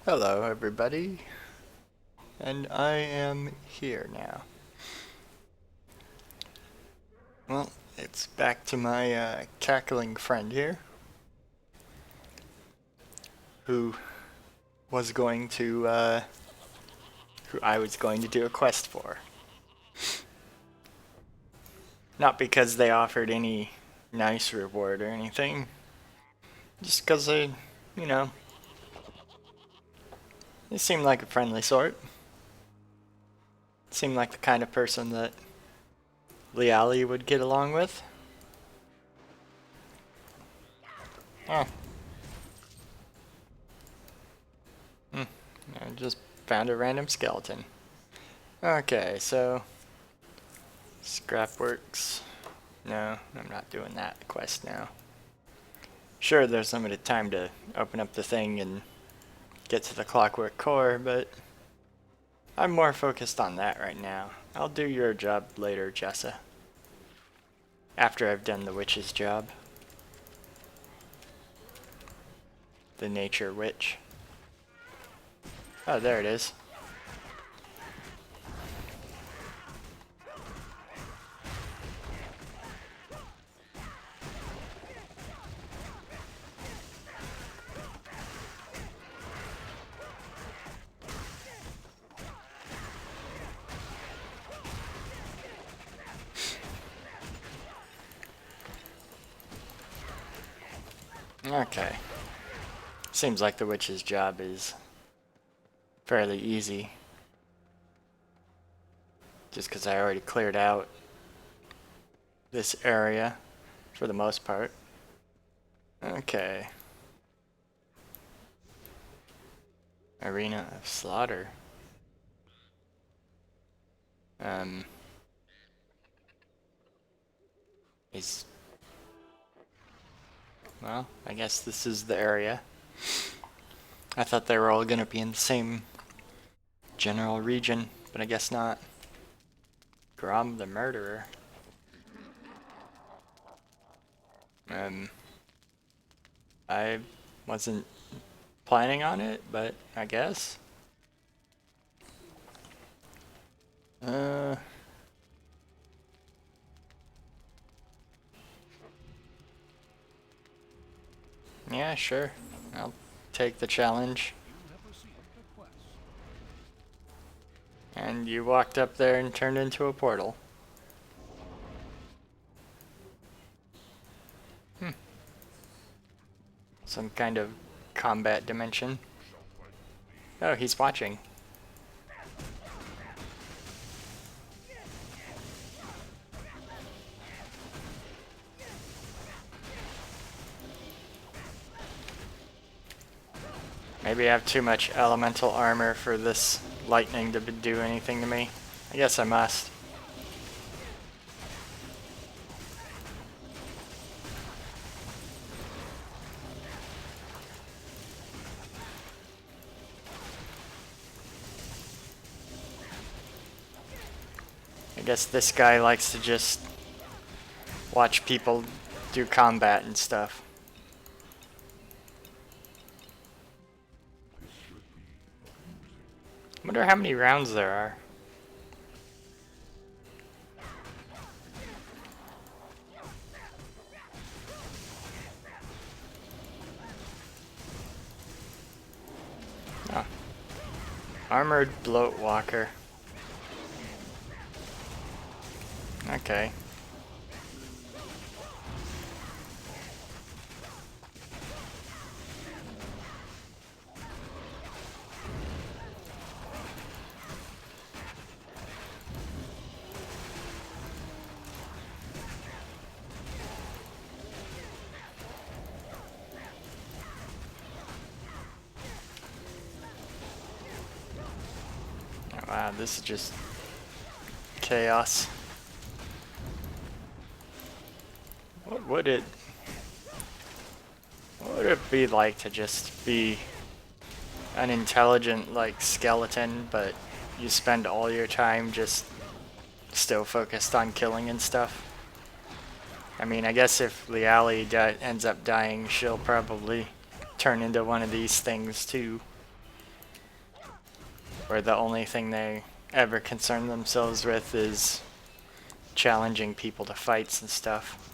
Hello, everybody, and I am here now. Well, it's back to my cackling friend here, who was going to, who I was going to do a quest for. Not because they offered any nice reward or anything, just because you know, they seemed like a friendly sort. Seemed like the kind of person that Liali would get along with. Oh. I just found a random skeleton. Okay, so Scrapworks. No, I'm not doing that quest now. Sure, there's limited time to open up the thing and get to the clockwork core, but I'm more focused on that right now. I'll do your job later, Jessa. After I've done the witch's job. The nature witch. Oh, there it is. Okay. Seems like the witch's job is fairly easy. Just because I already cleared out this area for the most part. Okay. Arena of Slaughter. Is... Well, I guess this is the area. I thought they were all gonna be in the same general region, but I guess not. Grom the Murderer. I wasn't planning on it, but I guess. Yeah, sure. I'll take the challenge. And you walked up there and turned into a portal. Some kind of combat dimension. Oh, he's watching. Maybe I have too much elemental armor for this lightning to do anything to me. I guess I must. I guess this guy likes to just watch people do combat and stuff. I wonder how many rounds there are. Oh. Armored bloat walker. Okay. Wow, this is just chaos. What would it be like to just be an intelligent like skeleton, but you spend all your time just still focused on killing and stuff? I mean, I guess if Liali ends up dying, she'll probably turn into one of these things too. where the only thing they ever concern themselves with is challenging people to fights and stuff.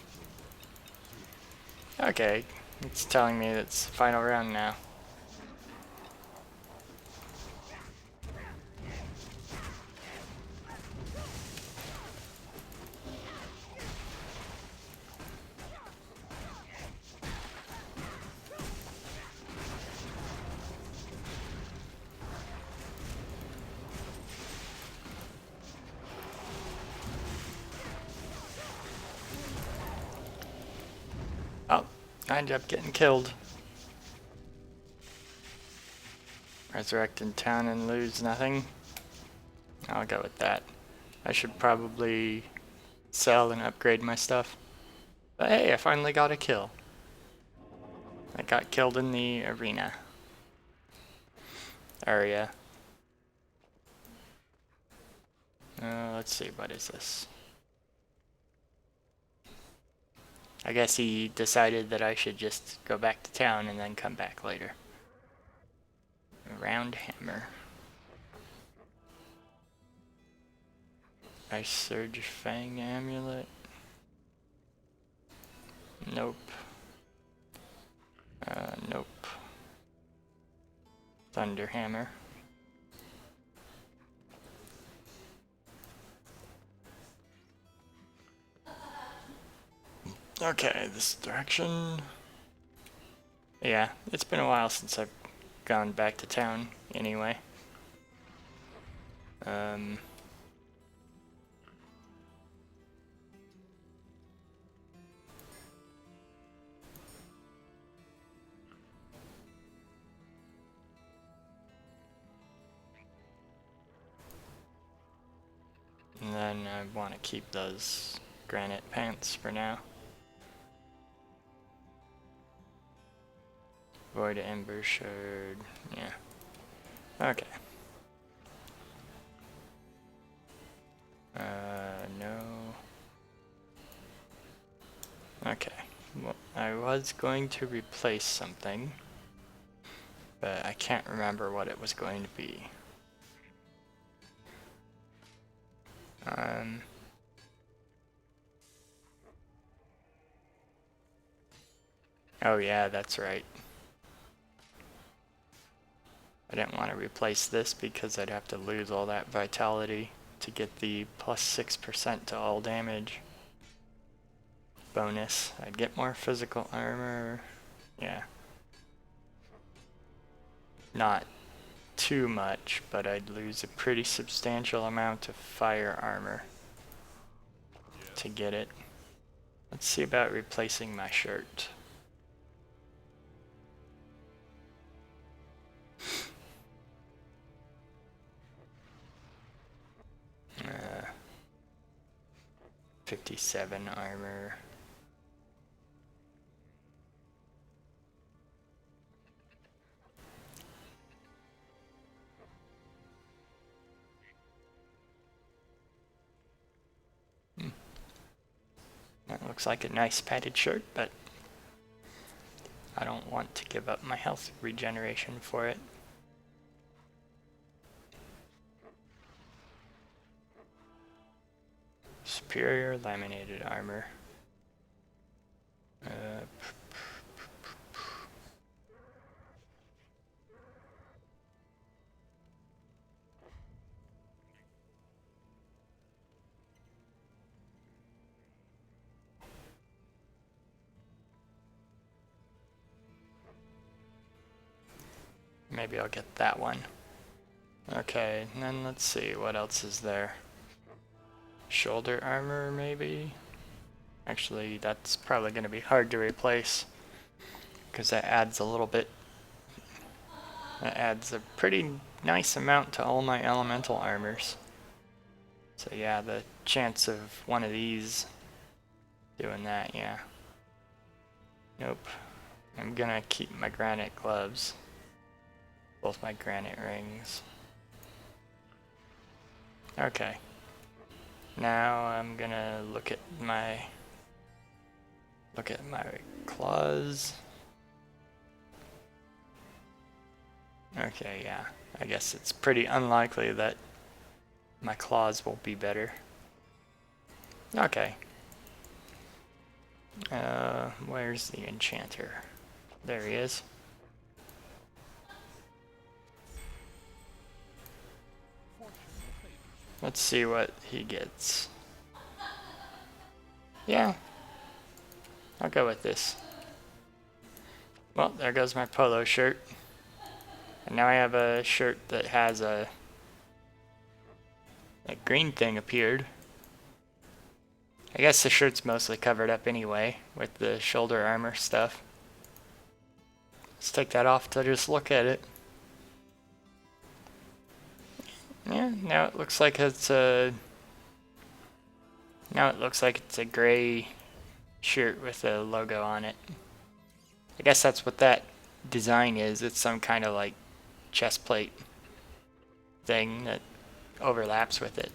Okay, it's telling me it's final round now. Oh, I ended up getting killed. Resurrect in town and lose nothing. I'll go with that. I should probably sell and upgrade my stuff. But hey, I finally got a kill. I got killed in the arena area. Let's see, what is this? I guess he decided that I should just go back to town and then come back later. Round hammer. Ice Surge Fang Amulet. Nope. Nope. Thunder Hammer. Okay, this direction. Yeah, it's been a while since I've gone back to town anyway. And then I want to keep those granite pants for now. Void Ember Shard, yeah. Okay. No. Okay. Well, I was going to replace something, but I can't remember what it was going to be. Oh yeah, that's right. I didn't want to replace this because I'd have to lose all that vitality to get the plus 6% to all damage bonus. I'd get more physical armor. Yeah. Not too much, but I'd lose a pretty substantial amount of fire armor to get it. Let's see about replacing my shirt. 57 armor. That looks like a nice padded shirt, but I don't want to give up my health regeneration for it. Superior laminated armor. Maybe I'll get that one. Okay, and then let's see, what else is there? Shoulder armor, maybe? Actually, that's probably going to be hard to replace, because that adds a little bit. That adds a pretty nice amount to all my elemental armors. So yeah, the chance of one of these doing that, yeah. Nope. I'm gonna keep my granite gloves. Both my granite rings. Okay. Now I'm gonna look at my claws. Okay, yeah. I guess it's pretty unlikely that my claws will be better. Okay. Where's the enchanter? There he is. Let's see what he gets. Yeah. I'll go with this. Well, there goes my polo shirt. And now I have a shirt that has a green thing appeared. I guess the shirt's mostly covered up anyway with the shoulder armor stuff. Let's take that off to just look at it. Yeah, now it looks like it's a gray shirt with a logo on it. I guess that's what that design is. It's some kind of like chest plate thing that overlaps with it.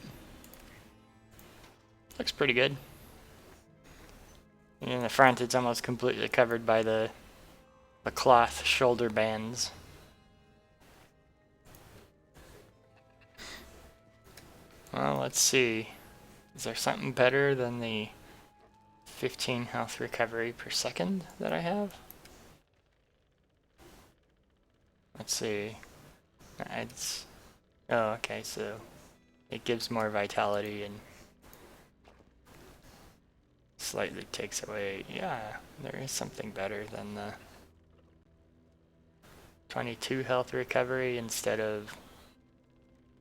Looks pretty good. And in the front, it's almost completely covered by the cloth shoulder bands. Well, let's see. Is there something better than the 15 health recovery per second that I have? Let's see. It's... Oh, okay, so it gives more vitality and slightly takes away... Yeah, there is something better than the 22 health recovery instead of,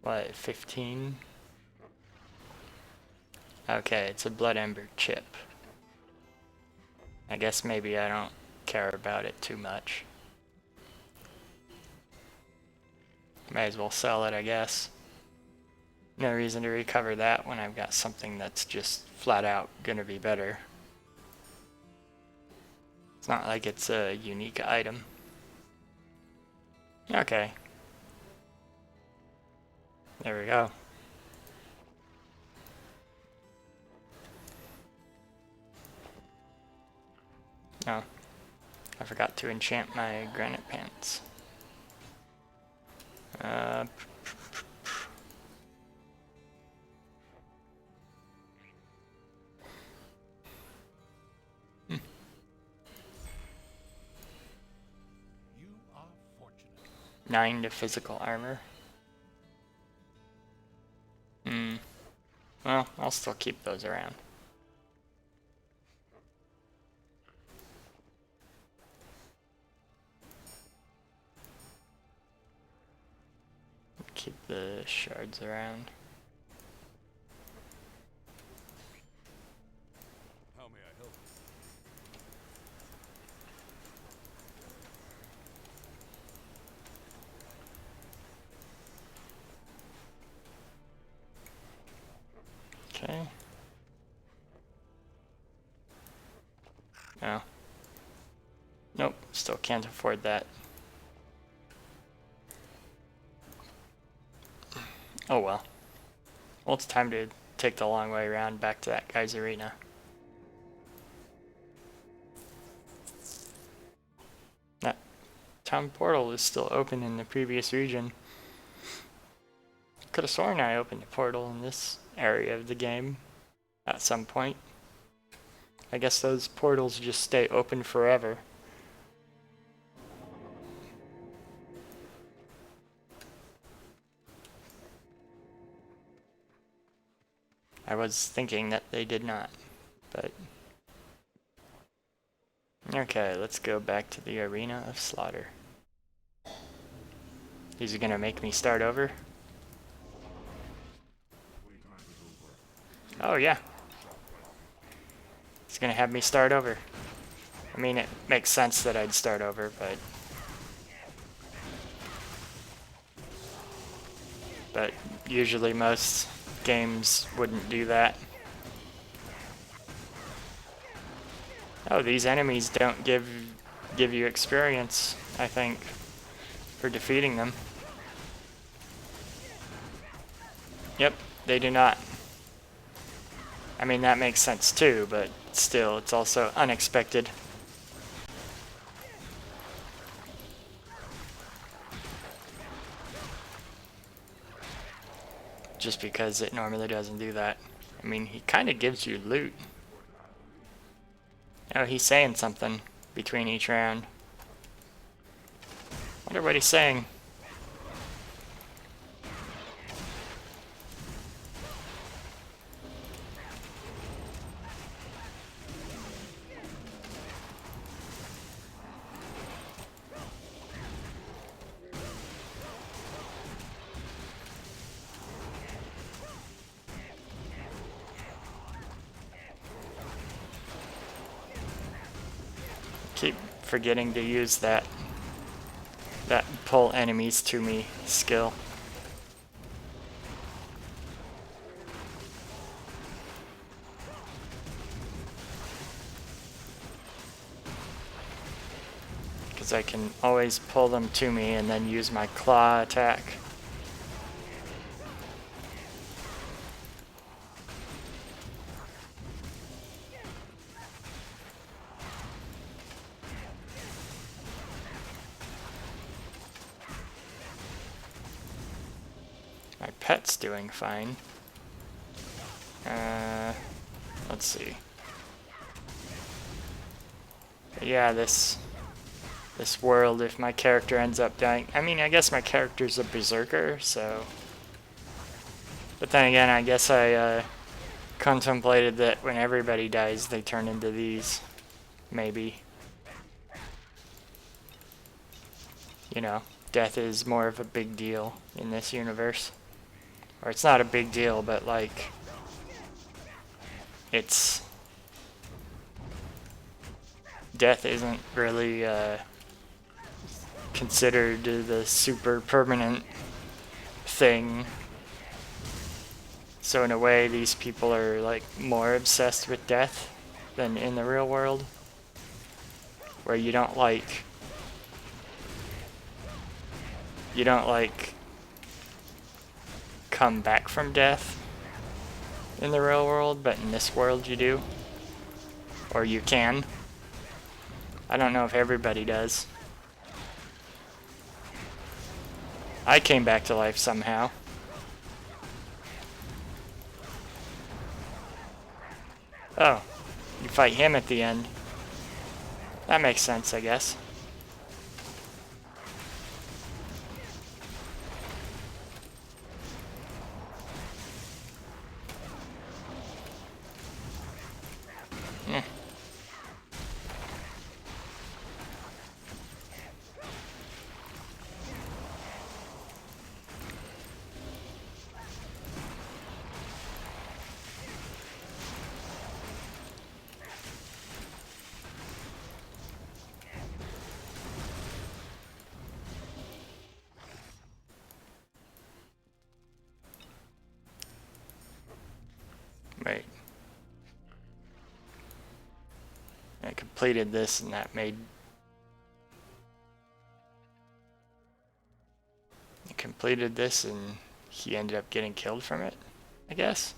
what, 15? Okay, it's a Blood Ember chip. I guess maybe I don't care about it too much. May as well sell it, I guess. No reason to recover that when I've got something that's just flat out gonna be better. It's not like it's a unique item. Okay. There we go. Oh, I forgot to enchant my granite pants. You are fortunate. 9 to physical armor. Well, I'll still keep those around. Keep the shards around. How may I help? Okay. No. Nope, still can't afford that. Oh well. Well, it's time to take the long way around back to that guy's arena. That town portal is still open in the previous region. Could have sworn I opened a portal in this area of the game at some point. I guess those portals just stay open forever. I was thinking that they did not, but... Okay, let's go back to the Arena of Slaughter. He's gonna make me start over? Oh yeah. He's gonna have me start over. I mean, it makes sense that I'd start over, but usually most games wouldn't do that. Oh, these enemies don't give you experience, I think, for defeating them. Yep, they do not. I mean, that makes sense too, but still, it's also unexpected. just because it normally doesn't do that. I mean, he kind of gives you loot. Oh, he's saying something between each round. Wonder what he's saying. Keep forgetting to use that pull enemies to me skill. Because I can always pull them to me and then use my claw attack. My pet's doing fine. Let's see. But yeah, this world, if my character ends up dying, I mean, I guess my character's a berserker, so. But then again, I guess I contemplated that when everybody dies, they turn into these. Maybe. You know, death is more of a big deal in this universe. Or it's not a big deal, but like, death isn't really considered the super permanent thing. So in a way, these people are like more obsessed with death than in the real world, where you don't like come back from death in the real world, but in this world you do. Or you can. I don't know if everybody does. I came back to life somehow. Oh, you fight him at the end. That makes sense, I guess. Eh. Wait. I completed this and that made... I completed this and he ended up getting killed from it, I guess.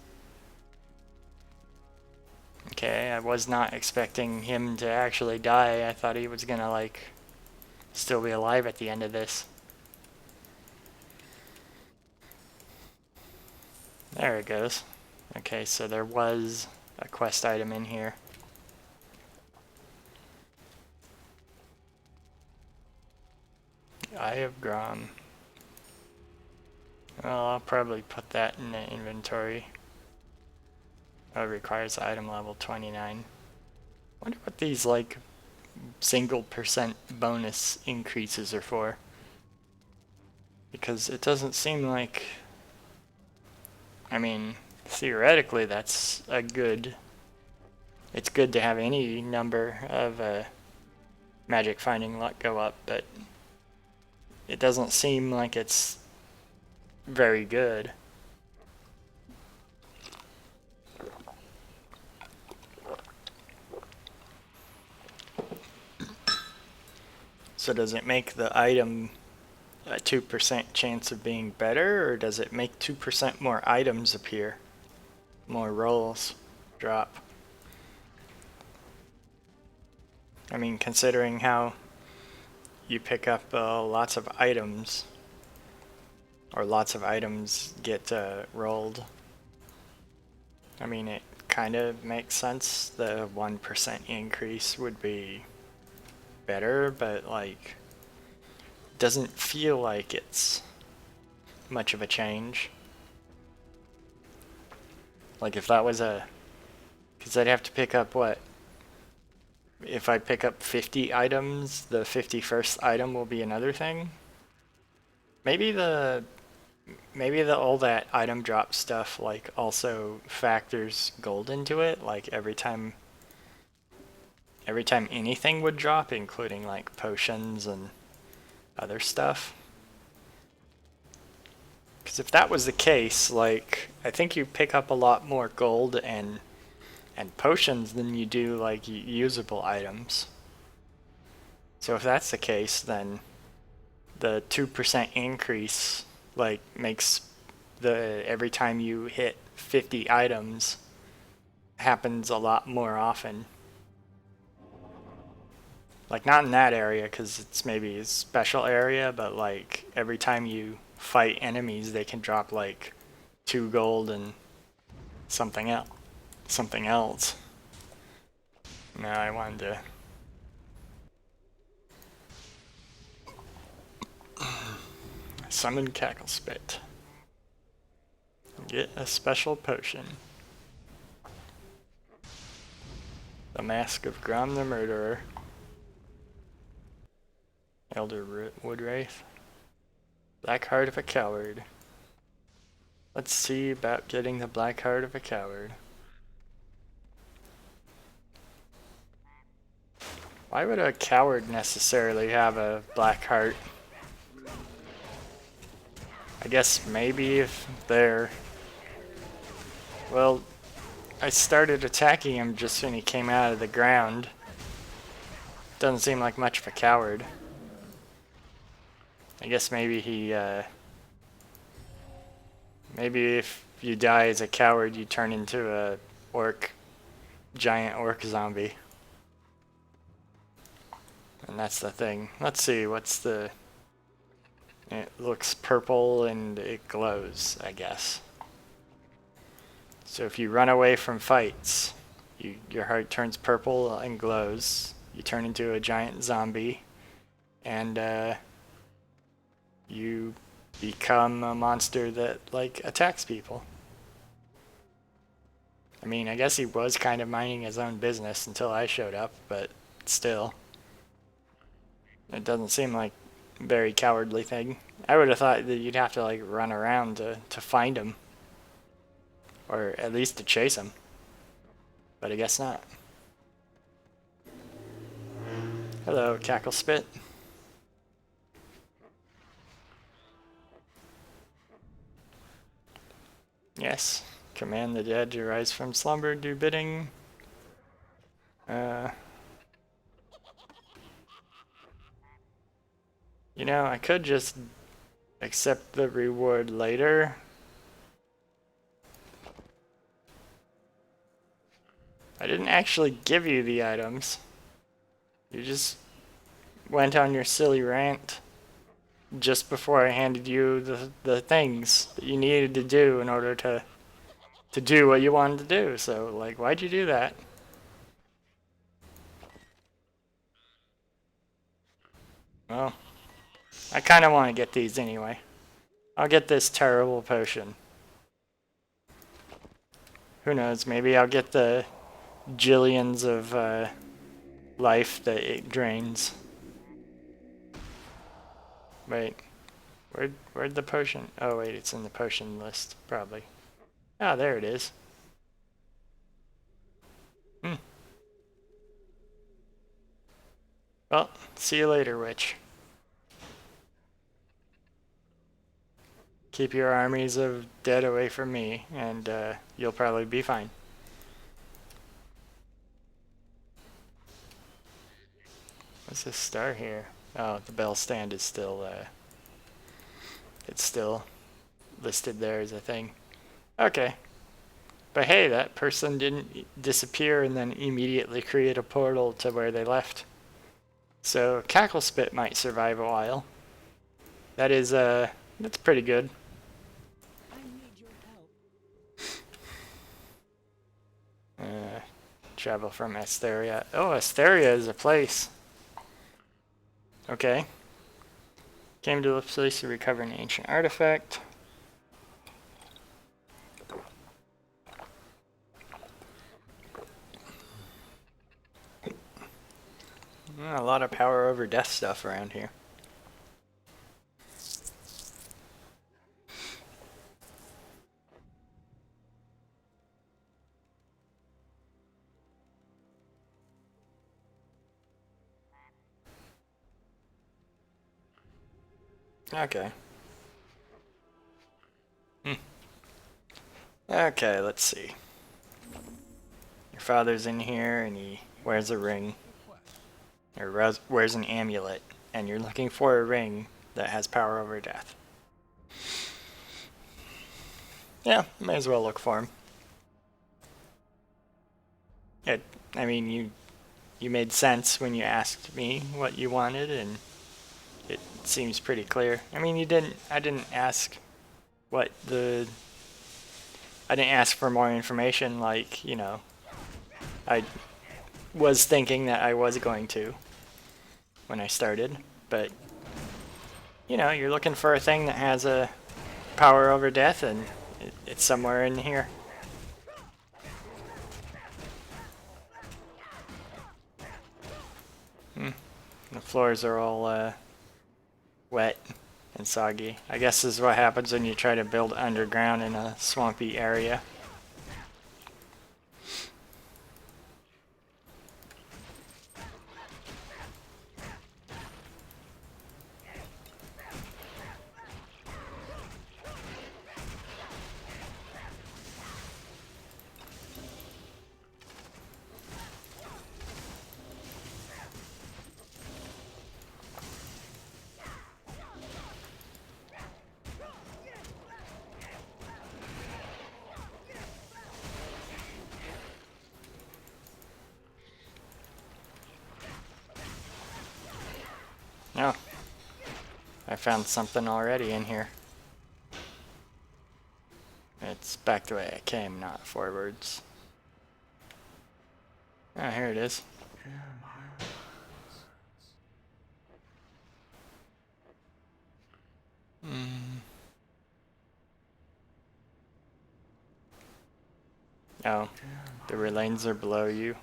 Okay, I was not expecting him to actually die. I thought he was gonna, like, still be alive at the end of this. There it goes. Okay, so there was a quest item in here. Eye of Grom. Well, I'll probably put that in the inventory. Oh, it requires item level 29. Wonder what these, like, single % bonus increases are for. Because it doesn't seem like... I mean, theoretically that's a good... It's good to have any number of magic finding luck go up, but it doesn't seem like it's very good. So does it make the item a 2% chance of being better, or does it make 2% more items appear? More rolls drop? I mean, considering how you pick up lots of items, or lots of items get rolled. I mean, it kind of makes sense. The 1% increase would be better, but like, doesn't feel like it's much of a change. Like if that was because I'd have to pick up what? If I pick up 50 items, the 51st item will be another thing. Maybe all that item drop stuff like also factors gold into it. Like every time anything would drop, including like potions and other stuff. Because if that was the case, like I think you pick up a lot more gold and potions than you do like usable items. So if that's the case, then the 2% increase like makes every time you hit 50 items happens a lot more often. Like not in that area because it's maybe a special area, but like every time you fight enemies they can drop like 2 gold and something else. Now I wanted to summon Cackle Spit. Get a special potion. The Mask of Grom the Murderer. Elder Woodwraith. Black Heart of a Coward. Let's see about getting the Black Heart of a Coward. Why would a coward necessarily have a black heart? I guess maybe if they're... Well, I started attacking him just when he came out of the ground. Doesn't seem like much of a coward. I guess maybe he, maybe if you die as a coward, you turn into a giant orc zombie. And that's the thing. Let's see, what's the... It looks purple and it glows, I guess. So if you run away from fights, your heart turns purple and glows. You turn into a giant zombie. And, you become a monster that, like, attacks people. I mean, I guess he was kind of minding his own business until I showed up, but still. It doesn't seem like a very cowardly thing. I would have thought that you'd have to, like, run around to find him. Or at least to chase him. But I guess not. Hello, Cackle Spit. Yes. Command the dead to rise from slumber, do bidding. You know, I could just accept the reward later. I didn't actually give you the items. You just went on your silly rant just before I handed you the things that you needed to do in order to do what you wanted to do. So, like, why'd you do that? Well, I kind of want to get these anyway. I'll get this terrible potion. Who knows, maybe I'll get the jillions of life that it drains. Wait, where'd the potion? Oh wait, it's in the potion list, probably. Ah, there it is. Well, see you later, witch. Keep your armies of dead away from me, and you'll probably be fine. What's this star here? Oh, the bell stand is still, it's still listed there as a thing. Okay. But hey, that person didn't disappear and then immediately create a portal to where they left. So Cackle Spit might survive a while. That is, that's pretty good. travel from Asteria. Oh, Asteria is a place. Okay. Came to the place to recover an ancient artifact. A lot of power over death stuff around here. Okay. Okay, let's see. Your father's in here and he wears a ring. Or wears an amulet. And you're looking for a ring that has power over death. Yeah, may as well look for him. I mean, you made sense when you asked me what you wanted, and it seems pretty clear. I mean, I didn't ask for more information, like, you know, I was thinking that I was going to when I started, but, you know, you're looking for a thing that has a power over death, and it's somewhere in here. The floors are all wet and soggy. I guess this is what happens when you try to build underground in a swampy area. Oh, I found something already in here. It's back the way I came, not forwards. Oh, here it is. Oh, the relays are below you.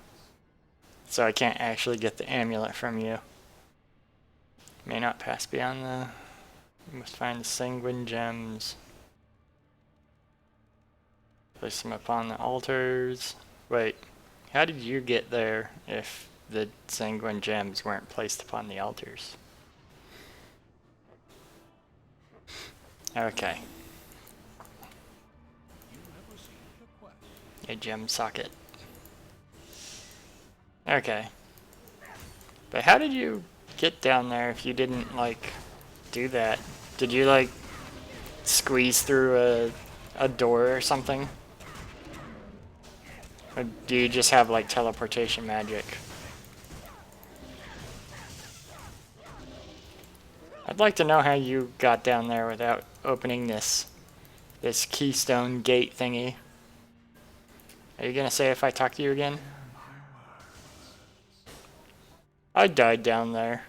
So I can't actually get the amulet from you. May not pass beyond the... You must find the sanguine gems. Place them upon the altars. Wait, how did you get there if the sanguine gems weren't placed upon the altars? Okay. A gem socket. Okay. But how did you get down there if you didn't, like, do that? Did you, like, squeeze through a door or something? Or do you just have, like, teleportation magic? I'd like to know how you got down there without opening this keystone gate thingy. Are you gonna say if I talk to you again? I died down there.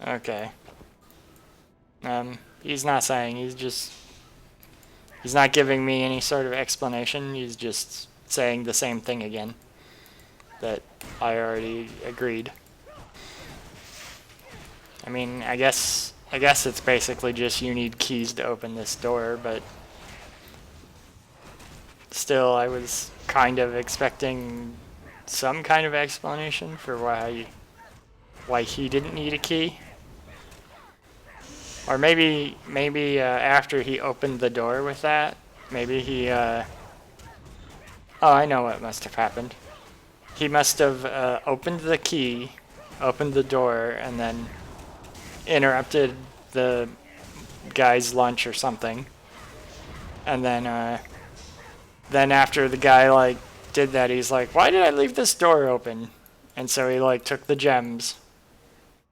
Okay. He's not saying, he's not giving me any sort of explanation, he's just saying the same thing again that I already agreed. I mean, I guess it's basically just you need keys to open this door, but still, I was kind of expecting some kind of explanation for why he didn't need a key. Or maybe after he opened the door with that, maybe he oh, I know what must have happened. He must have opened the key, opened the door, and then interrupted the guy's lunch or something. And then after the guy, like, did that, he's like, why did I leave this door open? And so he, like, took the gems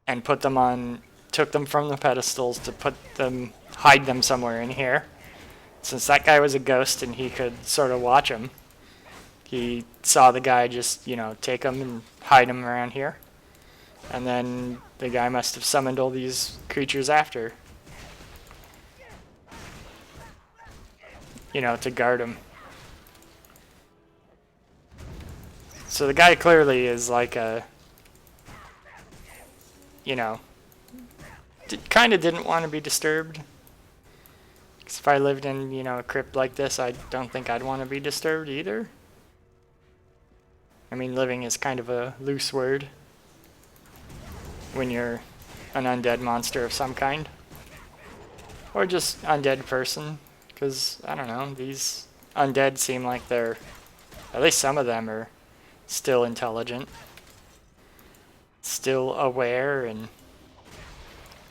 and took them from the pedestals to hide them somewhere in here. Since that guy was a ghost and he could sort of watch him, He saw the guy just, you know, take him and hide him around here. And then the guy must have summoned all these creatures after. You know, to guard him. So the guy clearly is like a, you know, kind of didn't want to be disturbed. Because if I lived in, you know, a crypt like this, I don't think I'd want to be disturbed either. I mean, living is kind of a loose word when you're an undead monster of some kind. Or just undead person. Because, I don't know, these undead seem like they're, at least some of them are still intelligent. Still aware and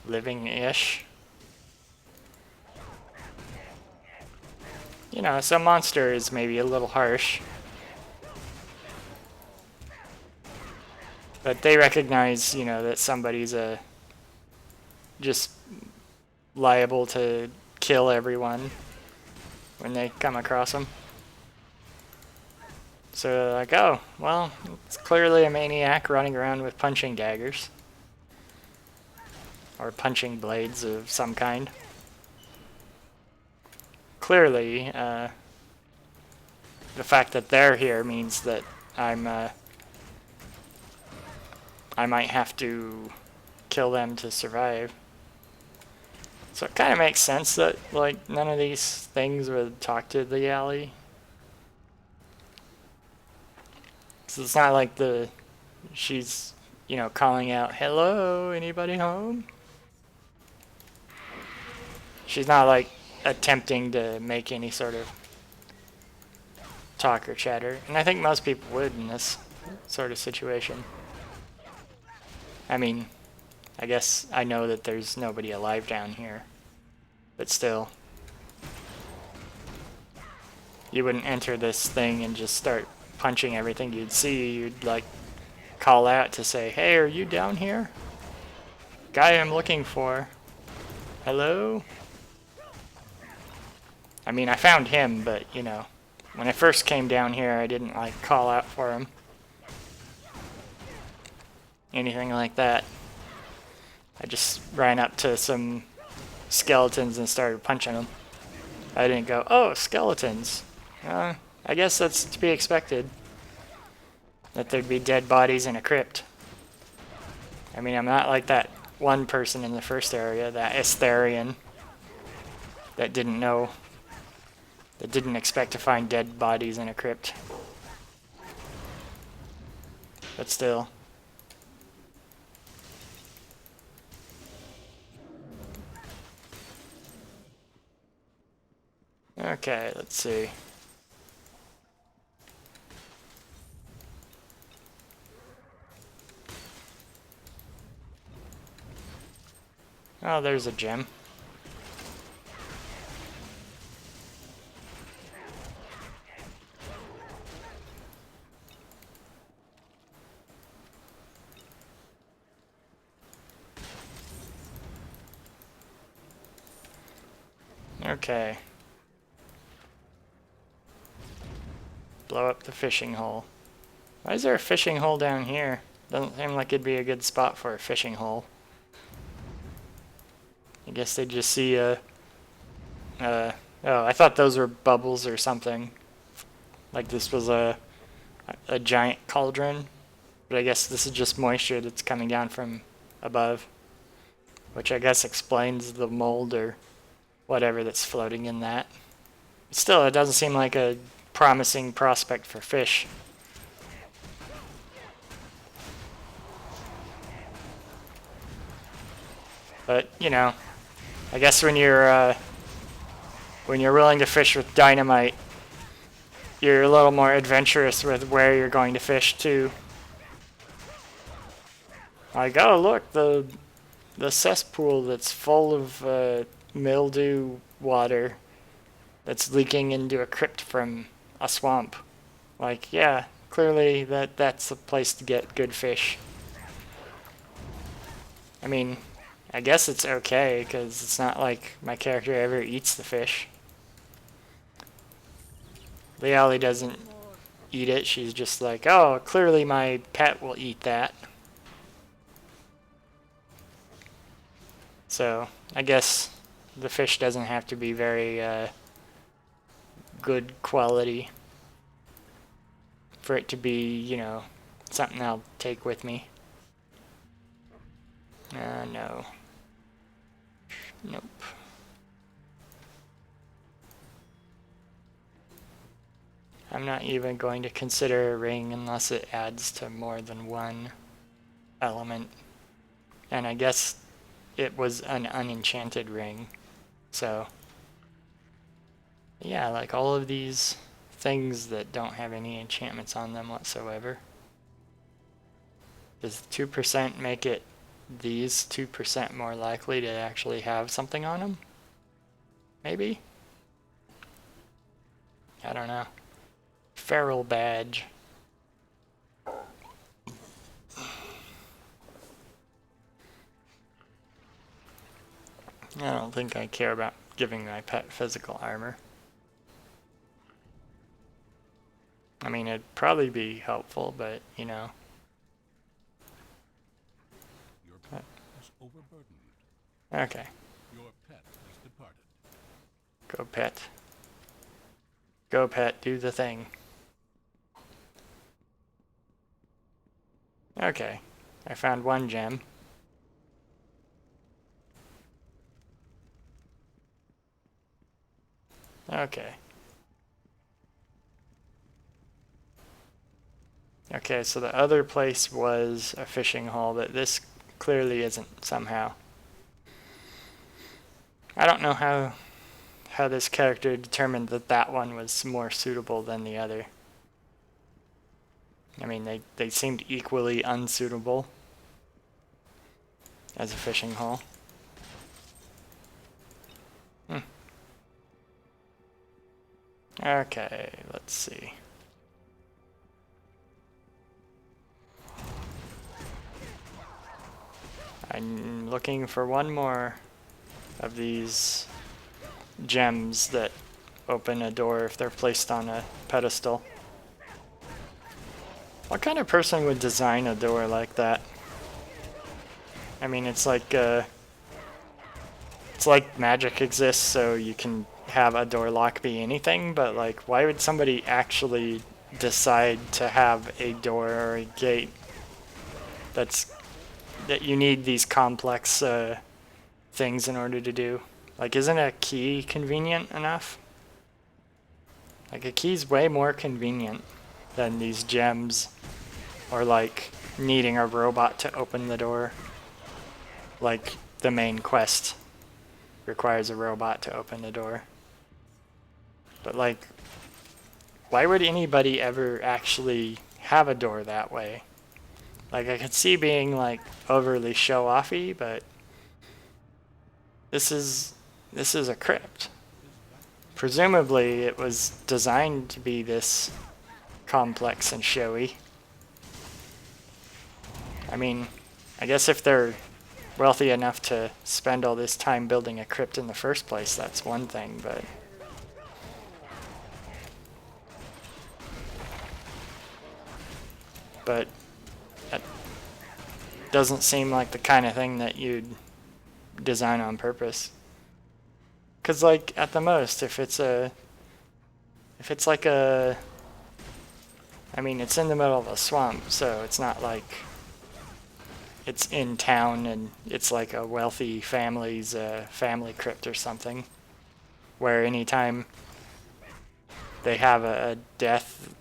living-ish. You know, so monster is maybe a little harsh. But they recognize, you know, that somebody's just liable to kill everyone when they come across them. So they're like, oh, well, it's clearly a maniac running around with punching daggers. Or punching blades of some kind. Clearly, the fact that they're here means that I might have to kill them to survive. So it kind of makes sense that, like, none of these things would talk to the alley. So it's not like she's, you know, calling out, hello, anybody home? She's not, like, attempting to make any sort of talk or chatter. And I think most people would in this sort of situation. I mean, I guess I know that there's nobody alive down here. But still. You wouldn't enter this thing and just start punching everything you'd see. You'd, like, call out to say, hey, are you down here? Guy I'm looking for. Hello? I mean, I found him, but, you know, when I first came down here, I didn't, like, call out for him. Anything like that. I just ran up to some skeletons and started punching them. I didn't go, oh, skeletons. I guess that's to be expected. That there'd be dead bodies in a crypt. I mean, I'm not like that one person in the first area, that Astharian, that didn't know, that didn't expect to find dead bodies in a crypt. But still. Okay, let's see. Oh, there's a gem. Okay. Blow up the fishing hole. Why is there a fishing hole down here? Doesn't seem like it'd be a good spot for a fishing hole. I guess they just see oh, I thought those were bubbles or something. Like this was a giant cauldron. But I guess this is just moisture that's coming down from above. Which I guess explains the mold or whatever that's floating in that. Still, it doesn't seem like a promising prospect for fish. But, you know, I guess when you're willing to fish with dynamite, you're a little more adventurous with where you're going to fish too. Like, oh look, the cesspool that's full of mildew water that's leaking into a crypt from a swamp. Like, yeah, clearly that's a place to get good fish. I mean, I guess it's okay, because it's not like my character ever eats the fish. The alley doesn't eat it. She's just like, oh, clearly my pet will eat that. So I guess the fish doesn't have to be very good quality for it to be, you know, something I'll take with me. No. Nope. I'm not even going to consider a ring unless it adds to more than one element. And I guess it was an unenchanted ring. So, yeah, like all of these things that don't have any enchantments on them whatsoever. Does 2% make it these 2% more likely to actually have something on them? Maybe? I don't know. Feral badge. I don't think I care about giving my pet physical armor. I mean, it'd probably be helpful, but, you know. Your pet is overburdened. Okay. Your pet has departed. Go pet. Go pet, do the thing. Okay. I found one gem. Okay. Okay, so the other place was a fishing hole, but this clearly isn't somehow. I don't know how this character determined that that one was more suitable than the other. I mean, they seemed equally unsuitable as a fishing hole. Okay, let's see. I'm looking for one more of these gems that open a door if they're placed on a pedestal. What kind of person would design a door like that? I mean, it's like magic exists, so you can have a door lock be anything, but like, why would somebody actually decide to have a door or a gate that you need these complex things in order to do? Like, isn't a key convenient enough? Like, a key's way more convenient than these gems, or like needing a robot to open the door. Like, the main quest requires a robot to open the door. But like, why would anybody ever actually have a door that way? Like, I could see being like overly show-offy, but this is a crypt. Presumably it was designed to be this complex and showy. I mean, I guess if they're wealthy enough to spend all this time building a crypt in the first place, that's one thing, but that doesn't seem like the kind of thing that you'd design on purpose. Cause like, at the most, if it's like a, I mean, it's in the middle of a swamp, so it's not like it's in town and it's like a wealthy family's family crypt or something, where anytime they have a death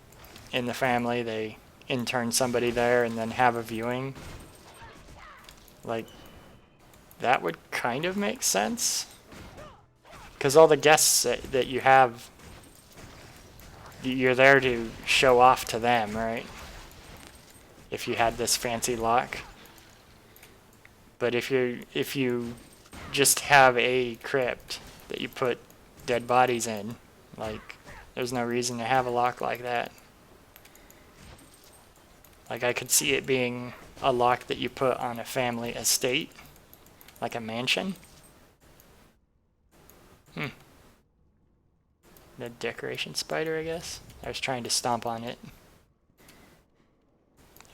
in the family, they intern somebody there and then have a viewing. Like, that would kind of make sense. Because all the guests that you have, you're there to show off to them, right? If you had this fancy lock. But if you just have a crypt that you put dead bodies in, like, there's no reason to have a lock like that. Like, I could see it being a lock that you put on a family estate, like a mansion. The decoration spider, I guess. I was trying to stomp on it.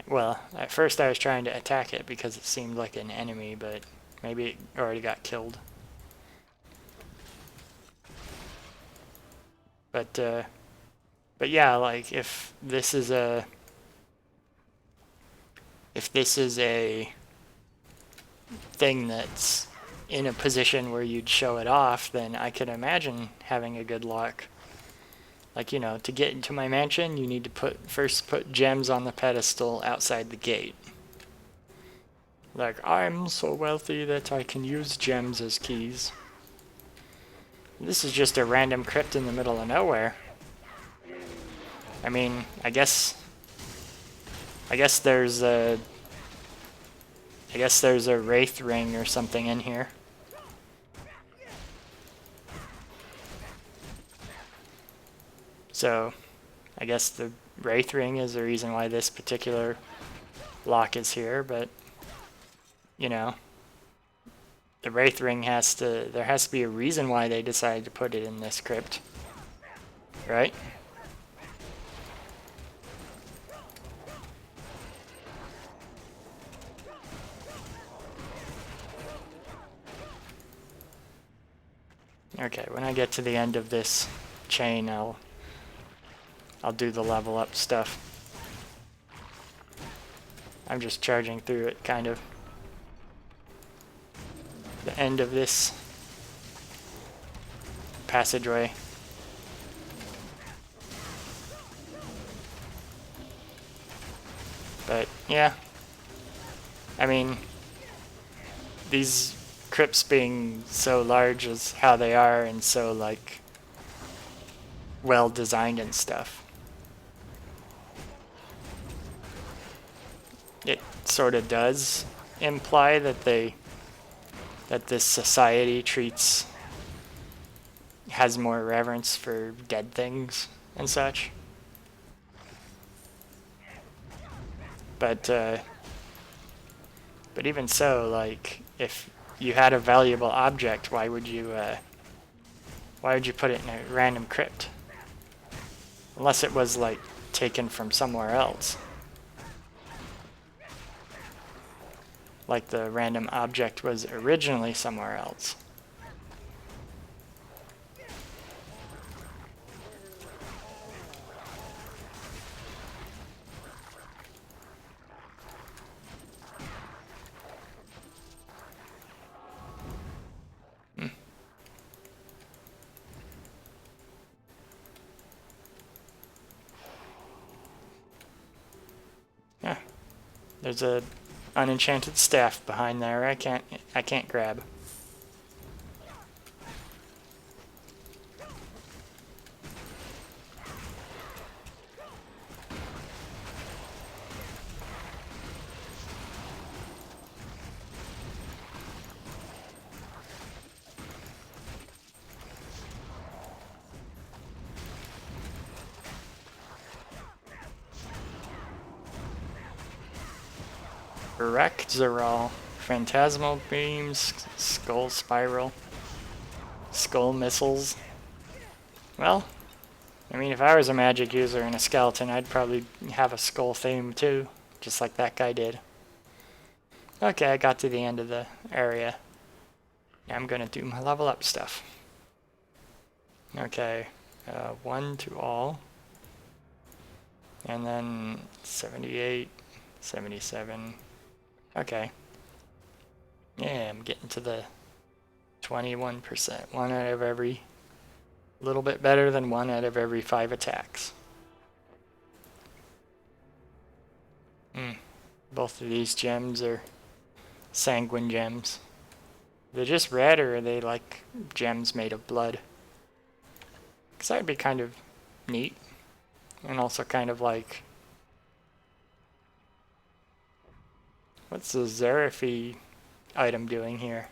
Well, at first I was trying to attack it because it seemed like an enemy, but maybe it already got killed. But yeah, like if this is a thing that's in a position where you'd show it off, then I could imagine having a good luck. Like, you know, to get into my mansion, you need to first put gems on the pedestal outside the gate. Like, I'm so wealthy that I can use gems as keys. This is just a random crypt in the middle of nowhere. I mean, I guess there's a wraith ring or something in here. So, I guess the wraith ring is the reason why this particular lock is here, but you know, the wraith ring there has to be a reason why they decided to put it in this crypt, right? Okay, when I get to the end of this chain, I'll do the level up stuff. I'm just charging through it, kind of. The end of this passageway. But yeah, I mean, these crypts being so large as how they are and so like well designed and stuff, it sort of does imply that this society has more reverence for dead things and such. But even so, like, if you had a valuable object, why would you put it in a random crypt? Unless it was like taken from somewhere else. Like the random object was originally somewhere else. Yeah. There's a unenchanted staff behind there I can't grab. Wrecked Zeral. Phantasmal beams, skull spiral, skull missiles. Well, I mean, if I was a magic user and a skeleton, I'd probably have a skull theme too, just like that guy did. Okay, I got to the end of the area. Now I'm gonna do my level up stuff. Okay, 1 to all. And then 78, 77. Okay. Yeah, I'm getting to the 21%. One out of every... little bit better than 1 out of every 5 attacks. Both of these gems are sanguine gems. They're just red, or are they like gems made of blood? Because that would be kind of neat. And also kind of like... what's the Xerafi item doing here?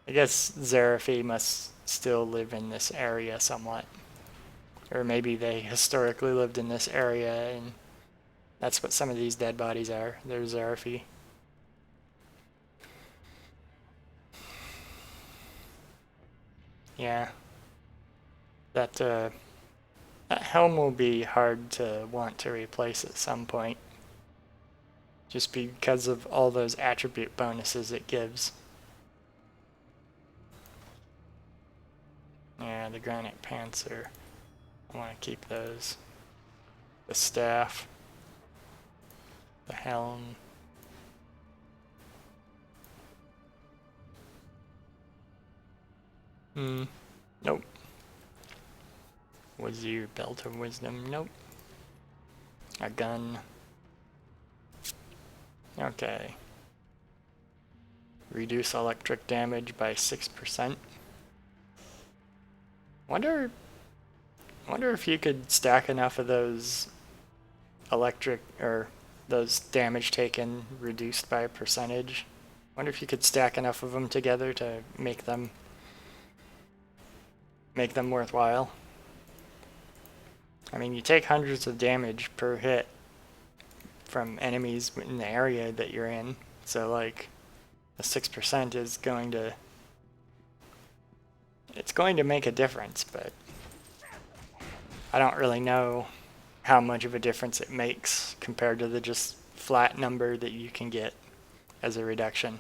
I guess Xerafi must still live in this area somewhat. Or maybe they historically lived in this area and that's what some of these dead bodies are. They're Xerafi. Yeah. That That helm will be hard to want to replace at some point. Just because of all those attribute bonuses it gives. Yeah, the granite panther. I want to keep those. The staff. The helm. Nope. Was your belt of wisdom? Nope. A gun. Okay. Reduce electric damage by 6%. Wonder if you could stack enough of those electric or those damage taken reduced by a percentage. Wonder if you could stack enough of them together to make them worthwhile. I mean, you take hundreds of damage per hit from enemies in the area that you're in, so like the 6% is going to make a difference, but I don't really know how much of a difference it makes compared to the just flat number that you can get as a reduction.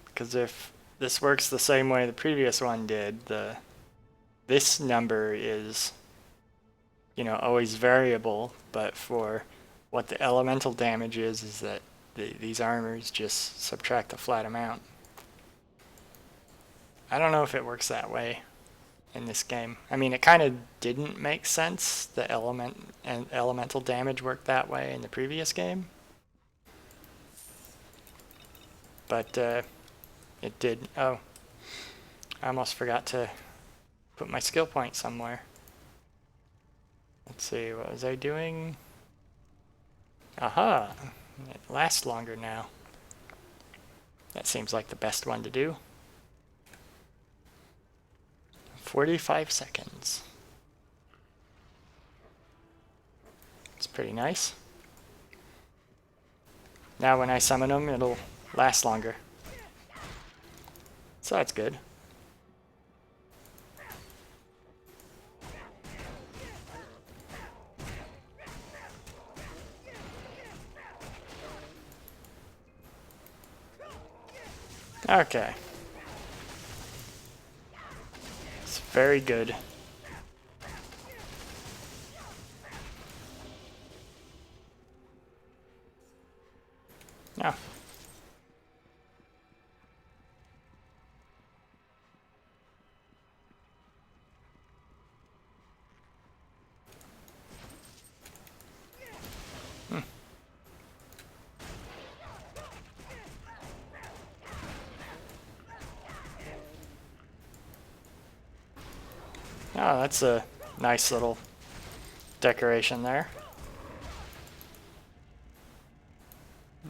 Because if this works the same way the previous one did, this number is, you know, always variable, but for what the elemental damage is that these armors just subtract a flat amount. I don't know if it works that way in this game. I mean, it kind of didn't make sense. The elemental damage worked that way in the previous game, but it did. Oh, I almost forgot to put my skill point somewhere. Let's see, what was I doing? Aha! It lasts longer now. That seems like the best one to do. 45 seconds. It's pretty nice. Now when I summon them, it'll last longer. So that's good. Okay. It's very good. Now. Oh, that's a nice little decoration there.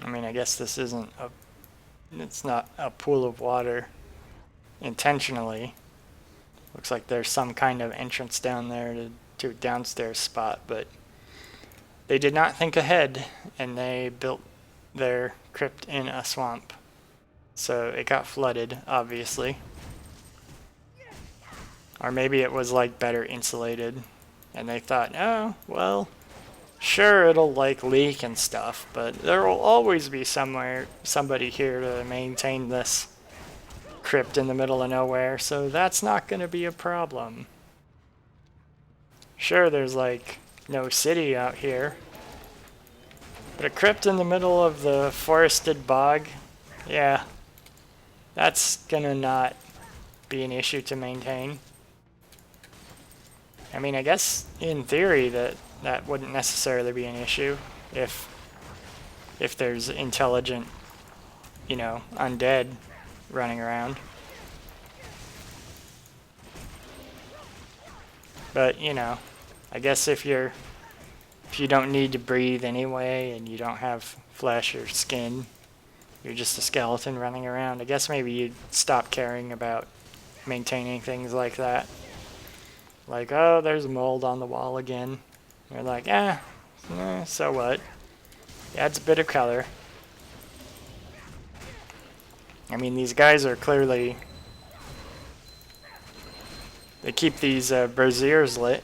I mean, I guess this isn't it's not a pool of water intentionally. Looks like there's some kind of entrance down there to a downstairs spot, but they did not think ahead and they built their crypt in a swamp. So it got flooded, obviously. Or maybe it was like better insulated and they thought, oh, well, sure, it'll like leak and stuff, but there will always be somebody here to maintain this crypt in the middle of nowhere, so that's not going to be a problem. Sure, there's like no city out here, but a crypt in the middle of the forested bog, yeah, that's gonna not be an issue to maintain. I mean, I guess in theory that wouldn't necessarily be an issue if there's intelligent, you know, undead running around. But, you know, I guess if you don't need to breathe anyway and you don't have flesh or skin, you're just a skeleton running around, I guess maybe you'd stop caring about maintaining things like that. Like, oh, there's mold on the wall again. You're like, so what? It adds a bit of color. I mean, these guys are clearly They keep these braziers lit.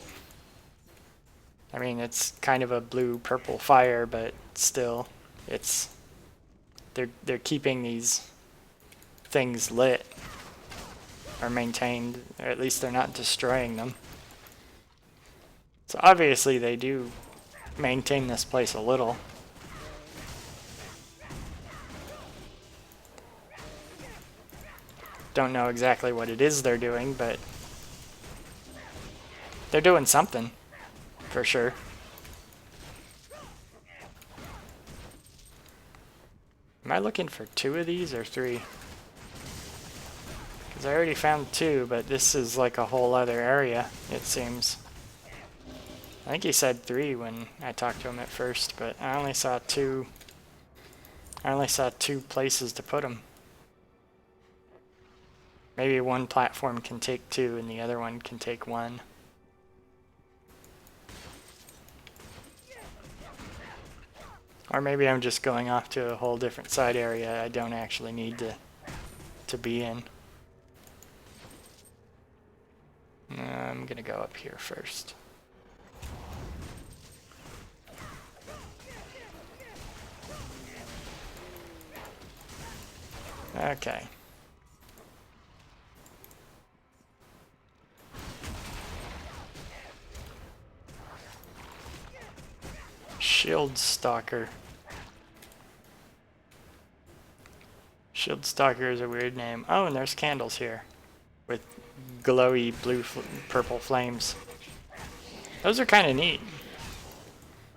I mean, it's kind of a blue-purple fire, but still, it's they're keeping these things lit or maintained, or at least they're not destroying them. So obviously they do maintain this place a little. Don't know exactly what it is they're doing, but they're doing something, for sure. Am I looking for 2 of these or 3? Because I already found 2, but this is like a whole other area, it seems. I think he said 3 when I talked to him at first, but I only saw 2. I only saw 2 places to put them. Maybe one platform can take 2 and the other one can take 1. Or maybe I'm just going off to a whole different side area I don't actually need to be in. I'm gonna go up here first. Okay. Shield Stalker. Shield Stalker is a weird name. Oh, and there's candles here with glowy blue purple flames. Those are kind of neat.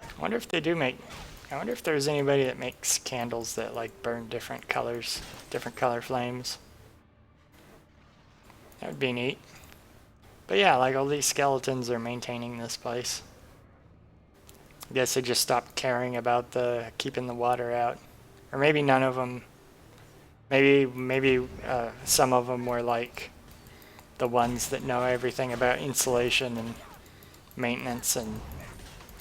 I wonder if they do make... I wonder if there's anybody that makes candles that like burn different colors, different color flames. That would be neat. But yeah, like all these skeletons are maintaining this place. I guess they just stopped caring about the keeping the water out. Or maybe none of them. Maybe some of them were like the ones that know everything about insulation and maintenance, and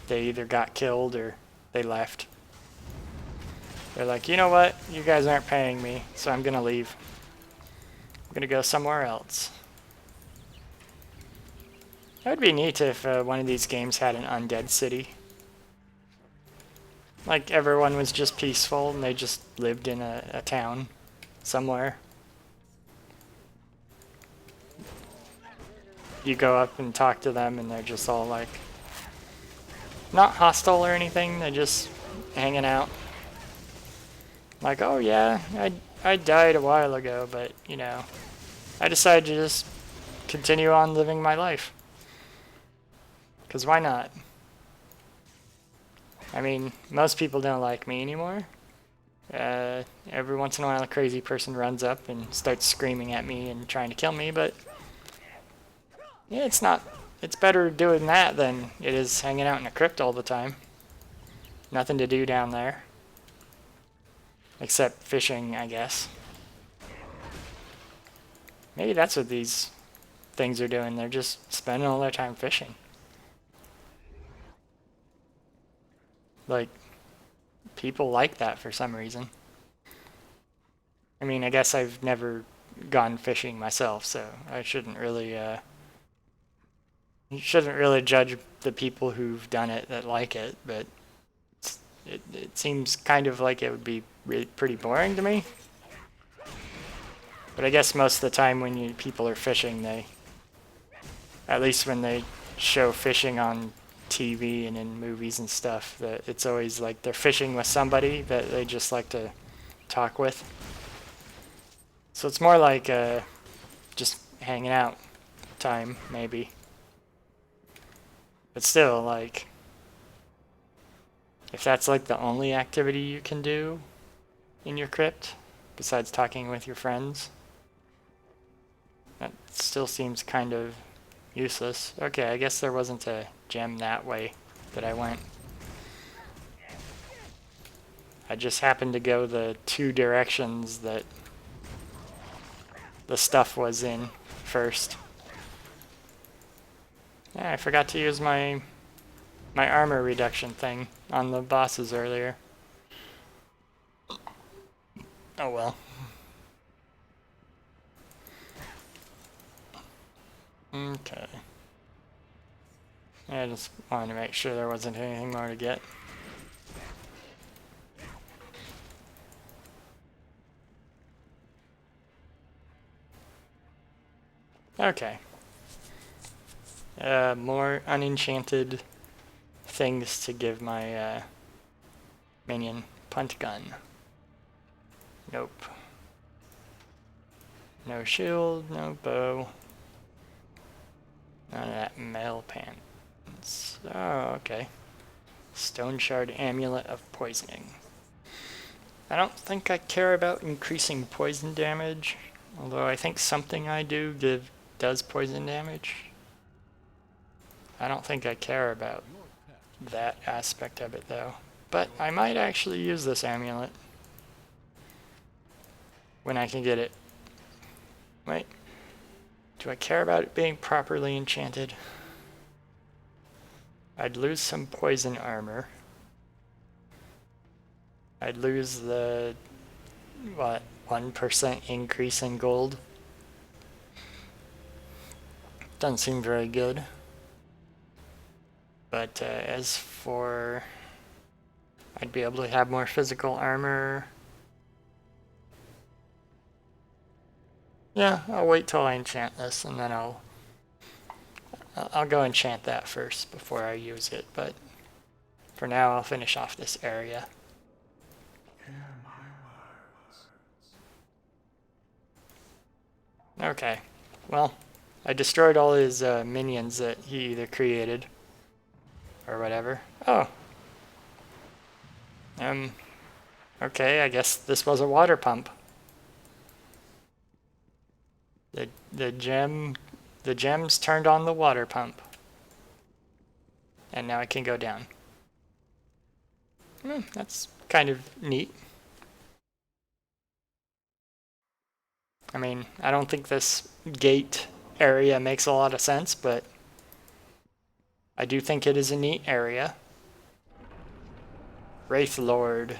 they either got killed or they left. They're like, you know what? You guys aren't paying me, so I'm gonna leave. I'm gonna go somewhere else. That would be neat if one of these games had an undead city. Like everyone was just peaceful and they just lived in a town somewhere. You go up and talk to them and they're just all like, not hostile or anything, they're just hanging out. Like, oh yeah, I died a while ago, but you know, I decided to just continue on living my life. 'Cause why not? I mean, most people don't like me anymore. Every once in a while a crazy person runs up and starts screaming at me and trying to kill me, but yeah, it's better doing that than it is hanging out in a crypt all the time. Nothing to do down there. Except fishing, I guess. Maybe that's what these things are doing. They're just spending all their time fishing. Like, people like that for some reason. I mean, I guess I've never gone fishing myself, so I shouldn't really judge the people who've done it that like it, but it seems kind of like it would be really pretty boring to me. But I guess most of the time when people are fishing, at least when they show fishing on TV and in movies and stuff, that it's always like they're fishing with somebody that they just like to talk with. So it's more like just hanging out time, maybe. But still, like, if that's like the only activity you can do in your crypt, besides talking with your friends, that still seems kind of useless. Okay, I guess there wasn't a gem that way that I went. I just happened to go the 2 directions that the stuff was in first. Yeah, I forgot to use my armor reduction thing on the bosses earlier. Oh well. Okay. I just wanted to make sure there wasn't anything more to get. Okay. More unenchanted things to give my minion. Punt gun. Nope. No shield, no bow. None of that mail pants. Oh, okay. Stone shard amulet of poisoning. I don't think I care about increasing poison damage, although I think something I do does poison damage. I don't think I care about that aspect of it though. But I might actually use this amulet when I can get it. Wait, do I care about it being properly enchanted? I'd lose some poison armor. I'd lose the, what, 1% increase in gold? Doesn't seem very good. But as for... I'd be able to have more physical armor. Yeah, I'll wait till I enchant this and then I'll go enchant that first before I use it, but for now I'll finish off this area. Okay, well, I destroyed all his minions that he either created or whatever. Oh. Okay, I guess this was a water pump. The gems turned on the water pump. And now I can go down. That's kind of neat. I mean, I don't think this gate area makes a lot of sense, but I do think it is a neat area. Wraith Lord.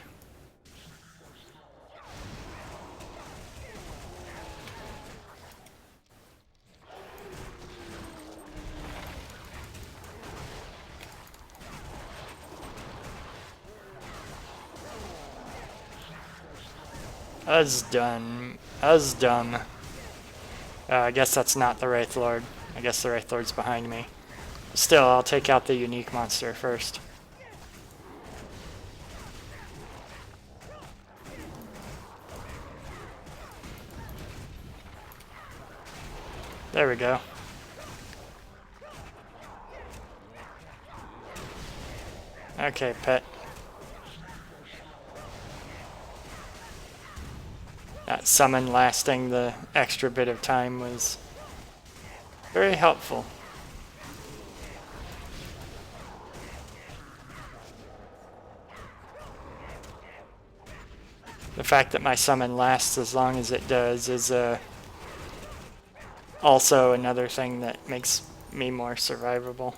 Uzdum. I guess that's not the Wraith Lord. I guess the Wraith Lord's behind me. Still, I'll take out the unique monster first. There we go. Okay, pet. That summon lasting the extra bit of time was very helpful. The fact that my summon lasts as long as it does is also another thing that makes me more survivable.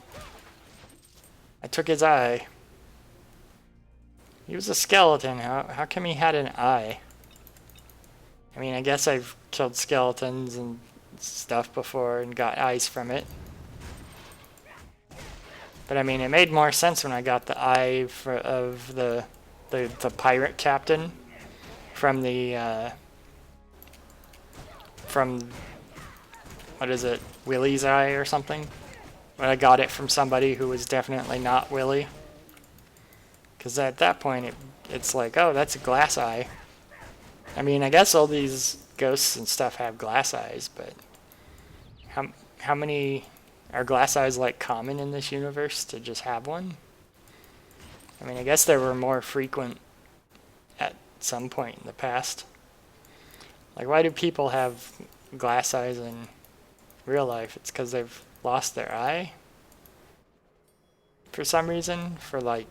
I took his eye. He was a skeleton. How come he had an eye? I mean, I guess I've killed skeletons and stuff before and got eyes from it. But I mean, it made more sense when I got the eye of the pirate captain from what is it, Willie's eye or something? But I got it from somebody who was definitely not Willie. Because at that point, it's like, oh, that's a glass eye. I mean, I guess all these ghosts and stuff have glass eyes, but how many are glass eyes like common in this universe to just have one? I mean, I guess they were more frequent at some point in the past. Like, why do people have glass eyes in real life? It's because they've lost their eye? For some reason? For like,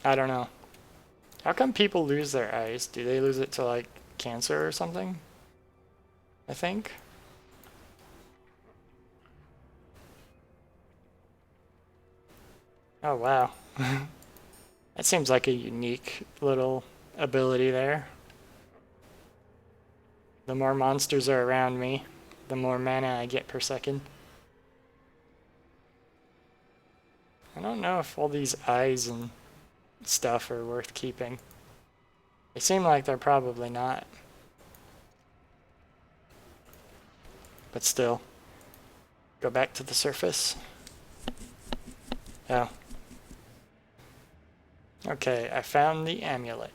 I don't know. How come people lose their eyes? Do they lose it to like cancer or something? I think. Oh wow. That seems like a unique little ability there. The more monsters are around me, the more mana I get per second. I don't know if all these eyes and stuff are worth keeping. They seem like they're probably not. But still. Go back to the surface. Oh. Okay, I found the amulet.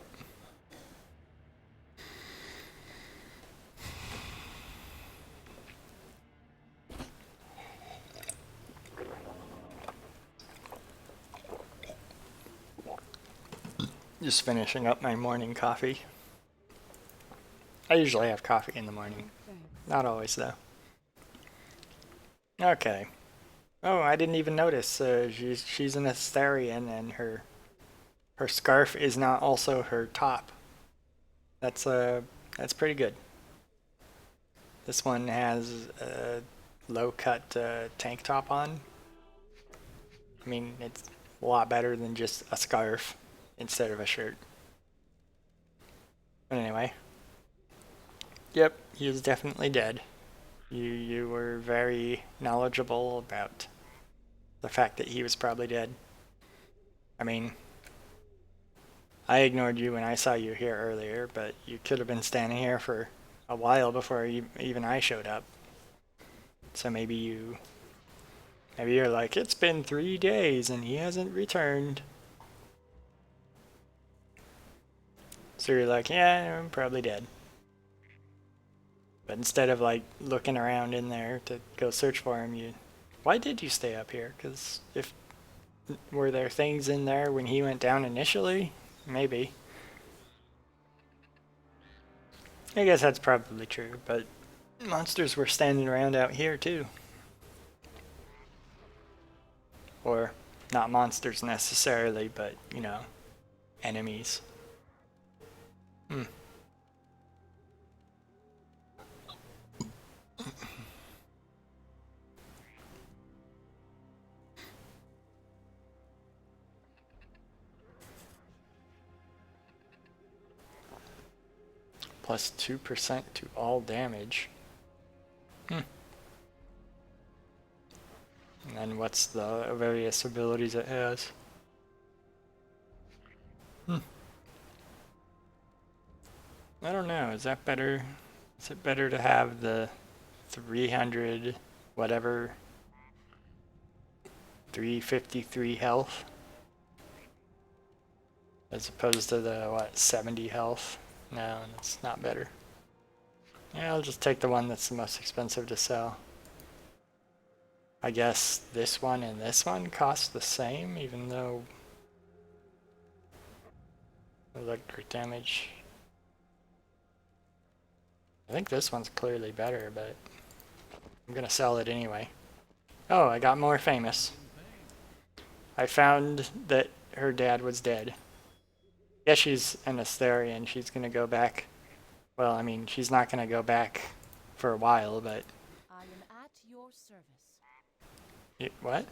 Just finishing up my morning coffee. I usually have coffee in the morning. Not always, though. Okay. Oh, I didn't even notice. She's an Astarian, and her scarf is not also her top. That's pretty good. This one has a low-cut tank top on. I mean, it's a lot better than just a scarf instead of a shirt. But anyway. Yep, he is definitely dead. You were very knowledgeable about the fact that he was probably dead. I mean, I ignored you when I saw you here earlier, but you could have been standing here for a while before even I showed up. So maybe you're like, it's been 3 days and he hasn't returned. So you're like, yeah, I'm probably dead. But instead of like looking around in there to go search for him, why did you stay up here? Because were there things in there when he went down initially? Maybe. I guess that's probably true, but monsters were standing around out here too. Or not monsters necessarily, but enemies. Plus 2% to all damage. And then what's the various abilities it has? I don't know, is that better? Is it better to have the 300 whatever 353 health as opposed to the 70 health? No, it's not better. Yeah, I'll just take the one that's the most expensive to sell. I guess this one and this one cost the same, even though electric damage. I think this one's clearly better, but I'm gonna sell it anyway. Oh, I got more famous. I found that her dad was dead. Yeah, she's an Astarian. She's gonna go back. Well, I mean, she's not gonna go back for a while, but. I am at your service. What?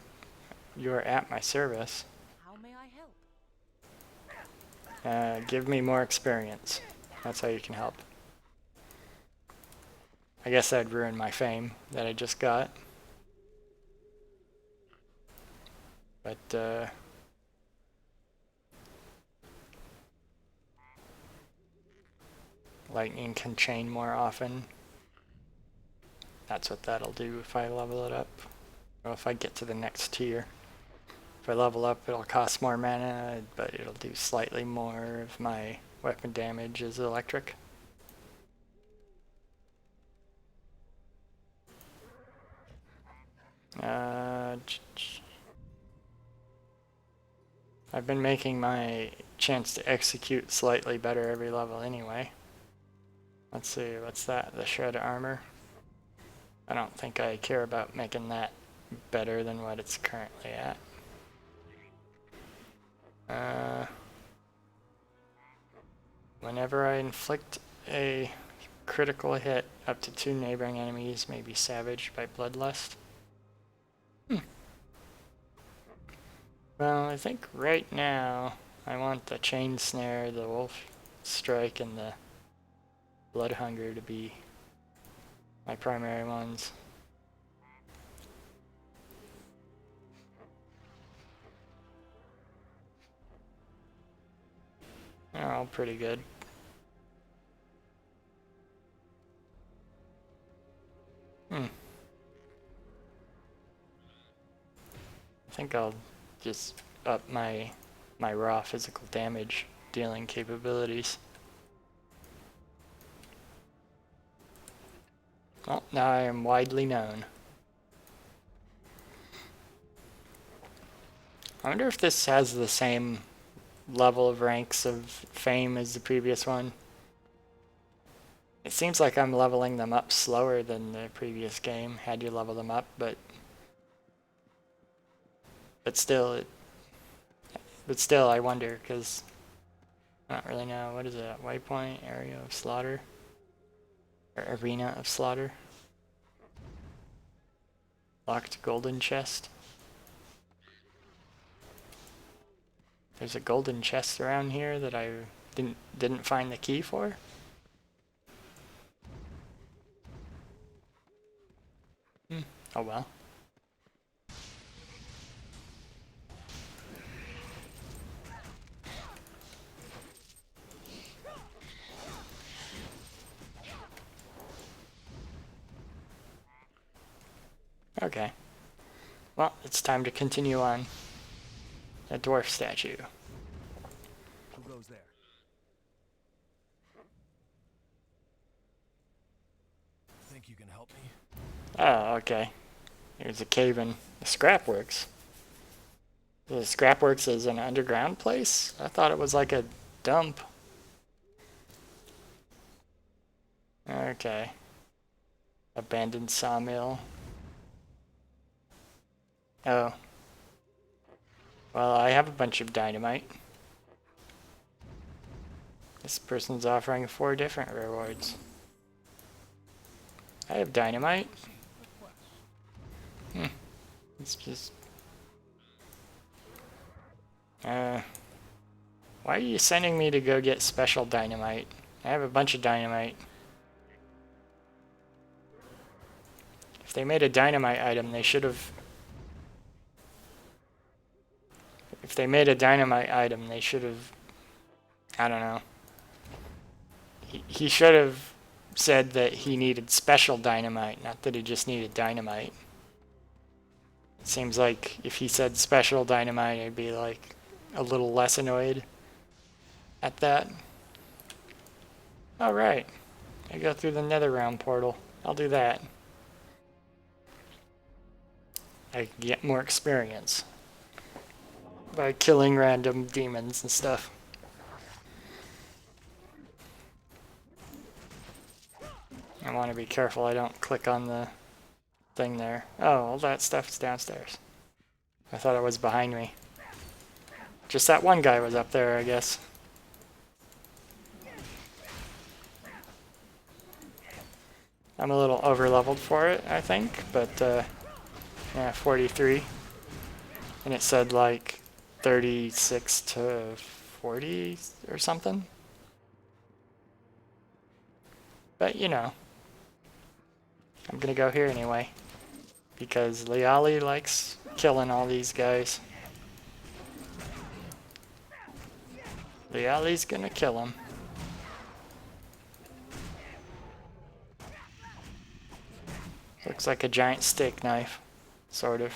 You're at my service. How may I help? Give me more experience. That's how you can help. I guess that'd ruin my fame that I just got. But, lightning can chain more often. That's what that'll do if I level it up. Or if I get to the next tier. If I level up, it'll cost more mana, but it'll do slightly more if my weapon damage is electric. I've been making my chance to execute slightly better every level anyway. Let's see, what's that? The shred armor? I don't think I care about making that better than what it's currently at. Whenever I inflict a critical hit, up to 2 neighboring enemies may be savaged by bloodlust. Well, I think right now I want the chain snare, the wolf strike, and the blood hunger to be My primary ones. They're all pretty good. I think I'll just up my raw physical damage dealing capabilities. Well, now I am widely known. I wonder if this has the same level of ranks of fame as the previous one. It seems like I'm leveling them up slower than the previous game, had you level them up, but still, I wonder, because I don't really know. What is it? Waypoint, area of slaughter, or arena of slaughter. Locked golden chest. There's a golden chest around here that I didn't find the key for. Oh well. Okay. Well, it's time to continue on. A dwarf statue. Who goes there? Think you can help me? Oh, okay. Here's a cave in the Scrapworks. The Scrapworks is an underground place? I thought it was like a dump. Okay. Abandoned sawmill. Oh. Well, I have a bunch of dynamite. This person's offering 4 different rewards. I have dynamite. It's just... why are you sending me to go get special dynamite? I have a bunch of dynamite. If they made a dynamite item, they should have... If they made a dynamite item, they should have... I don't know. He should have said that he needed special dynamite, not that he just needed dynamite. It seems like if he said special dynamite, I'd be like a little less annoyed at that. Alright. I go through the nether realm portal. I'll do that. I can get more experience by killing random demons and stuff. I want to be careful I don't click on the thing there. Oh, all that stuff's downstairs. I thought it was behind me. Just that one guy was up there, I guess. I'm a little over-leveled for it, I think, but yeah, 43. And it said like 36 to 40 or something. But, you know, I'm gonna go here anyway, because Liali likes killing all these guys. Liali's gonna kill him. Looks like a giant steak knife, sort of.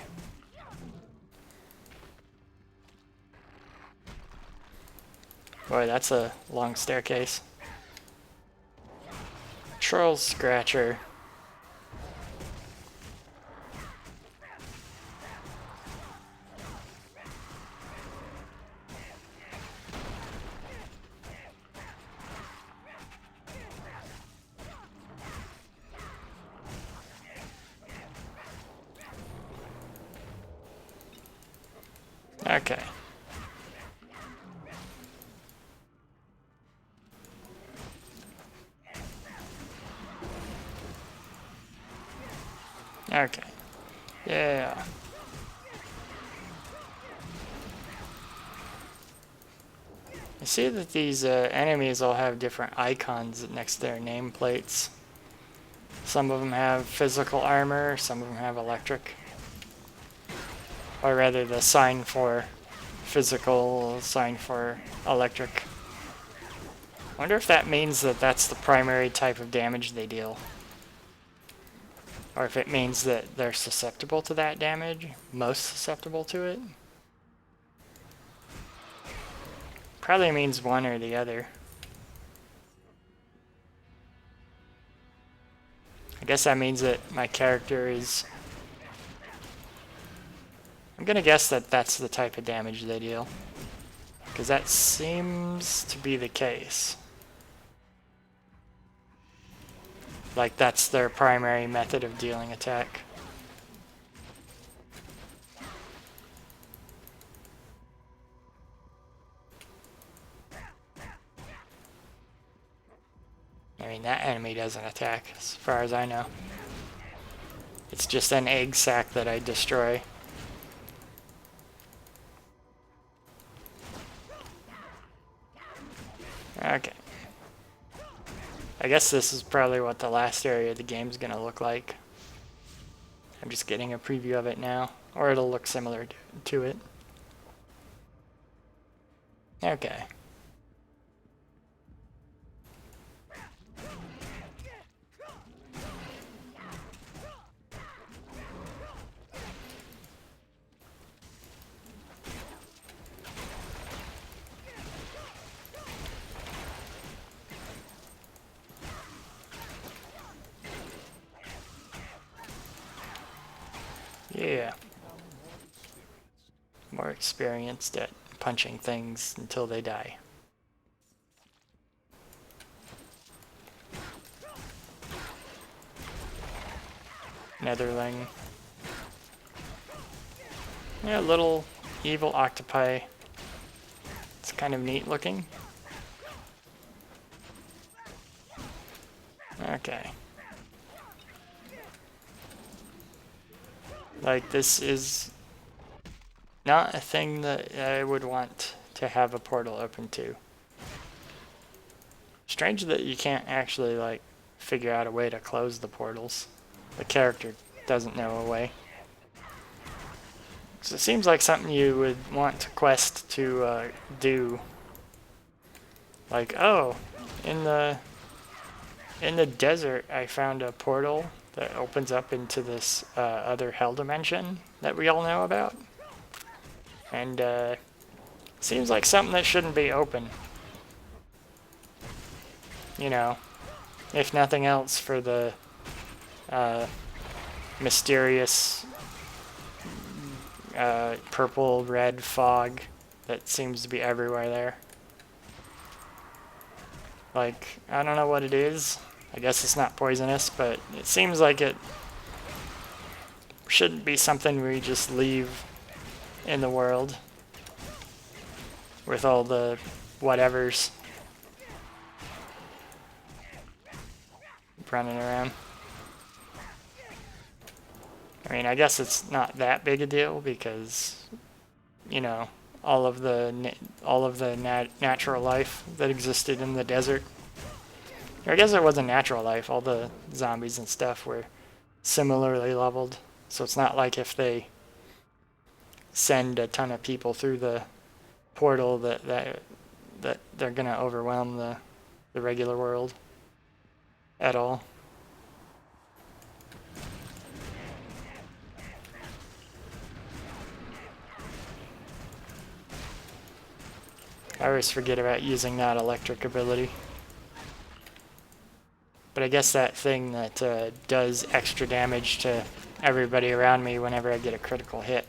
Boy, that's a long staircase. Troll Scratcher. Okay. Okay. Yeah. I see that these enemies all have different icons next to their nameplates. Some of them have physical armor, some of them have electric. Or rather, the sign for physical, sign for electric. I wonder if that means that that's the primary type of damage they deal. Or if it means that they're susceptible to that damage, most susceptible to it. Probably means one or the other. I guess that means that my character is... I'm gonna guess that that's the type of damage they deal. Because that seems to be the case. Like that's their primary method of dealing attack. I mean, that enemy doesn't attack, as far as I know. It's just an egg sac that I destroy. Okay. I guess this is probably what the last area of the game is going to look like. I'm just getting a preview of it now, or it'll look similar to it. Okay. Yeah. More experienced at punching things until they die. Netherling. Yeah, little evil octopi. It's kind of neat looking. Okay. Like, this is not a thing that I would want to have a portal open to. Strange that you can't actually, like, figure out a way to close the portals. The character doesn't know a way. So it seems like something you would want to quest to do. Like, oh, in the desert I found a portal that opens up into this other hell dimension that we all know about. And seems like something that shouldn't be open. You know, if nothing else for the mysterious purple-red fog that seems to be everywhere there. Like, I don't know what it is. I guess it's not poisonous, but it seems like it shouldn't be something we just leave in the world with all the whatevers running around. I mean, I guess it's not that big a deal because, you know, all of the natural life that existed in the desert. Or I guess it wasn't natural life. All the zombies and stuff were similarly leveled. So it's not like if they send a ton of people through the portal that they're gonna overwhelm the regular world at all. I always forget about using that electric ability. But I guess that thing that does extra damage to everybody around me whenever I get a critical hit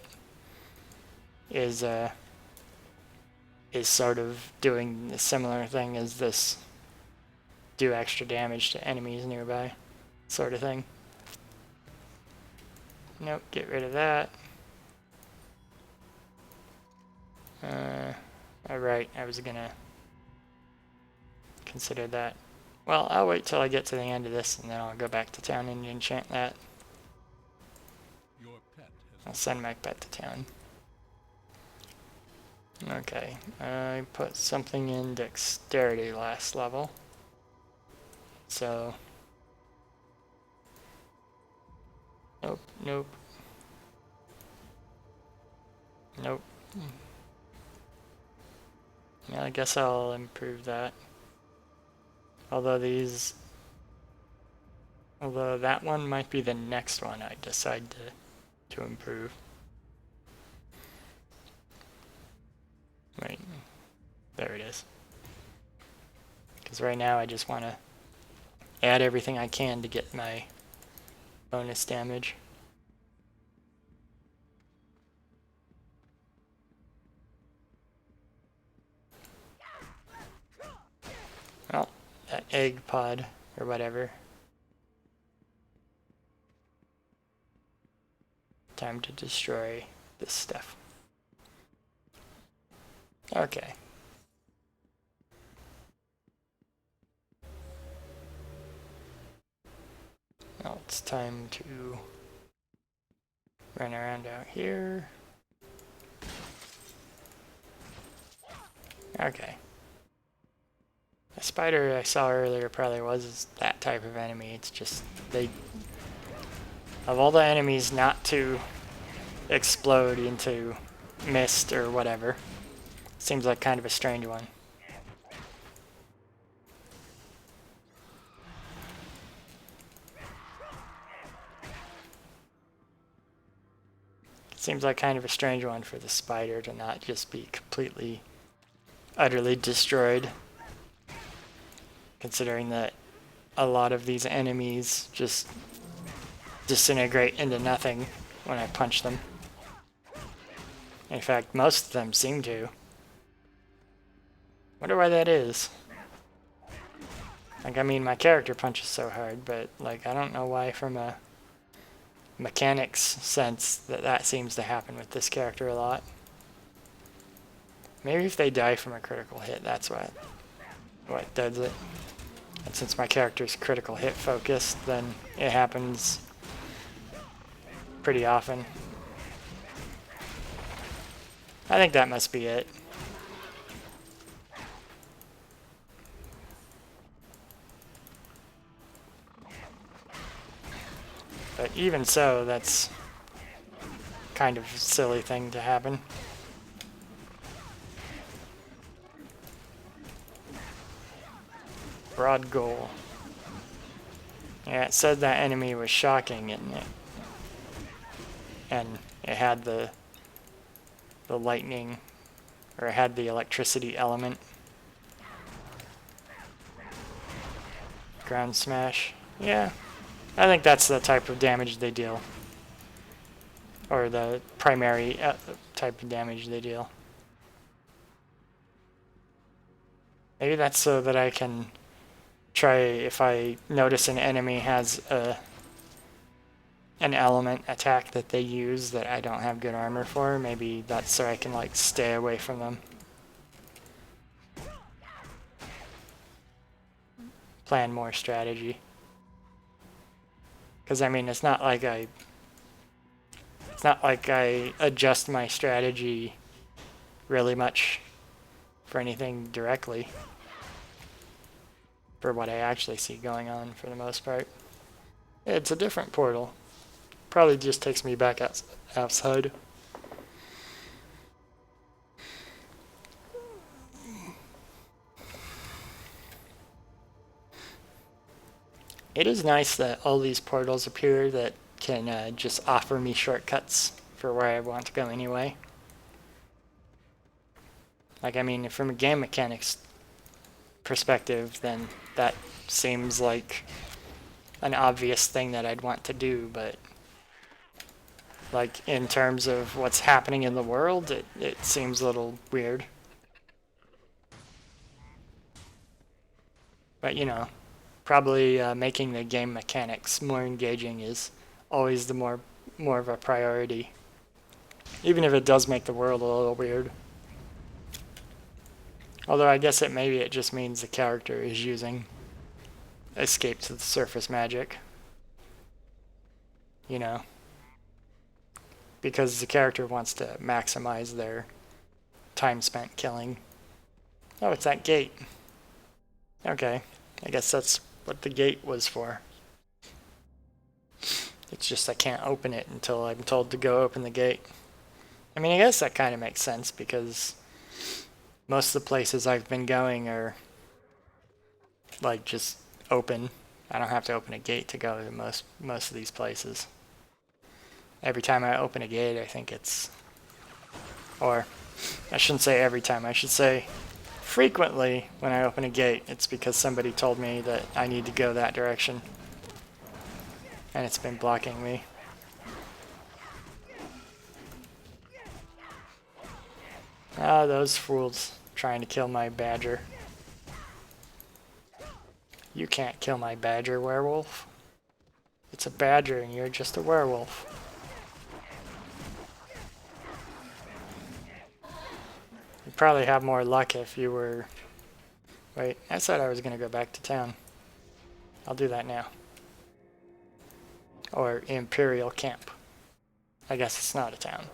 is sort of doing a similar thing as this do extra damage to enemies nearby sort of thing. Nope, get rid of that. Alright, I was gonna consider that. Well, I'll wait till I get to the end of this and then I'll go back to town and enchant that. Your pet I'll has send my pet to town. Okay, I put something in dexterity last level. So Nope. Nope. Yeah, I guess I'll improve that. Although that one might be the next one I decide to improve. Wait, there it is. Because right now I just want to add everything I can to get my bonus damage. Well, that egg pod or whatever. Time to destroy this stuff. Okay. Now it's time to run around out here. Okay. The spider I saw earlier probably was that type of enemy. It's just they, of all the enemies not to explode into mist or whatever, seems like kind of a strange one. Seems like kind of a strange one for the spider to not just be completely, utterly destroyed. Considering that a lot of these enemies just disintegrate into nothing when I punch them. In fact, most of them seem to. Wonder why that is. Like, I mean, my character punches so hard, but, like, I don't know why from a mechanics sense that seems to happen with this character a lot. Maybe if they die from a critical hit, that's what does it. And since my character's critical hit focused, then it happens pretty often. I think that must be it. But even so, that's kind of a silly thing to happen. Broad goal. Yeah, it said that enemy was shocking, and it had the lightning, or it had the electricity element. Ground smash. Yeah, I think that's the type of damage they deal. Or the primary type of damage they deal. Maybe that's so that I can try, if I notice an enemy has an element attack that they use that I don't have good armor for, maybe that's so I can, like, stay away from them. Plan more strategy. Because, I mean, it's not like I adjust my strategy really much for anything directly. For what I actually see going on, for the most part. It's a different portal. Probably just takes me back outside. It is nice that all these portals appear that can just offer me shortcuts for where I want to go anyway. Like, I mean, from a game mechanics perspective, then that seems like an obvious thing that I'd want to do, but like, in terms of what's happening in the world, it seems a little weird. But, you know, probably making the game mechanics more engaging is always the more of a priority. Even if it does make the world a little weird. Although I guess maybe it just means the character is using escape to the surface magic. You know? Because the character wants to maximize their time spent killing. Oh, it's that gate. Okay, I guess that's what the gate was for. It's just I can't open it until I'm told to go open the gate. I mean, I guess that kind of makes sense because most of the places I've been going are like just open. I don't have to open a gate to go to most of these places. Every time I open a gate, I think it's, or I shouldn't say every time, I should say frequently when I open a gate, it's because somebody told me that I need to go that direction. And it's been blocking me. Ah, those fools trying to kill my badger. You can't kill my badger, werewolf. It's a badger and you're just a werewolf. You'd probably have more luck if you were... Wait, I said I was going to go back to town. I'll do that now. Or Imperial Camp. I guess it's not a town.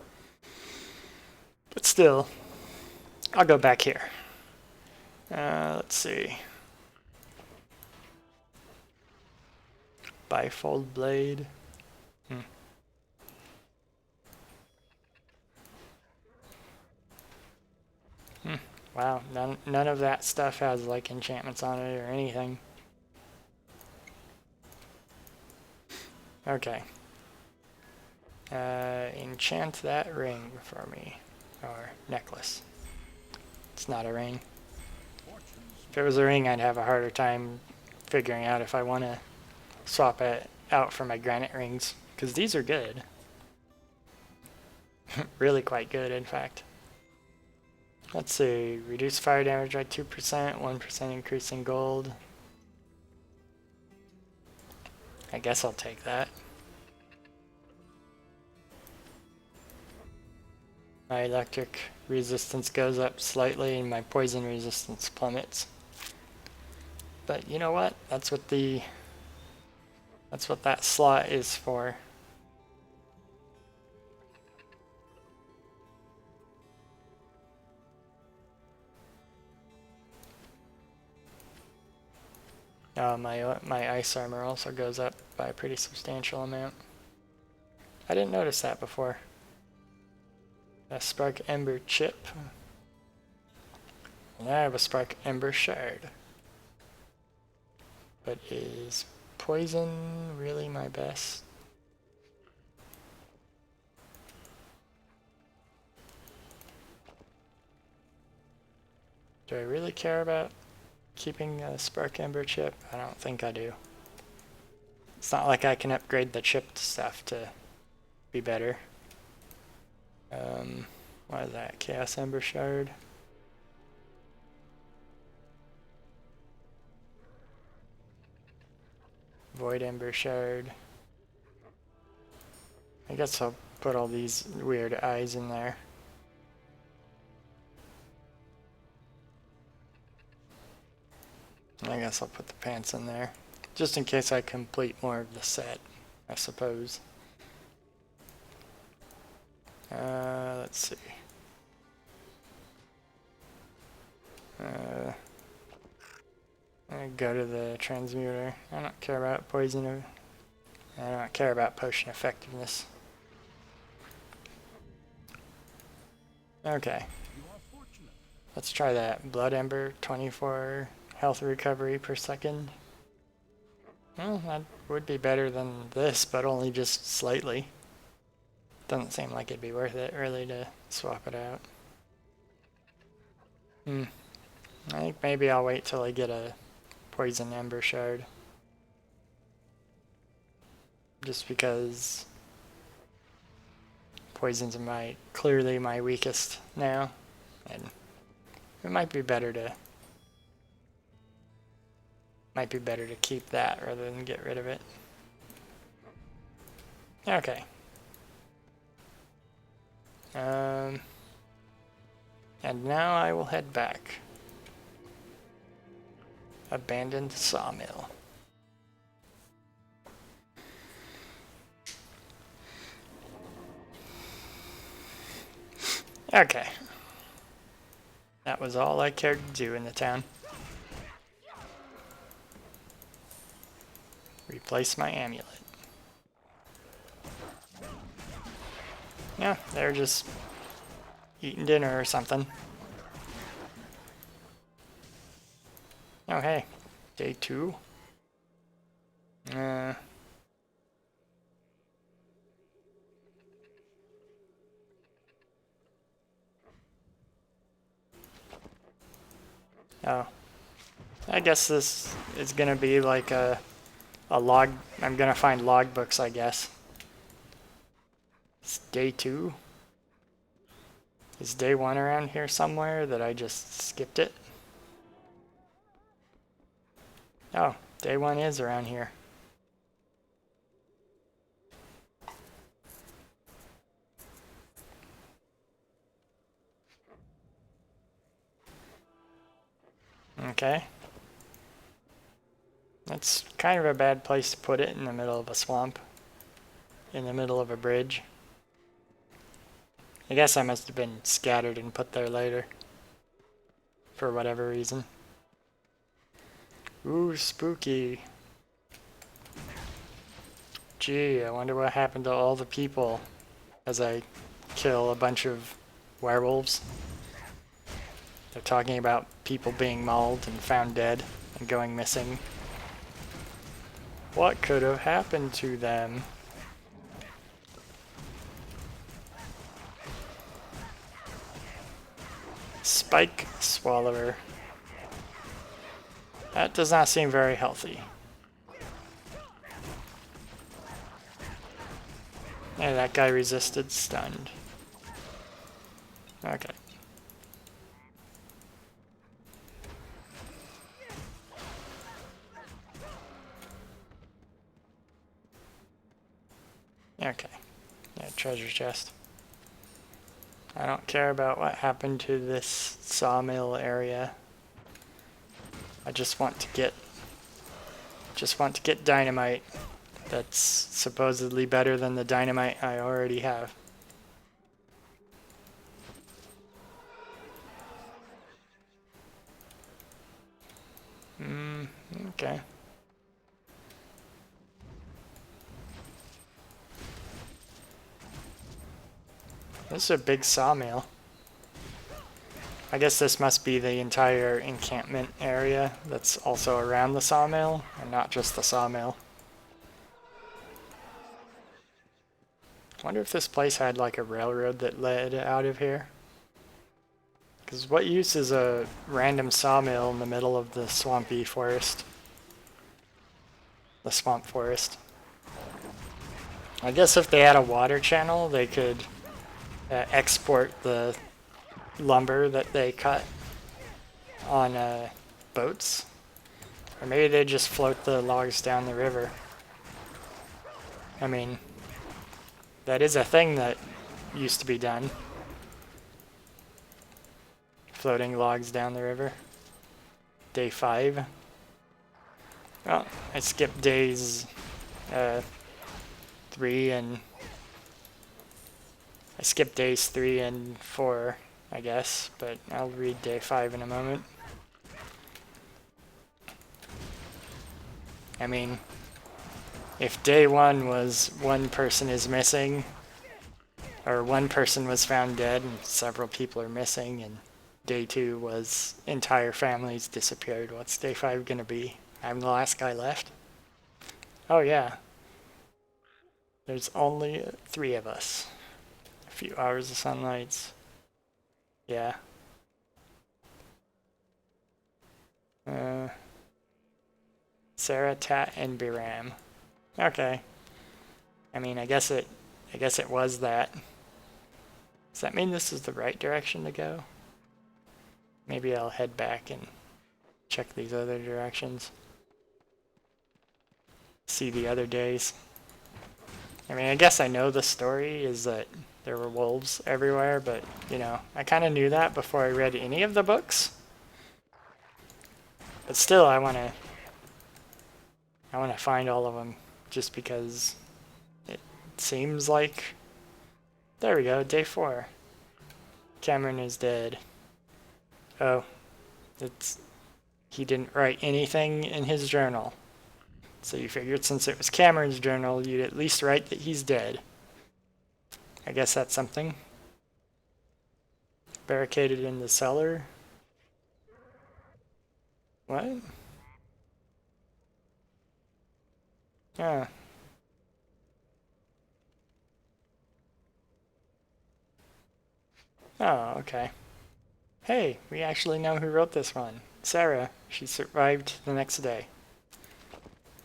But still, I'll go back here. Let's see. Bifold blade. Wow, none of that stuff has like enchantments on it or anything. Okay. Enchant that ring for me. Or necklace. It's not a ring. If it was a ring, I'd have a harder time figuring out if I want to swap it out for my granite rings. Because these are good. Really quite good, in fact. Let's see. Reduce fire damage by 2%, 1% increase in gold. I guess I'll take that. My electric resistance goes up slightly and my poison resistance plummets. But you know what? That's what that slot is for. My ice armor also goes up by a pretty substantial amount. I didn't notice that before. A Spark Ember chip. And I have a Spark Ember shard. But is poison really my best? Do I really care about keeping a Spark Ember chip? I don't think I do. It's not like I can upgrade the chipped stuff to be better. What is that? Chaos Ember Shard? Void Ember Shard. I guess I'll put all these weird eyes in there. I guess I'll put the pants in there. Just in case I complete more of the set, I suppose. Let's see. I go to the transmuter. I don't care about poison or I don't care about potion effectiveness. Okay. Let's try that. Blood Ember, 24 health recovery per second. Well, that would be better than this, but only just slightly. Doesn't seem like it'd be worth it, really, to swap it out. I think maybe I'll wait till I get a Poison Ember Shard. Just because poison's clearly my weakest now. And it might be better to keep that rather than get rid of it. Okay. And now I will head back. Abandoned sawmill. Okay. That was all I cared to do in the town. Replace my amulet. Yeah, they're just eating dinner or something. Oh, hey. Day 2. Oh. I guess this is gonna be like a log. I'm gonna find logbooks, I guess. It's day 2. Is day 1 around here somewhere that I just skipped it? Oh, day 1 is around here. Okay. That's kind of a bad place to put it, in the middle of a swamp. In the middle of a bridge. I guess I must have been scattered and put there later. For whatever reason. Ooh, spooky. Gee, I wonder what happened to all the people as I kill a bunch of werewolves. They're talking about people being mauled and found dead and going missing. What could have happened to them? Spike swallower. That does not seem very healthy. Yeah, that guy resisted stunned. Okay. Okay. Yeah, treasure chest. I don't care about what happened to this sawmill area. I just want to get dynamite that's supposedly better than the dynamite I already have. Okay. This is a big sawmill. I guess this must be the entire encampment area that's also around the sawmill, and not just the sawmill. I wonder if this place had like a railroad that led out of here. Because what use is a random sawmill in the middle of the swampy forest? The swamp forest. I guess if they had a water channel, they could export the lumber that they cut on boats. Or maybe they just float the logs down the river. I mean, that is a thing that used to be done. Floating logs down the river. Day 5. Well, I skipped days 3 and... I skipped days 3 and 4, I guess, but I'll read day 5 in a moment. I mean, if day 1 was one person is missing, or one person was found dead and several people are missing, and day 2 was entire families disappeared, what's day 5 gonna be? I'm the last guy left? Oh yeah. There's only 3 of us. A few hours of sunlight. Yeah. Sarah, Tat, and Biram. Okay. I mean, I guess it was that. Does that mean this is the right direction to go? Maybe I'll head back and check these other directions. See the other days. I mean, I guess I know the story is that there were wolves everywhere, but, you know, I kind of knew that before I read any of the books. But still, I want to find all of them just because it seems like... There we go, day 4. Cameron is dead. Oh, he didn't write anything in his journal. So you figured since it was Cameron's journal, you'd at least write that he's dead. I guess that's something. Barricaded in the cellar. What? Yeah. Oh, okay. Hey, we actually know who wrote this one. Sarah. She survived the next day.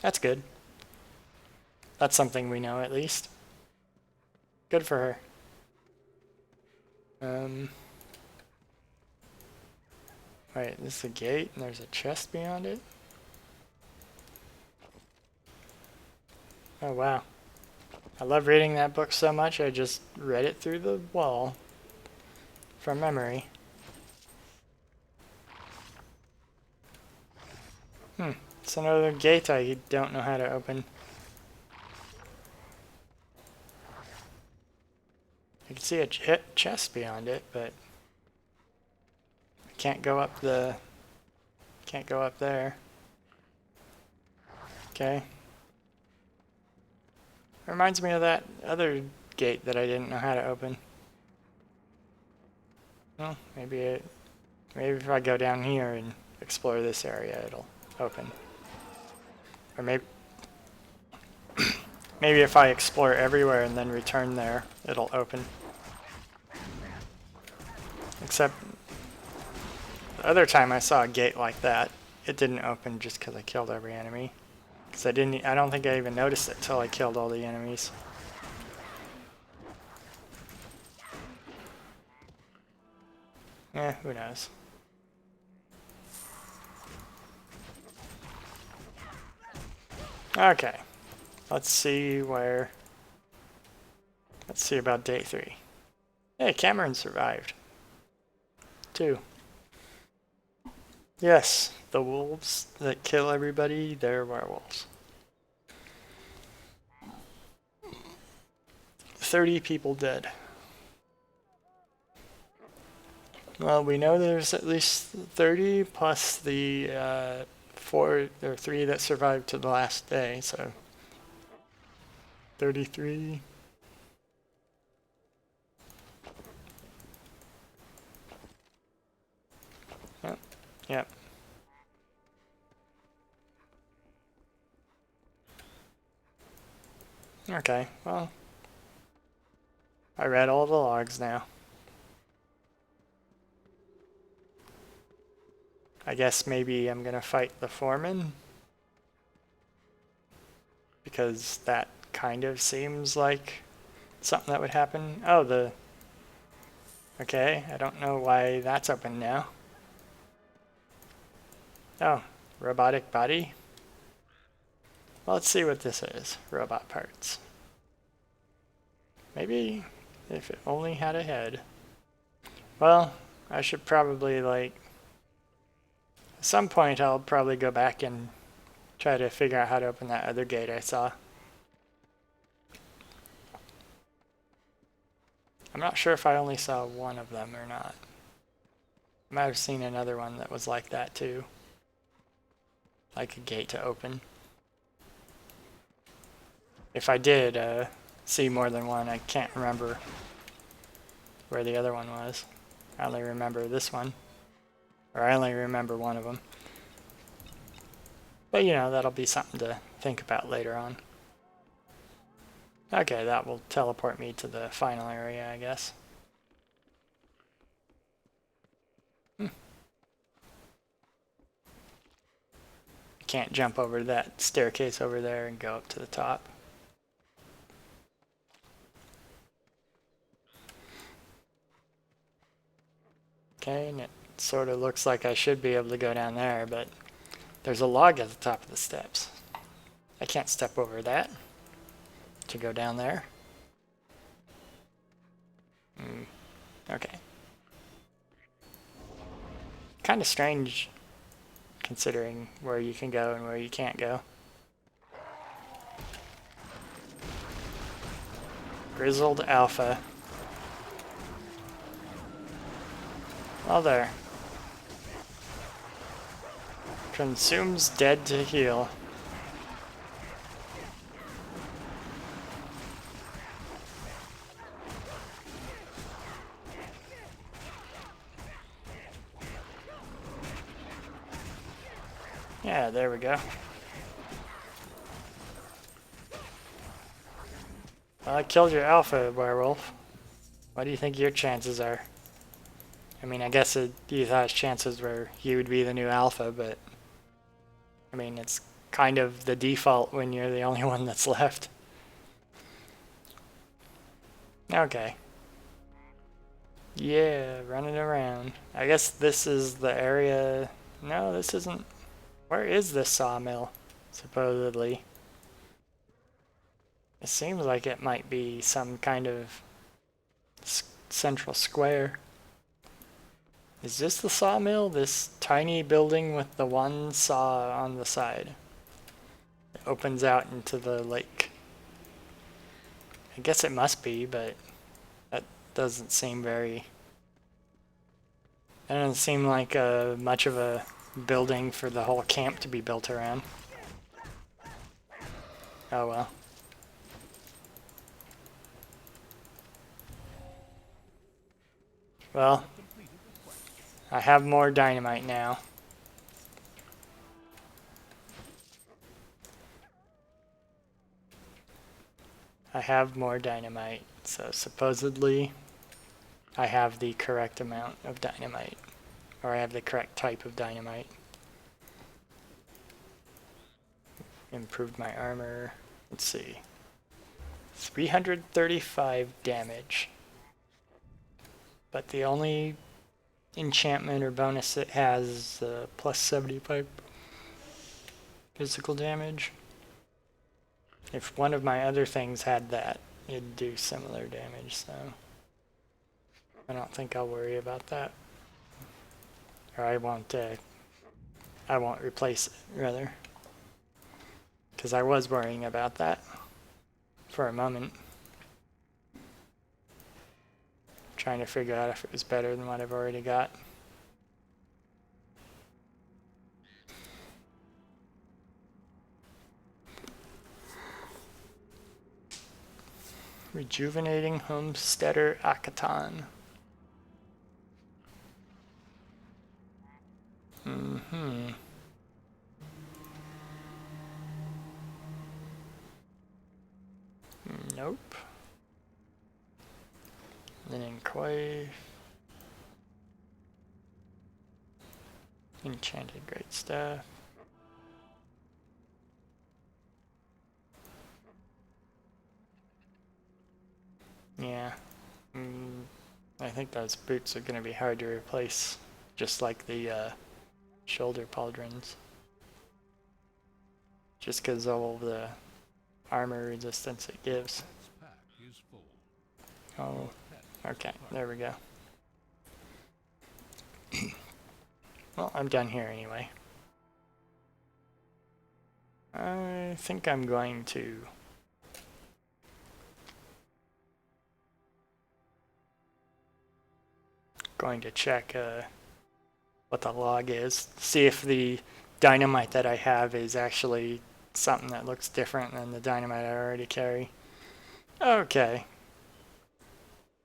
That's good. That's something we know, at least. Good for her. Wait, this is a gate, and there's a chest beyond it? Oh, wow. I love reading that book so much, I just read it through the wall. From memory. It's another gate I don't know how to open. I can see a chest beyond it, but I can't go up the... Can't go up there. Okay. Reminds me of that other gate that I didn't know how to open. Well, maybe if I go down here and explore this area, it'll open. Or maybe maybe if I explore everywhere and then return there, it'll open. Except the other time I saw a gate like that, it didn't open just because I killed every enemy. Because I don't think I even noticed it till I killed all the enemies. Who knows? Okay. Let's see about day 3. Hey, Cameron survived. 2. Yes, the wolves that kill everybody, they're werewolves. 30 people dead. Well, we know there's at least 30 plus the 4 or 3 that survived to the last day, so 33. Yep. Okay, well, I read all the logs now. I guess maybe I'm gonna fight the foreman, because that kind of seems like something that would happen. Oh, okay, I don't know why that's open now. Oh, robotic body. Well, let's see what this is. Robot parts. Maybe if it only had a head. Well, I should probably, like, at some point I'll probably go back and try to figure out how to open that other gate I saw. I'm not sure if I only saw one of them or not. I might have seen another one that was like that too. Like a gate to open. If I did see more than one, I can't remember where the other one was. I only remember this one. Or I only remember one of them. But you know, that'll be something to think about later on. Okay, that will teleport me to the final area, I guess. Can't jump over that staircase over there and go up to the top. Okay, and it sort of looks like I should be able to go down there, but there's a log at the top of the steps. I can't step over that to go down there. Okay. Kind of strange considering where you can go and where you can't go. Grizzled Alpha. Oh, there. Consumes dead to heal. Yeah, there we go. Well, I killed your alpha, werewolf. What do you think your chances are? I mean, I guess you thought his chances were he would be the new alpha, but I mean, it's kind of the default when you're the only one that's left. Okay. Yeah, running around. I guess this is the area... No, this isn't... Where is this sawmill, supposedly? It seems like it might be some kind of central square. Is this the sawmill? This tiny building with the one saw on the side. It opens out into the lake. I guess it must be, but that doesn't seem very... That doesn't seem like much of a building for the whole camp to be built around. Oh well. Well, I have more dynamite now. I have more dynamite, so supposedly I have the correct amount of dynamite, or I have the correct type of dynamite. Improved my armor. Let's see. 335 damage. But the only enchantment or bonus it has is plus 75 physical damage. If one of my other things had that, it'd do similar damage, so I don't think I'll worry about that. Or I won't replace it, rather. Because I was worrying about that for a moment. Trying to figure out if it was better than what I've already got. Rejuvenating Homesteader Akatan. Nope. Linen Coif. Enchanted Great Staff. Yeah. I think those boots are going to be hard to replace, just like the shoulder pauldrons. Just because all of the armor resistance it gives. Pack is full. Oh, okay, there we go. Well, I'm done here anyway. I think I'm going to check what the log is, see if the dynamite that I have is actually something that looks different than the dynamite I already carry. Okay.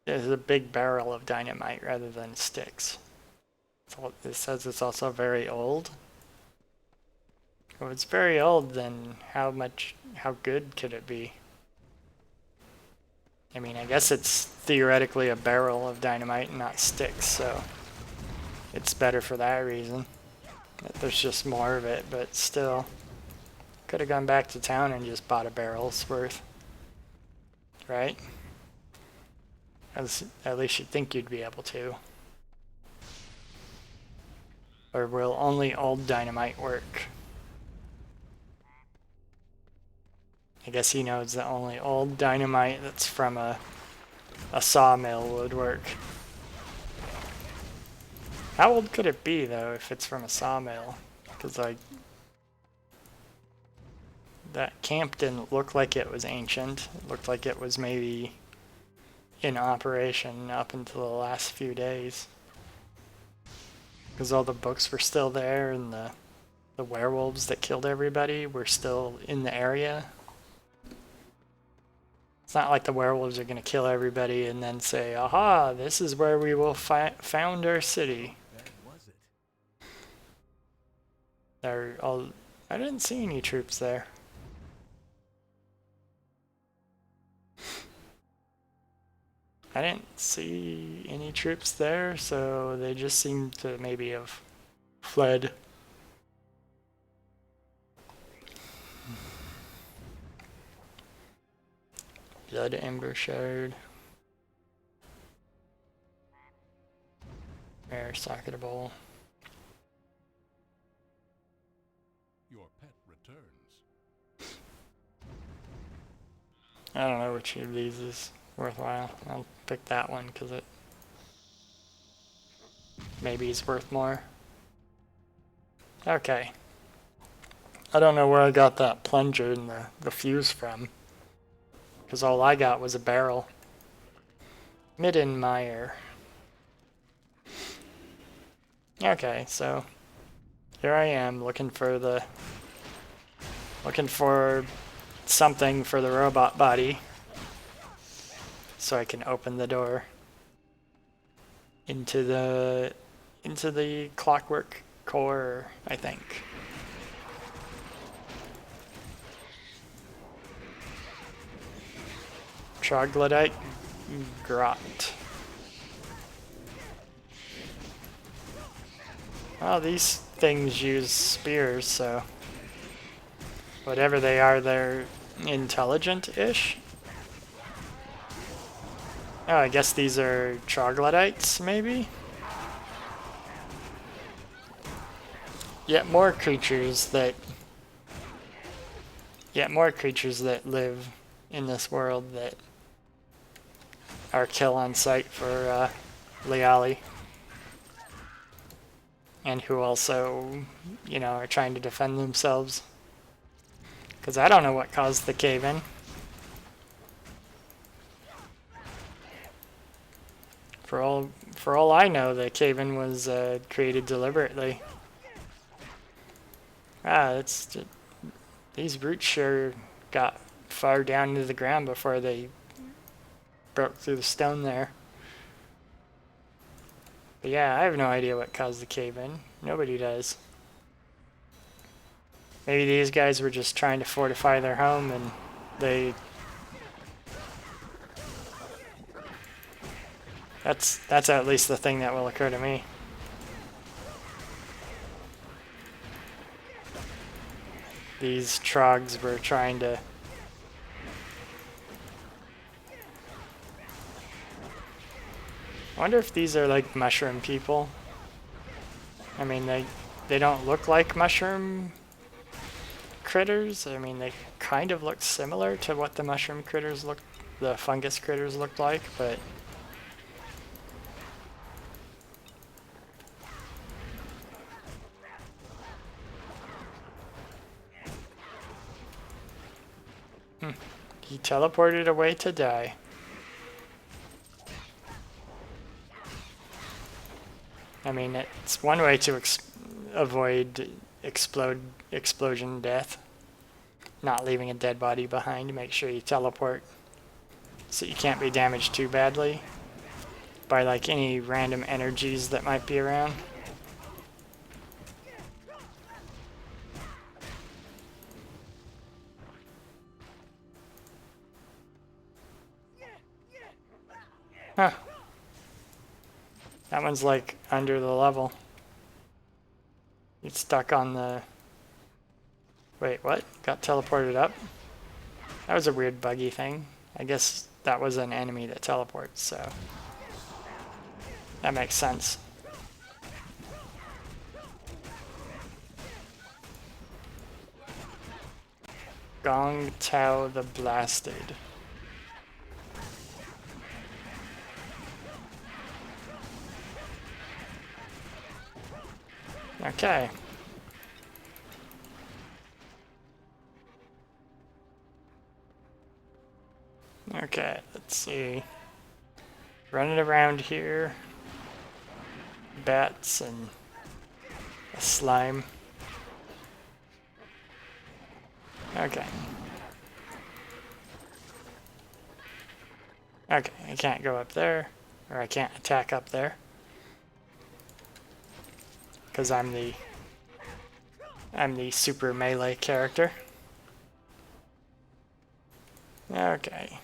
There's a big barrel of dynamite rather than sticks. So it says it's also very old. If it's very old, then how good could it be? I mean, I guess it's theoretically a barrel of dynamite and not sticks, so it's better for that reason. There's just more of it, but still. Could have gone back to town and just bought a barrel's worth. Right? At least you'd think you'd be able to. Or will only old dynamite work? I guess he knows that only old dynamite that's from a sawmill would work. How old could it be, though, if it's from a sawmill? Because, like, that camp didn't look like it was ancient. It looked like it was maybe in operation up until the last few days. Because all the books were still there, and the werewolves that killed everybody were still in the area. It's not like the werewolves are going to kill everybody and then say, aha, this is where we will found our city. They're all... I didn't see any troops there. I didn't see any troops there, so they just seem to maybe have fled. Blood Ember Shard. Rare Socketable. Your pet returns. I don't know which of these is worthwhile. I'll pick that one because it maybe is worth more. Okay. I don't know where I got that plunger and the fuse from, because all I got was a barrel. Middenmeyer. Okay, so here I am looking for something for the robot body so I can open the door into the clockwork core, I think. Troglodyte grot. Well, these things use spears, so whatever they are, they're intelligent-ish. Oh, I guess these are troglodytes, maybe? Yet more creatures that live in this world that are kill on sight for Leali. And who also, you know, are trying to defend themselves. Because I don't know what caused the cave-in. For all I know, the cave-in was created deliberately. These roots sure got far down into the ground before they broke through the stone there. But yeah, I have no idea what caused the cave-in. Nobody does. Maybe these guys were just trying to fortify their home and they... That's at least the thing that will occur to me. These trogs were trying to... I wonder if these are like mushroom people. I mean, they don't look like mushroom critters. I mean, they kind of look similar to what the the fungus critters looked like, but... He teleported away to die. I mean, it's one way to avoid explosion death. Not leaving a dead body behind. Make sure you teleport so you can't be damaged too badly by like any random energies that might be around. Huh. That one's like under the level. It's stuck on the... Wait, what? Got teleported up? That was a weird buggy thing. I guess that was an enemy that teleports, so... That makes sense. Gong Tao the Blasted. Okay. Okay, let's see. Running around here. Bats and a slime. Okay. Okay, I can't go up there. Or I can't attack up there. Because I'm the I'm the super melee character. Okay.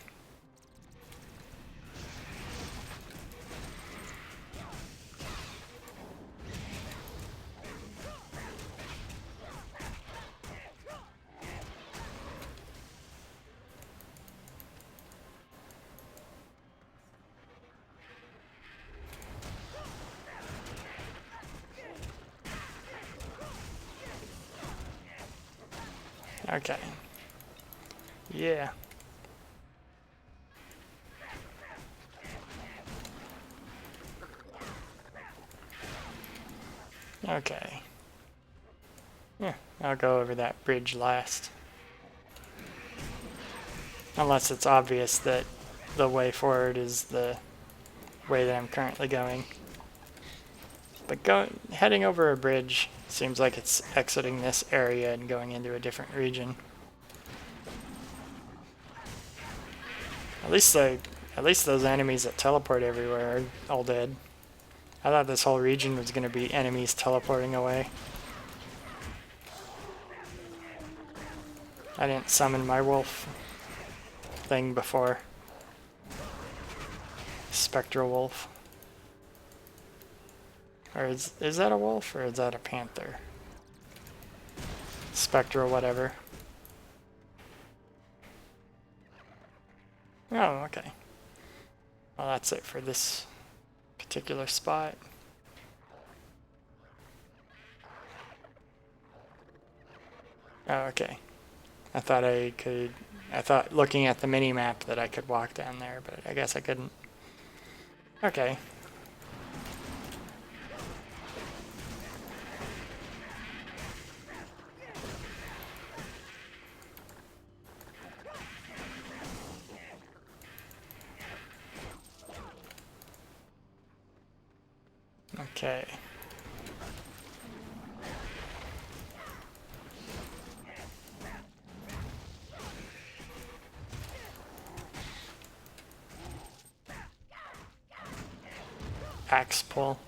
Okay. Yeah. Okay. Yeah, I'll go over that bridge last. Unless it's obvious that the way forward is the way that I'm currently going. But heading over a bridge seems like it's exiting this area and going into a different region. At least those enemies that teleport everywhere are all dead. I thought this whole region was going to be enemies teleporting away. I didn't summon my wolf thing before. Spectral wolf. Or is that a wolf or is that a panther? Spectral whatever. Oh, okay. Well, that's it for this particular spot. Oh, okay. I thought looking at the mini map that I could walk down there, but I guess I couldn't. Okay. Okay. Axe pull.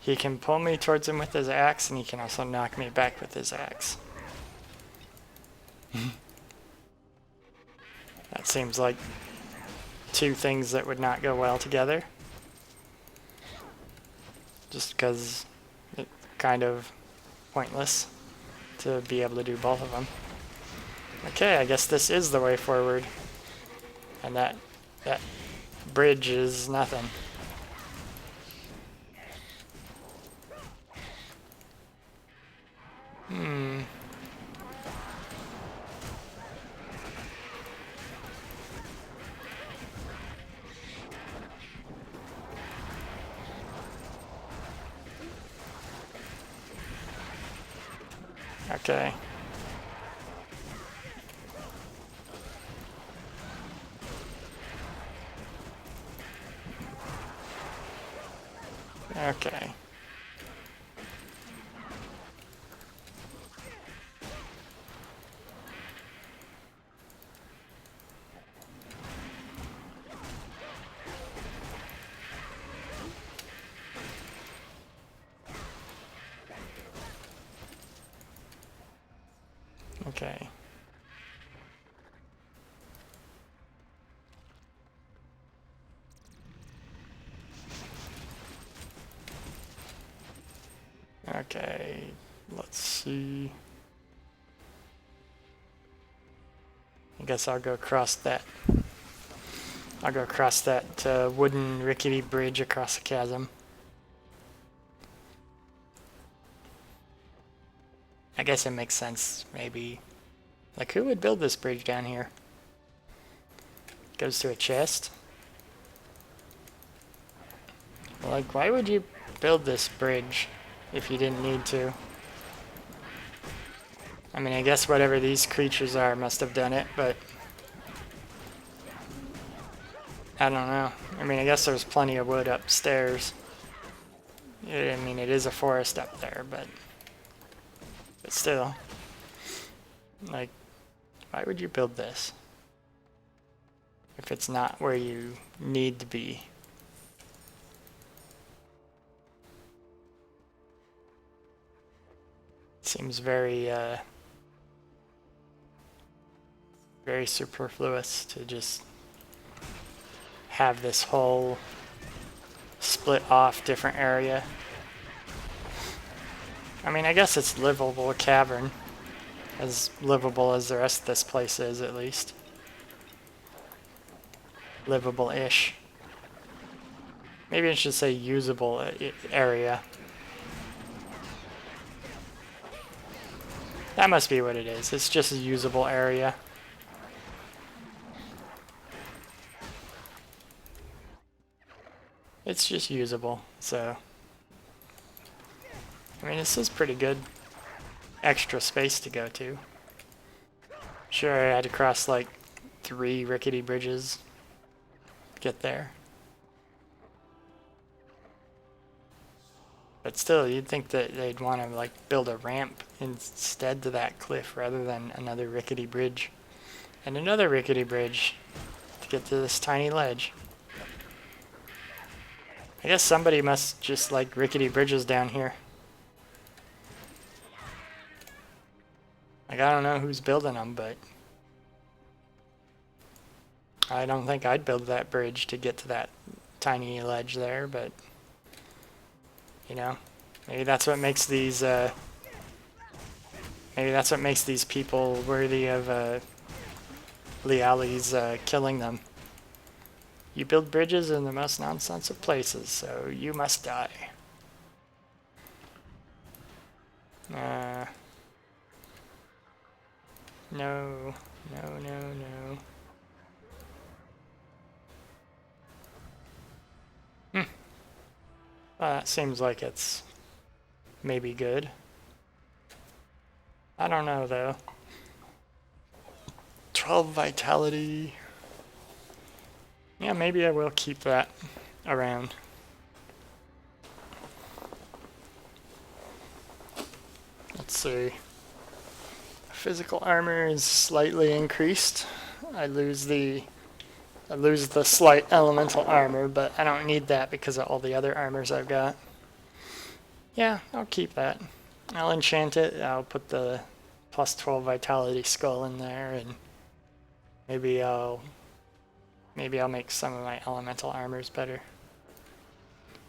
He can pull me towards him with his axe, and he can also knock me back with his axe. That seems like two things that would not go well together. Just because it's kind of pointless to be able to do both of them. Okay, I guess this is the way forward. And that bridge is nothing. Okay. Okay. Okay. Okay, let's see. I guess I'll go across that. I'll go across that wooden rickety bridge across the chasm. I guess it makes sense, maybe. Like, who would build this bridge down here? Goes to a chest? Like, why would you build this bridge if you didn't need to? I mean, I guess whatever these creatures are must have done it, but I don't know. I mean, I guess there's plenty of wood upstairs. I mean, it is a forest up there, but still. Like, why would you build this if it's not where you need to be? Seems very, very superfluous to just have this whole split off different area. I mean, I guess it's livable cavern. As livable as the rest of this place is, at least. Livable-ish. Maybe I should say usable area. That must be what it is. It's just a usable area. It's just usable, so... I mean, this is pretty good. Extra space to go to. Sure, I had to cross like 3 rickety bridges to get there. But still, you'd think that they'd want to like build a ramp instead to that cliff rather than another rickety bridge. And another rickety bridge to get to this tiny ledge. I guess somebody must just like rickety bridges down here. Like, I don't know who's building them, but I don't think I'd build that bridge to get to that tiny ledge there, but you know, maybe that's what makes these people worthy of Liali's killing them. You build bridges in the most nonsense of places, so you must die. No, no, no, no. Well, that seems like it's maybe good. I don't know, though. 12 vitality. Yeah, maybe I will keep that around. Let's see. Physical armor is slightly increased. I lose the slight elemental armor, but I don't need that because of all the other armors I've got. Yeah, I'll keep that. I'll enchant it. I'll put the plus 12 vitality skull in there, and maybe I'll make some of my elemental armors better.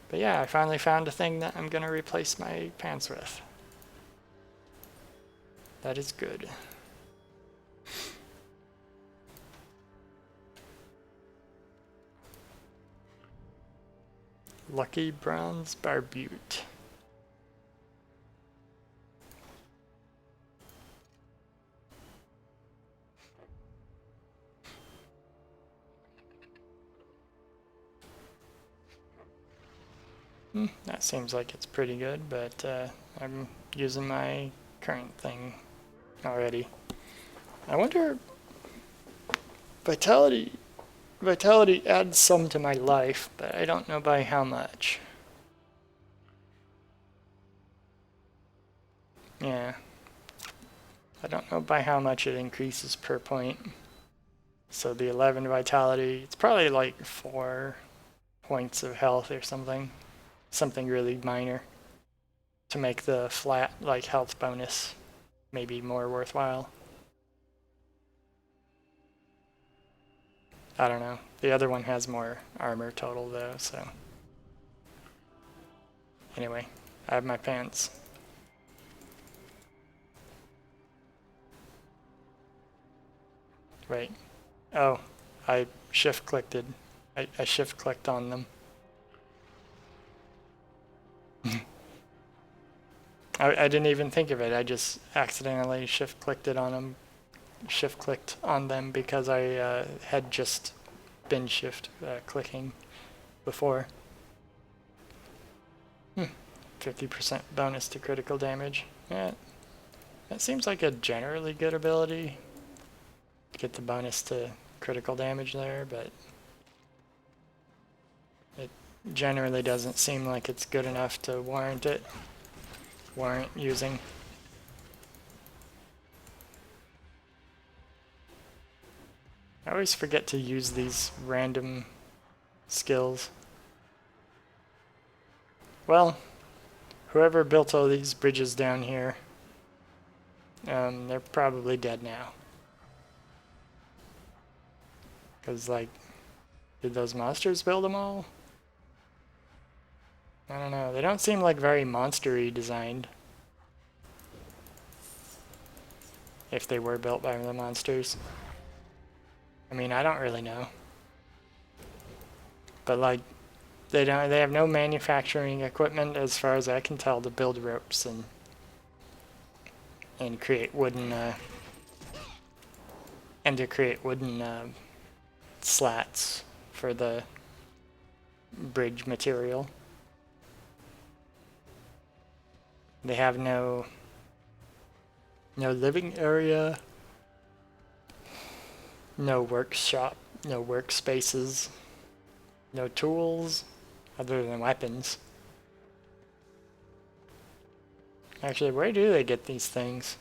But yeah, I finally found a thing that I'm gonna replace my pants with. That is good. Lucky bronze barbute. That seems like it's pretty good, but I'm using my current thing already. I wonder, vitality adds some to my life, but I don't know by how much. Yeah, I don't know by how much it increases per point. So the 11 vitality, it's probably like 4 points of health or something really minor to make the flat like health bonus maybe more worthwhile. I don't know. The other one has more armor total though, so. Anyway, I have my pants. Wait. Oh, I shift-clicked it. I shift-clicked on them. I didn't even think of it. I just accidentally shift-clicked it on them. Shift-clicked on them because I had just been shift-clicking before. 50% bonus to critical damage. Yeah, that seems like a generally good ability. Get the bonus to critical damage there, but it generally doesn't seem like it's good enough to warrant using. I always forget to use these random skills. Well, whoever built all these bridges down here They're probably dead now. Because, like, did those monsters build them all? I don't know. They don't seem like very monster-y designed. If they were built by the monsters. I mean, I don't really know. But, like, they have no manufacturing equipment as far as I can tell to build ropes and create wooden slats for the bridge material. They have no living area, no workshop, no workspaces, no tools other than weapons. Actually, where do they get these things?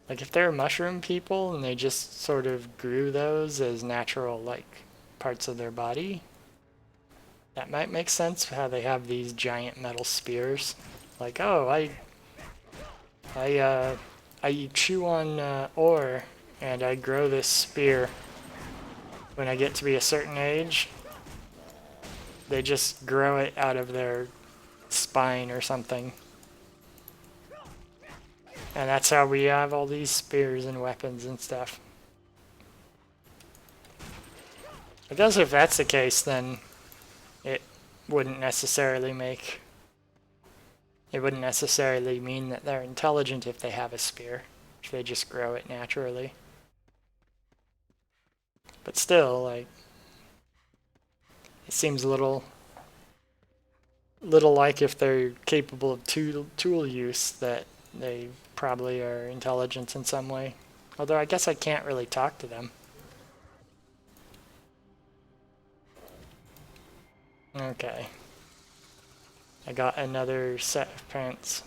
Like, if they're mushroom people and they just sort of grew those as natural, like, parts of their body, that might make sense how they have these giant metal spears. Like, oh, I chew on ore and I grow this spear. When I get to be a certain age, they just grow it out of their spine or something. And that's how we have all these spears and weapons and stuff. I guess if that's the case, then it wouldn't necessarily mean that they're intelligent if they have a spear, if they just grow it naturally. But still, like, it seems a little like if they're capable of tool use that they probably are intelligent in some way. Although I guess I can't really talk to them. Okay. I got another set of pants.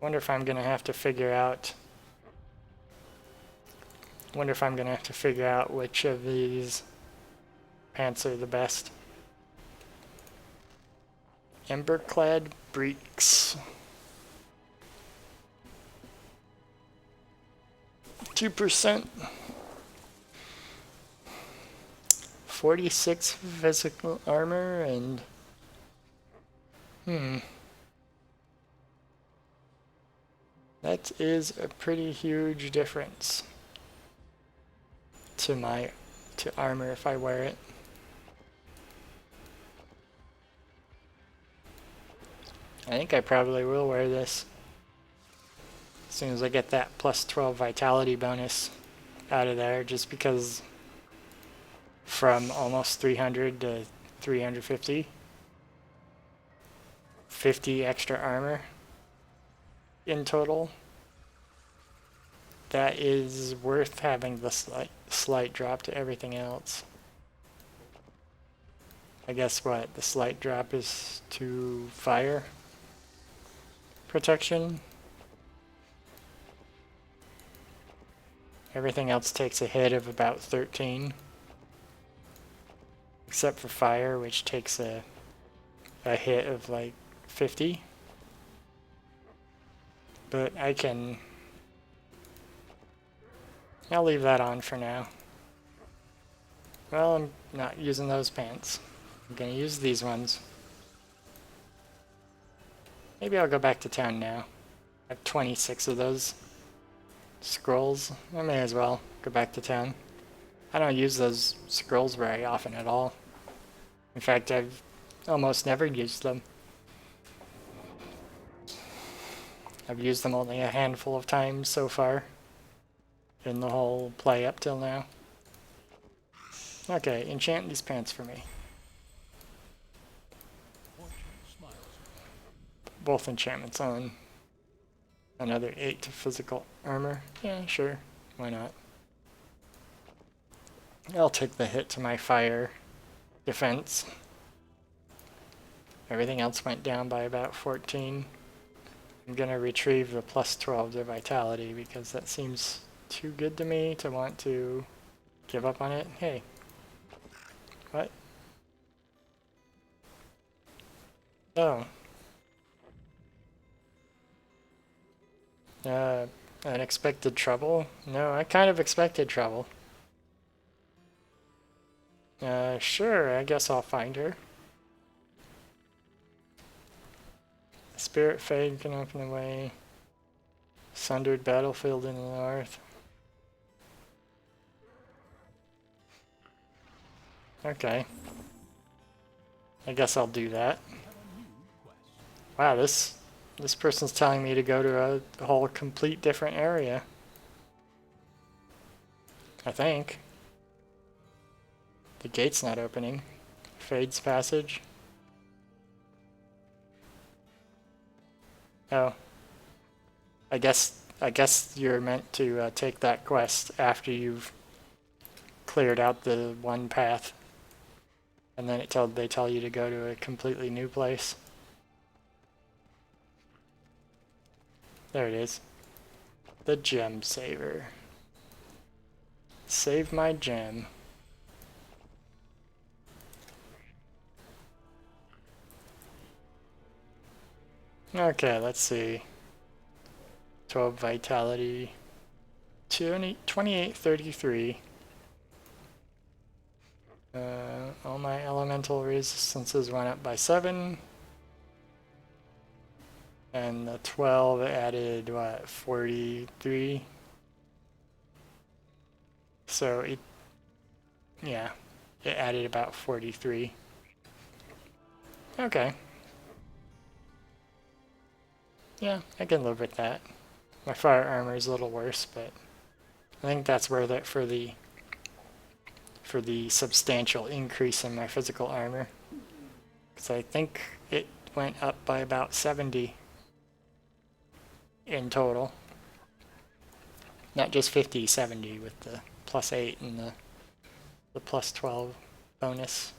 Wonder if I'm gonna have to figure out which of these pants are the best. Emberclad Breeks. 2%. 46 physical armor and that is a pretty huge difference to armor if I wear it. I think I probably will wear this as soon as I get that plus 12 vitality bonus out of there, just because from almost 300 to 350, 50 extra armor in total. That is worth having the slight drop to everything else. I guess what? The slight drop is to fire protection. Everything else takes a hit of about 13. Except for fire, which takes a hit of like 50. But I'll leave that on for now. Well, I'm not using those pants. I'm gonna use these ones. Maybe I'll go back to town now. I have 26 of those scrolls. I may as well go back to town. I don't use those scrolls very often at all. In fact, I've almost never used them. I've used them only a handful of times so far in the whole play up till now. Okay, enchant these pants for me. Both enchantments on. Another 8 to physical armor. Yeah, sure. Why not? I'll take the hit to my fire defense. Everything else went down by about 14. I'm gonna retrieve the plus 12 to vitality because that seems too good to me to want to give up on it. Hey. What? Oh. Uh, unexpected trouble? No, I kind of expected trouble. Sure, I guess I'll find her. Spirit Fade can open the way. Sundered battlefield in the north. Okay. I guess I'll do that. Wow, this person's telling me to go to a whole complete different area. I think. The gate's not opening. Fade's Passage. Oh. I guess you're meant to take that quest after you've cleared out the one path. And then they tell you to go to a completely new place. There it is. The Gem Saver. Save my gem. Okay, let's see. 12 vitality. 2833. All my elemental resistances went up by 7. And the 12 added, what, 43? So it added about 43. Okay. Yeah, I can live with that. My fire armor is a little worse, but I think that's worth it for the substantial increase in my physical armor. Because I think it went up by about 70 in total. Not just 50, 70 with the +8 and the +12 bonus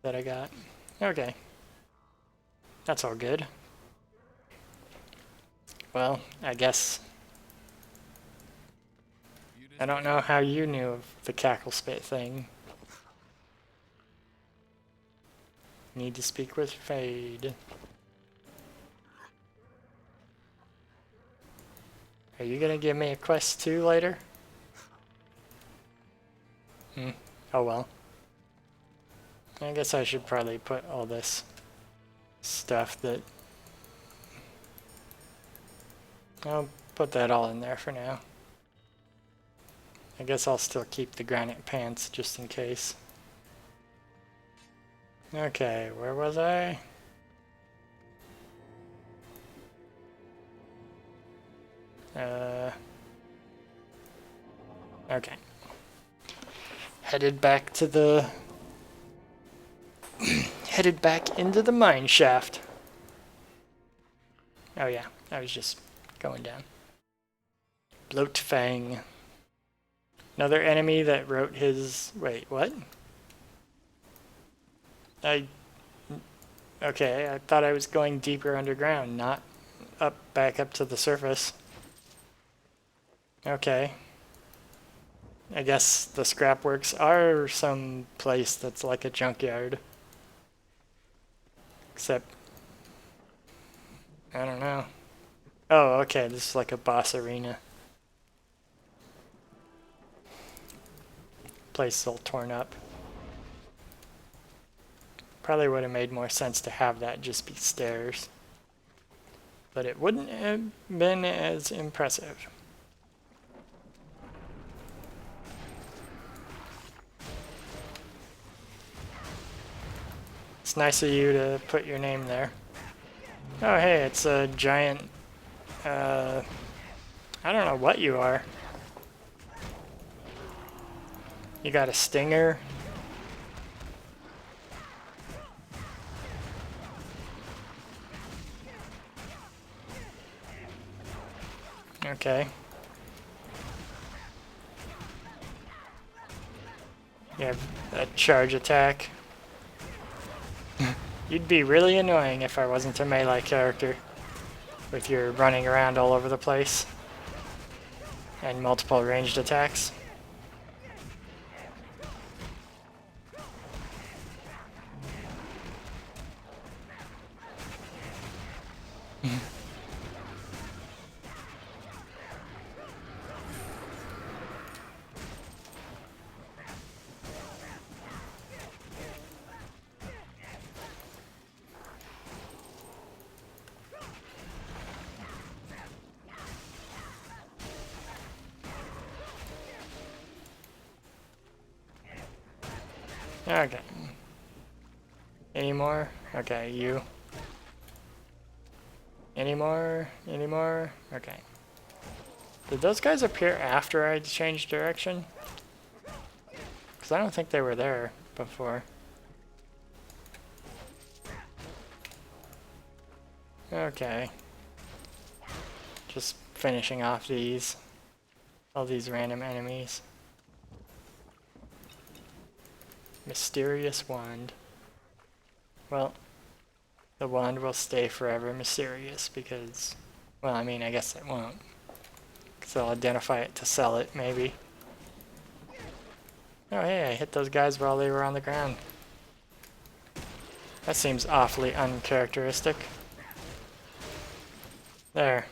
that I got. Okay. That's all good. Well, I guess I don't know how you knew of the cackle spit thing. Need to speak with Fade. Are you gonna give me a quest too later? Oh well. I guess I should probably put all this stuff that... I'll put that all in there for now. I guess I'll still keep the granite pants just in case. Okay, where was I? Okay. Headed back to the... headed back into the mine shaft. Oh yeah, I was just going down. Bloatfang. Another enemy that wrote his... Wait, what? Okay, I thought I was going deeper underground, not back up to the surface. Okay. I guess the scrapworks are some place that's like a junkyard. Except... I don't know. Oh, okay, this is like a boss arena. Place is all torn up. Probably would have made more sense to have that just be stairs. But it wouldn't have been as impressive. It's nice of you to put your name there. Oh hey, it's a giant... I don't know what you are. You got a stinger? Okay. You have a charge attack. You'd be really annoying if I wasn't a melee character, with your running around all over the place and multiple ranged attacks. Okay. Any more? Okay, you. Any more? Any more? Okay. Did those guys appear after I changed direction? Because I don't think they were there before. Okay. Just finishing off these. All these random enemies. Mysterious wand. Well, the wand will stay forever mysterious because, well, I mean, I guess it won't. Because I'll identify it to sell it, maybe. Oh, hey, I hit those guys while they were on the ground. That seems awfully uncharacteristic. There.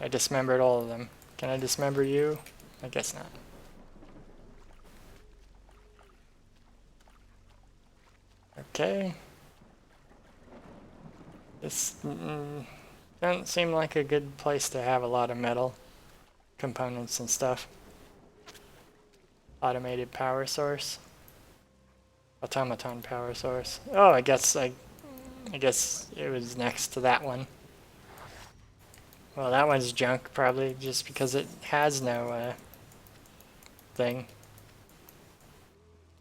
I dismembered all of them. Can I dismember you? I guess not. Okay. This doesn't seem like a good place to have a lot of metal components and stuff. Automated power source. Automaton power source. Oh, I guess it was next to that one. Well, that one's junk, probably just because it has no thing.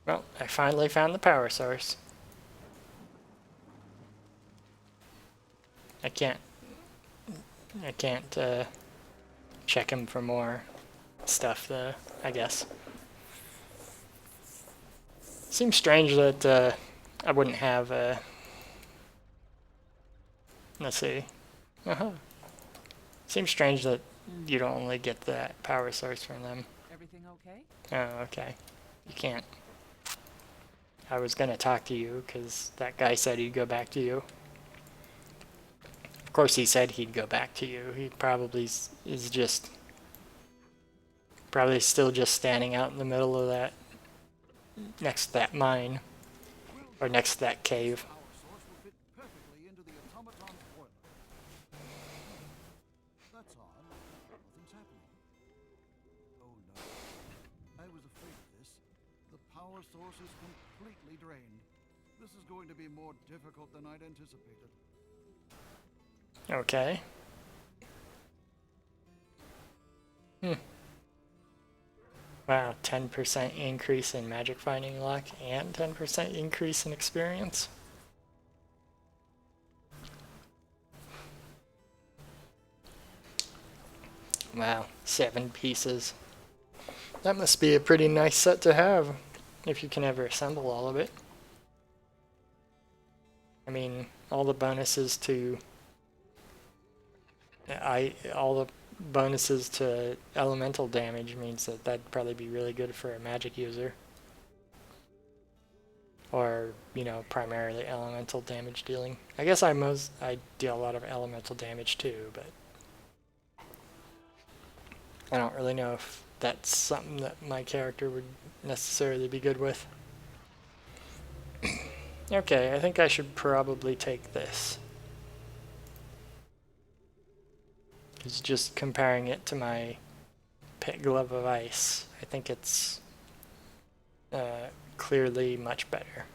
Well, I finally found the power source. I can't check him for more stuff, I guess. Seems strange that I wouldn't have let's see. Seems strange that you don't only get that power source from them. Everything okay? Oh, okay. You can't. I was gonna talk to you because that guy said he'd go back to you. Of course, he said he'd go back to you. He probably is just probably still just standing out in the middle of that, next to that mine, or next to that cave. Power source will fit perfectly into the automaton's boiler. That's odd. Nothing's happening. Oh no. I was afraid of this. The power source is completely drained. This is going to be more difficult than I'd anticipated. Okay. Wow, 10% increase in magic finding luck and 10% increase in experience. Wow, 7 pieces. That must be a pretty nice set to have, if you can ever assemble all of it. I mean, all the bonuses to elemental damage means that that'd probably be really good for a magic user. Or, you know, primarily elemental damage dealing. I guess I deal a lot of elemental damage too, but I don't really know if that's something that my character would necessarily be good with. Okay, I think I should probably take this. Because just comparing it to my Pit Glove of Ice, I think it's clearly much better.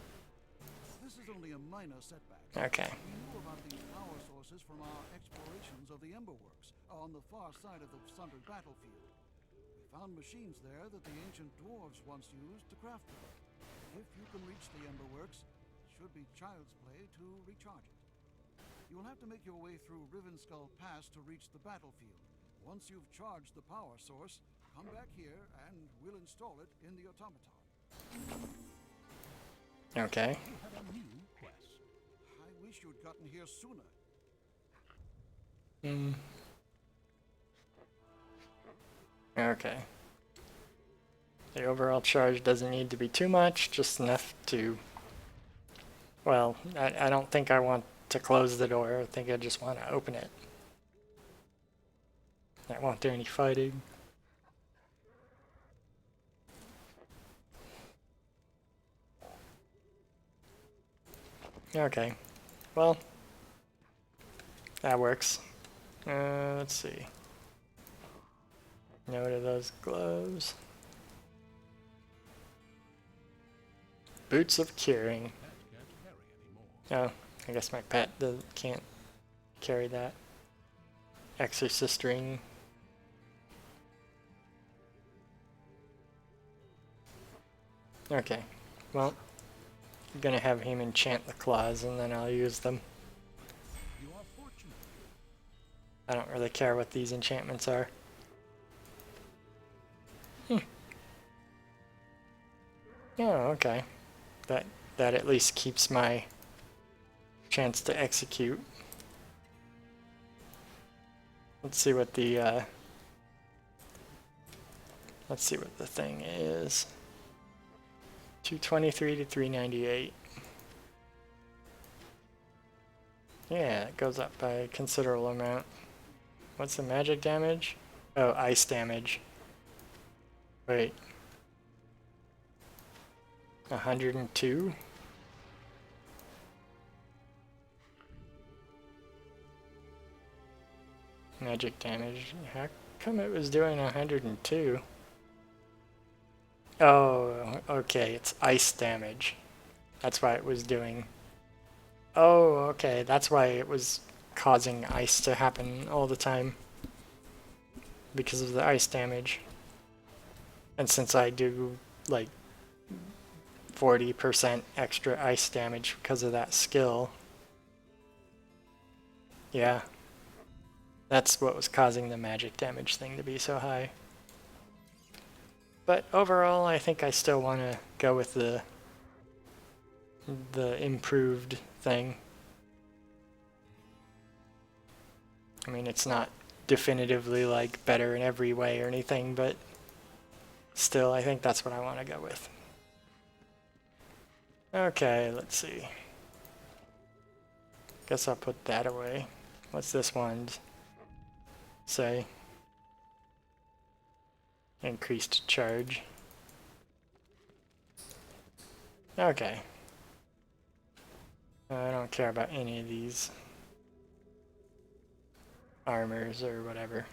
This is only a minor setback. Okay. We knew about these power sources from our explorations of the Emberworks on the far side of the sundered battlefield. We found machines there that the ancient dwarves once used to craft them. If you can reach the Emberworks, it should be child's play to recharge it. You'll have to make your way through Rivenskull Pass to reach the battlefield. Once you've charged the power source, come back here and we'll install it in the automaton. Okay. You have a new quest. I wish you'd gotten here sooner. Okay. The overall charge doesn't need to be too much, just enough to... Well, I don't think I want to close the door. I think I just want to open it. I won't do any fighting. Okay. Well, that works. Let's see. No to those gloves. Boots of Curing. Pet can't carry anymore. Oh, I guess my pet can't carry that. Exorcist ring. Okay, well, I'm gonna have him enchant the claws and then I'll use them. You are fortunate. I don't really care what these enchantments are. Oh, okay. That at least keeps my chance to execute. Let's see what the thing is. 223 to 398. Yeah, it goes up by a considerable amount. What's the magic damage? Oh, ice damage. Wait. 102? Magic damage. How come it was doing 102? Oh, okay, it's ice damage. That's why it was doing... Oh, okay, that's why it was causing ice to happen all the time. Because of the ice damage. And since I do, like, 40% extra ice damage because of that skill. Yeah. That's what was causing the magic damage thing to be so high. But overall, I think I still want to go with the improved thing. I mean, it's not definitively like better in every way or anything, but still, I think that's what I want to go with. Okay, let's see. Guess I'll put that away. What's this one say? Increased charge. Okay. I don't care about any of these armors or whatever.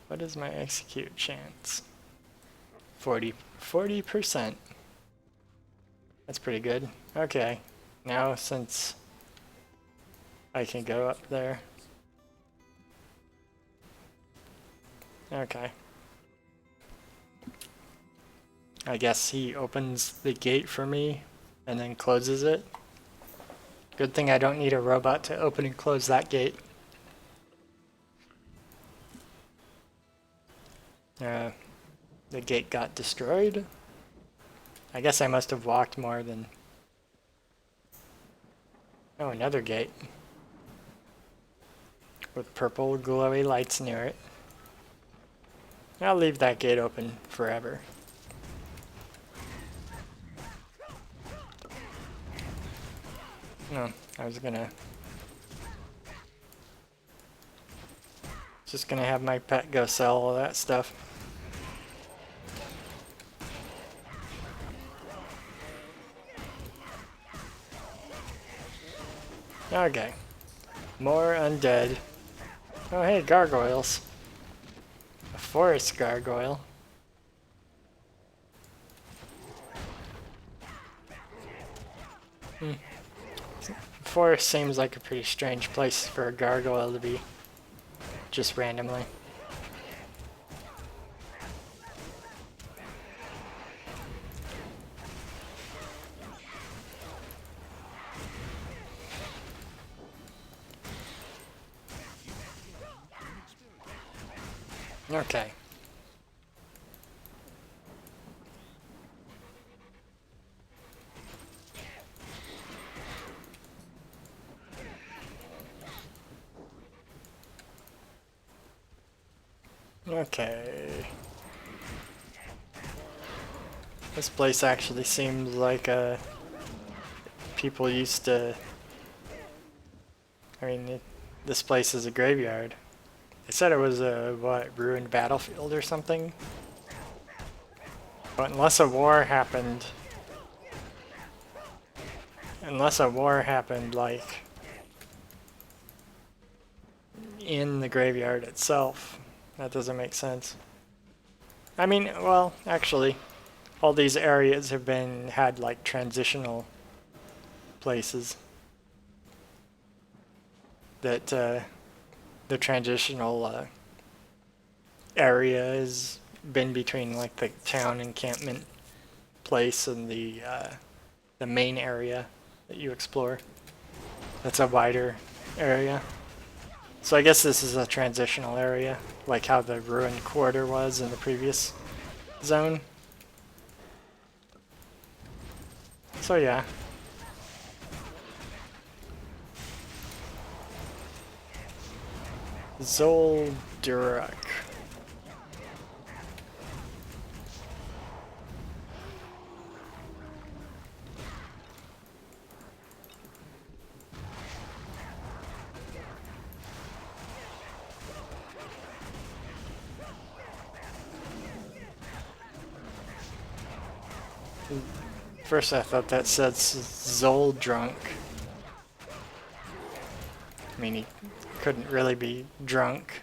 What is my execute chance? 40%. That's pretty good. Okay. Now since I can go up there. Okay. I guess he opens the gate for me and then closes it. Good thing I don't need a robot to open and close that gate. The gate got destroyed. I guess I must have walked more than... Oh, another gate. With purple glowy lights near it. I'll leave that gate open forever. No, I was gonna... Just gonna have my pet go sell all that stuff. Okay. More undead. Oh hey, gargoyles. A forest gargoyle. Forest seems like a pretty strange place for a gargoyle to be. Just randomly. Okay. Okay. This place actually seems like people used to... I mean, this place is a graveyard. They said it was a, what, ruined battlefield or something? But unless a war happened, like, in the graveyard itself, that doesn't make sense. I mean, well, actually, all these areas have had like transitional places that the transitional area has been between like the town encampment place and the main area that you explore. That's a wider area. So I guess this is a transitional area, like how the ruined quarter was in the previous zone. So yeah. Zoldyrak. First I thought that said Zoldrunk. I mean, he couldn't really be drunk.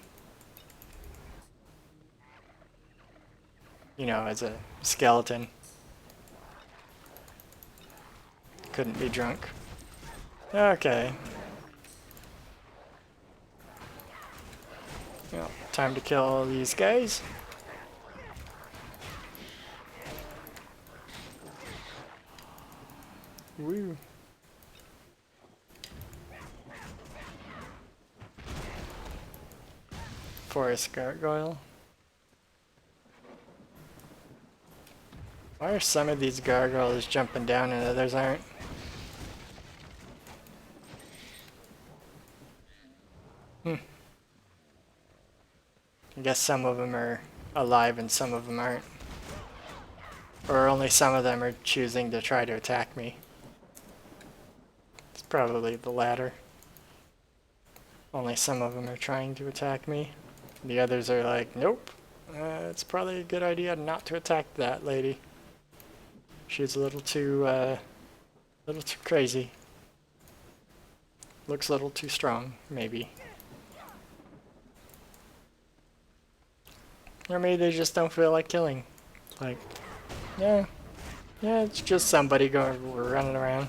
You know, as a skeleton. Couldn't be drunk. Okay. Well, time to kill all these guys. Woo. Forest gargoyle. Why are some of these gargoyles jumping down and others aren't? I guess some of them are alive and some of them aren't. Or only some of them are choosing to try to attack me. It's probably the latter. Only some of them are trying to attack me. The others are like, nope. It's probably a good idea not to attack that lady. She's a little too crazy. Looks a little too strong, maybe. Or maybe they just don't feel like killing. Like, yeah, it's just somebody running around.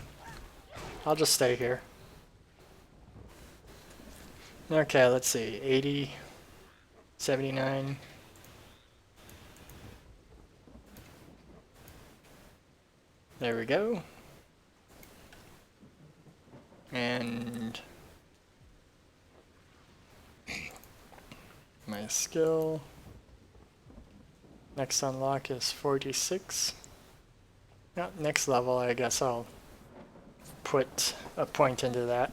I'll just stay here. Okay, let's see. 80, 79. There we go. And my skill. Next unlock is 46. Now, next level, I guess I'll put a point into that.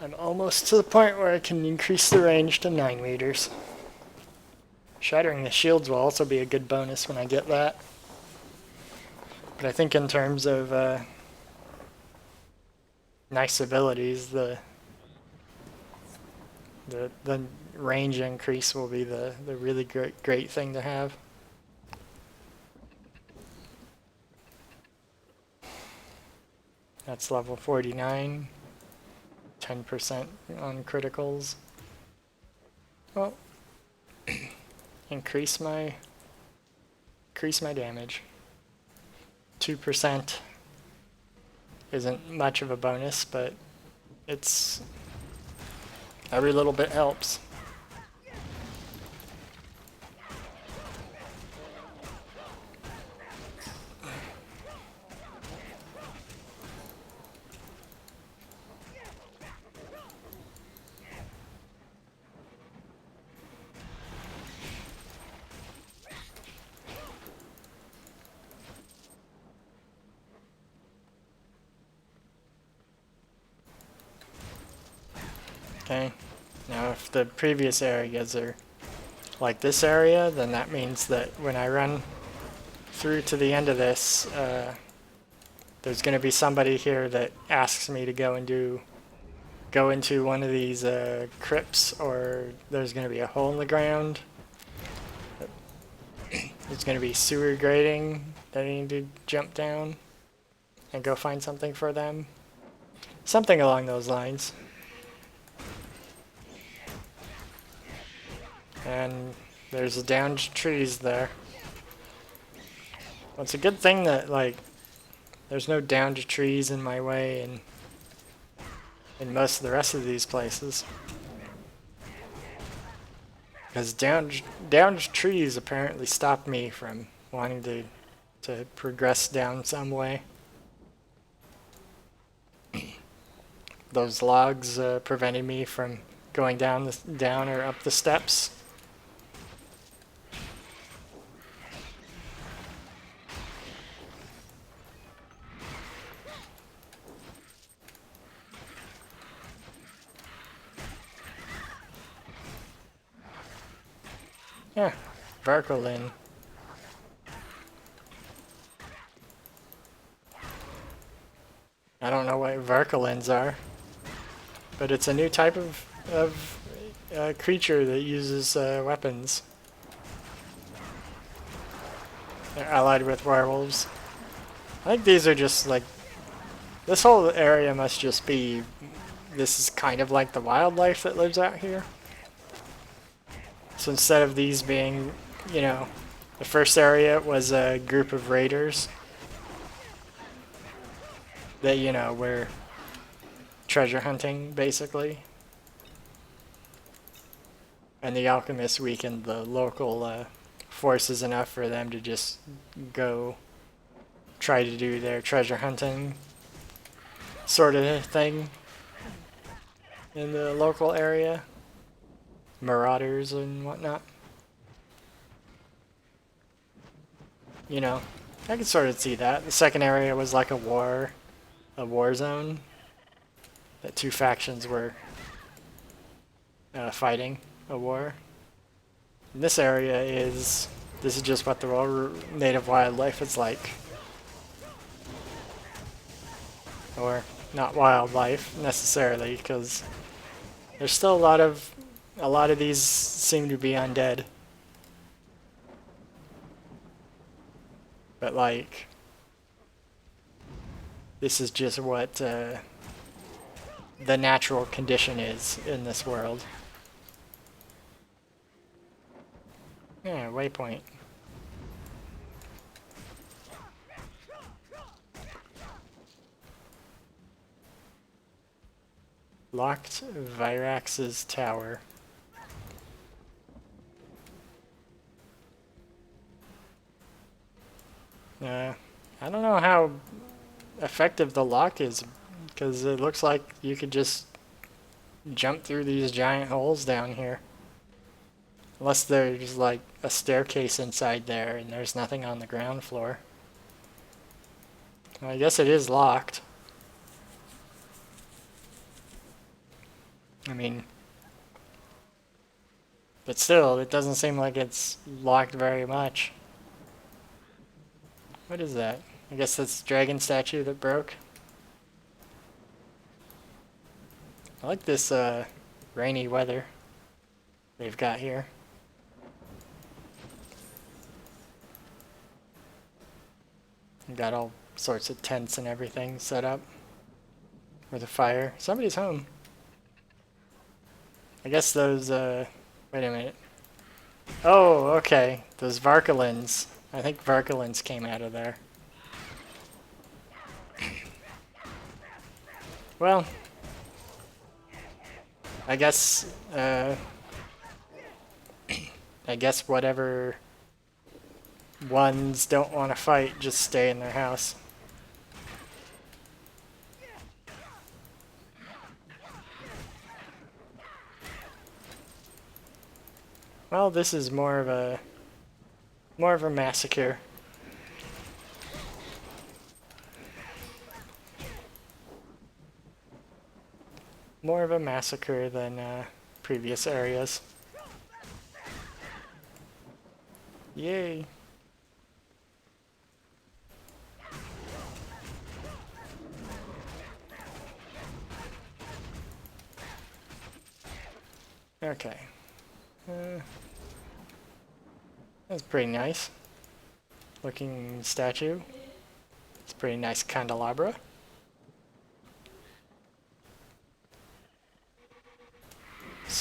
I'm almost to the point where I can increase the range to 9 meters. Shattering the shields will also be a good bonus when I get that. But I think in terms of nice abilities, the range increase will be the really great thing to have. That's level 49. 10% on criticals. Well, increase my damage. 2% isn't much of a bonus, but it's every little bit helps. Okay, now if the previous areas are like this area, then that means that when I run through to the end of this, there's going to be somebody here that asks me to go into one of these crypts, or there's going to be a hole in the ground. There's going to be sewer grating that I need to jump down and go find something for them. Something along those lines. And There's downed trees there. Well, it's a good thing that, like, there's no downed trees in my way in most of the rest of these places. Because downed trees apparently stop me from wanting to progress down some way. Those logs prevented me from going down or up the steps. Yeah, Verkelin. I don't know what Verkelins are, but it's a new type of creature that uses weapons. They're allied with werewolves. I think these are just like, this whole area must just be, this is kind of like the wildlife that lives out here. So instead of these being, you know, the first area was a group of raiders that, you know, were treasure hunting, basically. And the alchemists weakened the local forces enough for them to just go try to do their treasure hunting sort of thing in the local area. Marauders and whatnot. You know, I can sort of see that. The second area was like a war zone. That two factions were fighting a war. And this area is, this is just what the native wildlife is like. Or not wildlife necessarily, because there's still a lot of these seem to be undead. But like, this is just what the natural condition is in this world. Yeah, waypoint. Locked Virax's tower. I don't know how effective the lock is, because it looks like you could just jump through these giant holes down here. Unless there's like a staircase inside there and there's nothing on the ground floor. Well, I guess it is locked. I mean, but still, it doesn't seem like it's locked very much. What is that? I guess that's the dragon statue that broke. I like this rainy weather they've got here. We've got all sorts of tents and everything set up with a fire. Somebody's home. I guess those, wait a minute. Oh, okay. Those Varkalins. I think Varkalins came out of there. Well, I guess whatever ones don't want to fight just stay in their house. Well, this is more of a massacre. More of a massacre than previous areas. Yay. Okay. That's pretty nice looking statue. It's a pretty nice candelabra.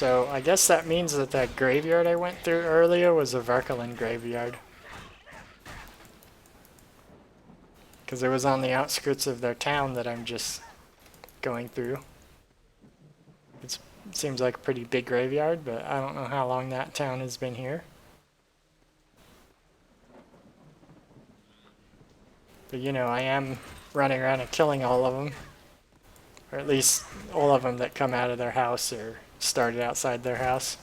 So I guess that means that that graveyard I went through earlier was a Verkelin graveyard. Because it was on the outskirts of their town that I'm just going through. It seems like a pretty big graveyard, but I don't know how long that town has been here. But you know, I am running around and killing all of them. Or at least all of them that come out of their house or started outside their house.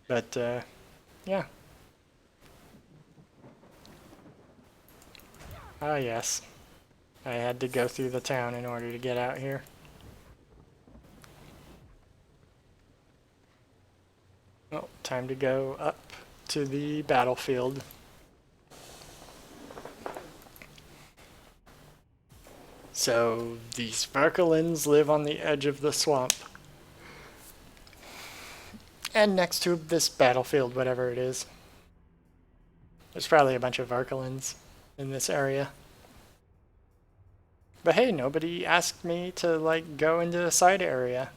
But, yeah. Ah, yes. I had to go through the town in order to get out here. Well, time to go up to the battlefield. So, these Verkelins live on the edge of the swamp. And next to this battlefield, whatever it is. There's probably a bunch of Verkelins in this area. But hey, nobody asked me to, like, go into a side area.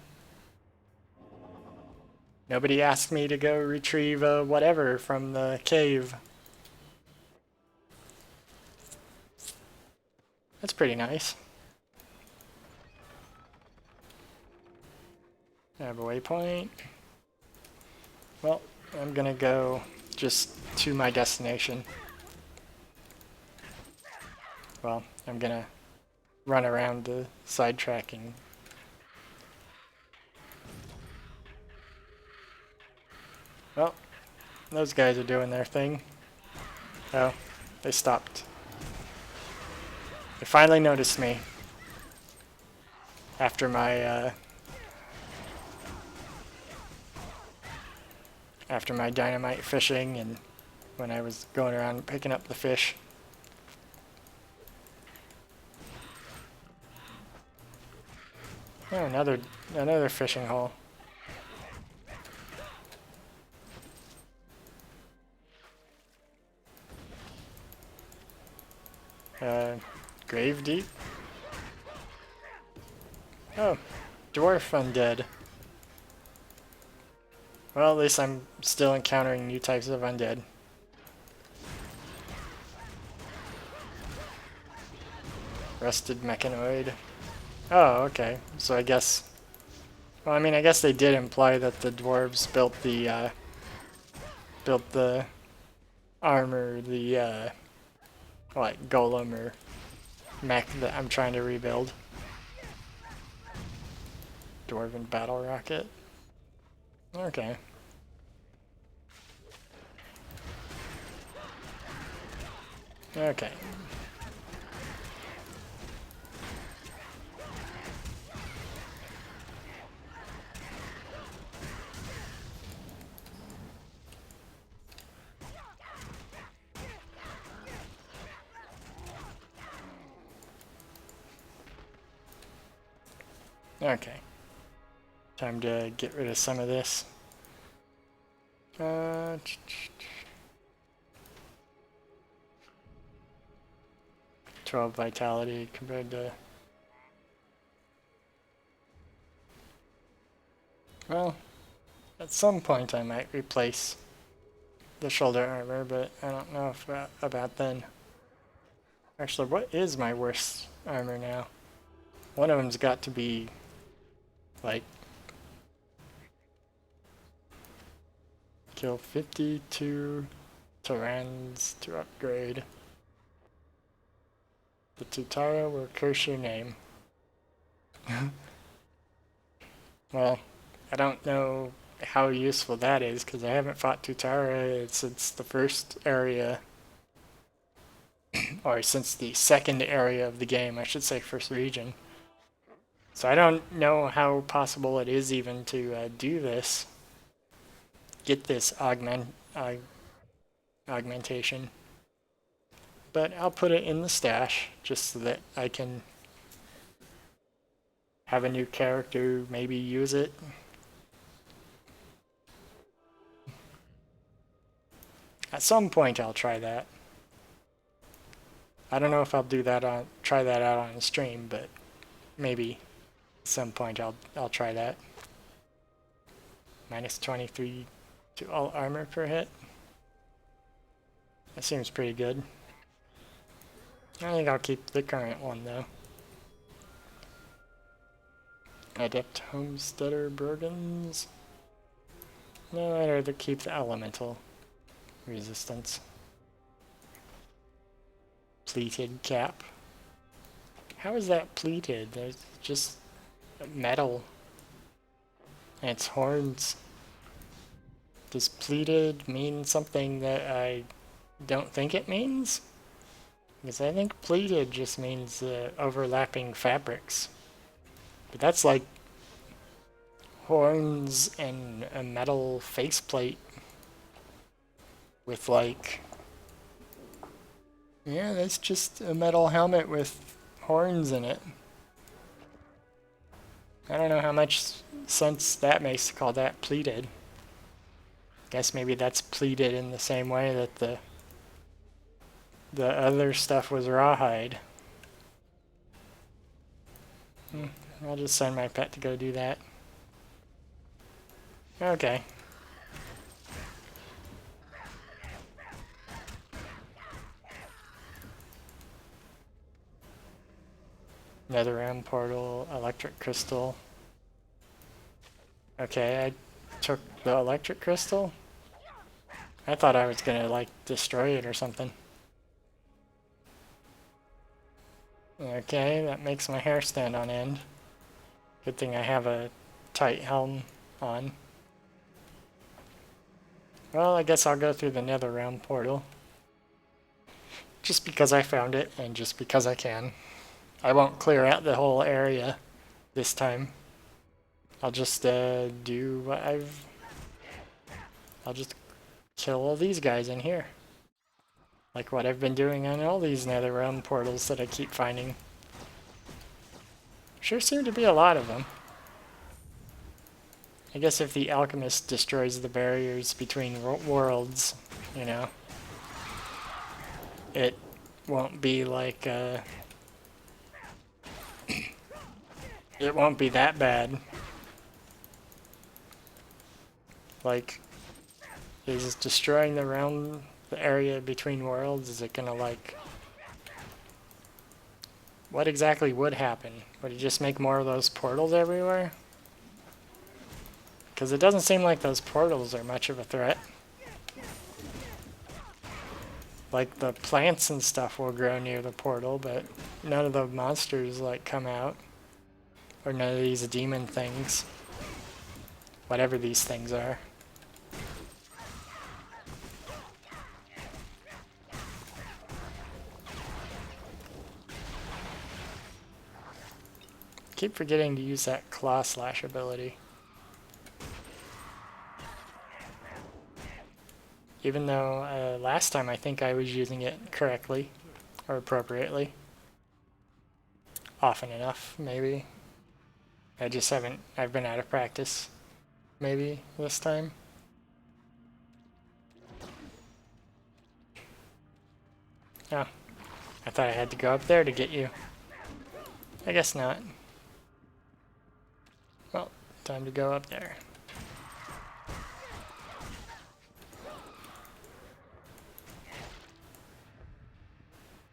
Nobody asked me to go retrieve whatever from the cave. That's pretty nice. I have a waypoint. Well, I'm gonna go just to my destination. Well, I'm gonna run around the sidetracking. Well, those guys are doing their thing. Oh, they stopped. They finally noticed me. After my, dynamite fishing and when I was going around picking up the fish. Oh, another fishing hole. Grave deep? Oh, dwarf undead. Well, at least I'm still encountering new types of undead. Rusted mechanoid. Oh, okay. So I guess... Well, I mean, I guess they did imply that the dwarves built the armor, the, like, golem or mech that I'm trying to rebuild. Dwarven battle rocket. Okay. Okay. Okay. Time to get rid of some of this. 12 vitality compared to... Well, at some point I might replace the shoulder armor, but I don't know if about then. Actually, what is my worst armor now? One of them's got to be, like, kill 52 Tyrans to upgrade. The Tutara will curse your name. Well, I don't know how useful that is, because I haven't fought Tutara since the first area, or since the second area of the game, I should say first region. So I don't know how possible it is even to do this. Get this augmentation. But I'll put it in the stash, just so that I can have a new character, maybe use it. At some point I'll try that. I don't know if I'll try that out on stream, but maybe at some point I'll try that. Minus 23 to all armor per hit. That seems pretty good. I think I'll keep the current one though. Adept Homesteader Brogans. No, I'd rather keep the elemental resistance. Pleated cap. How is that pleated? There's just metal. And it's horns. Does pleated mean something that I don't think it means? Because I think pleated just means overlapping fabrics. But that's like horns and a metal faceplate with like... Yeah, that's just a metal helmet with horns in it. I don't know how much sense that makes to call that pleated. Guess maybe that's pleated in the same way that the other stuff was rawhide. I'll just send my pet to go do that. Okay. Netherrealm portal, electric crystal. Okay, I took the electric crystal. I thought I was gonna like destroy it or something. Okay, that makes my hair stand on end. Good thing I have a tight helm on. Well, I guess I'll go through the Netherrealm portal. Just because I found it, and just because I can. I won't clear out the whole area this time. I'll just do what I'll just kill all these guys in here. Like what I've been doing on all these Netherrealm portals that I keep finding. Sure seem to be a lot of them. I guess if the alchemist destroys the barriers between worlds, you know, it won't be like, it won't be that bad. Like, is destroying the area between worlds, is it gonna like... What exactly would happen? Would it just make more of those portals everywhere? Because it doesn't seem like those portals are much of a threat. Like, the plants and stuff will grow near the portal, but none of the monsters, like, come out. Or none of these demon things. Whatever these things are. Keep forgetting to use that claw slash ability. Even though last time I think I was using it correctly or appropriately. Often enough, maybe. I just haven't, I've been out of practice. Maybe this time. Oh, I thought I had to go up there to get you. I guess not. Well, time to go up there.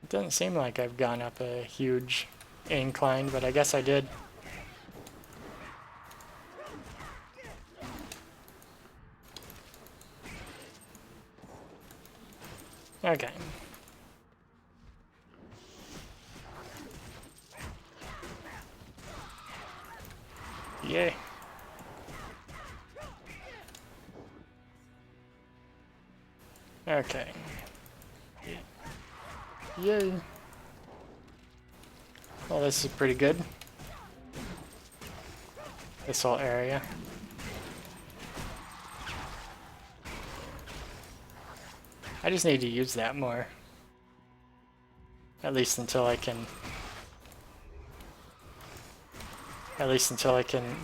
It doesn't seem like I've gone up a huge incline, but I guess I did. Okay. Yay. Okay. Yay. Well, this is pretty good. This whole area. I just need to use that more. At least until I can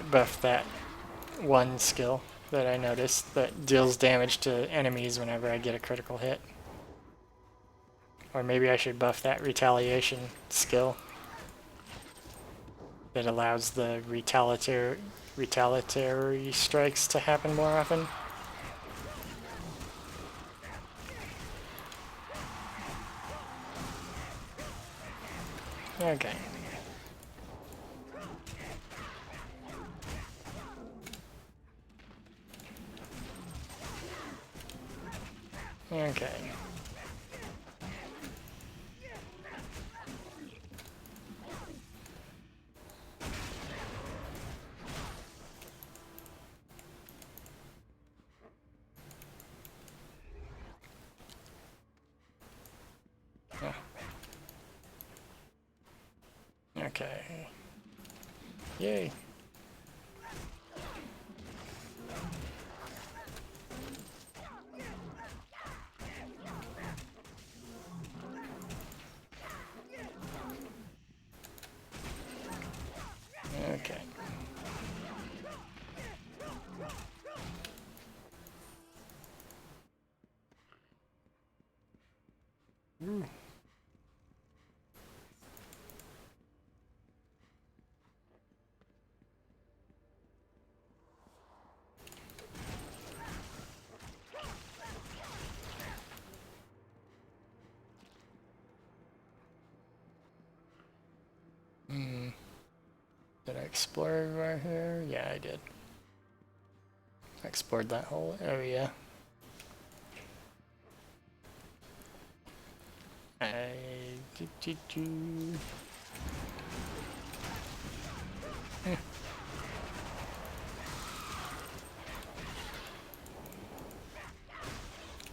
buff that one skill. that I noticed that deals damage to enemies whenever I get a critical hit. Or maybe I should buff that retaliation skill that allows the retaliatory strikes to happen more often. Okay. Okay. Oh. Okay. Yay. Okay. Ooh. Did I explore everywhere here? Yeah, I did. I explored that whole area.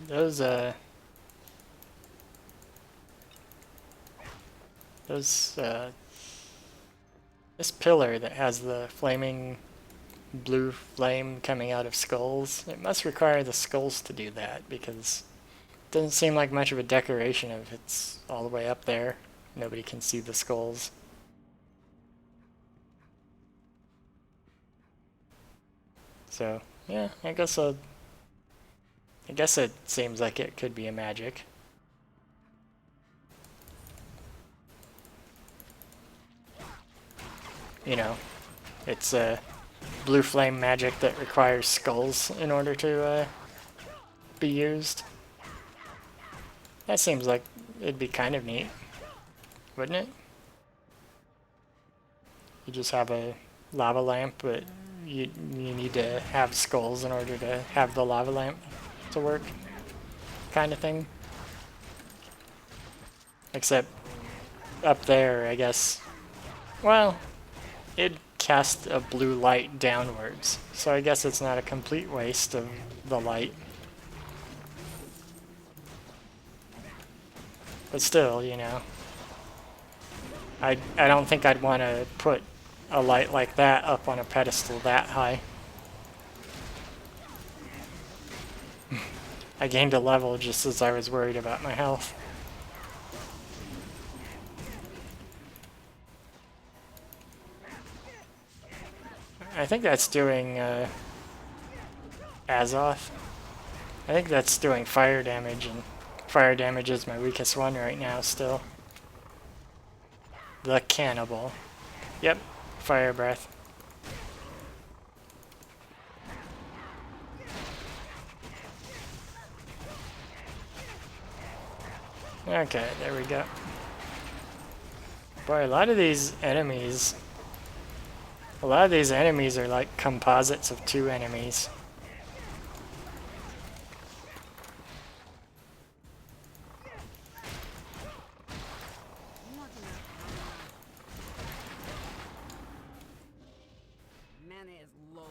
Those this pillar that has the flaming blue flame coming out of skulls, it must require the skulls to do that, because it doesn't seem like much of a decoration if it's all the way up there. Nobody can see the skulls. So, yeah, I guess it seems like it could be a magic. You know, it's a blue flame magic that requires skulls in order to be used. That seems like it'd be kind of neat, wouldn't it? You just have a lava lamp, but you need to have skulls in order to have the lava lamp to work, kind of thing. Except up there, I guess, well, it cast a blue light downwards, so I guess it's not a complete waste of the light. But still, you know, I don't think I'd want to put a light like that up on a pedestal that high. I gained a level just as I was worried about my health. I think that's doing Azoth. I think that's doing fire damage, and fire damage is my weakest one right now still. The cannibal. Yep, fire breath. Okay, there we go. Boy, a lot of these enemies are like composites of two enemies. Mana is low.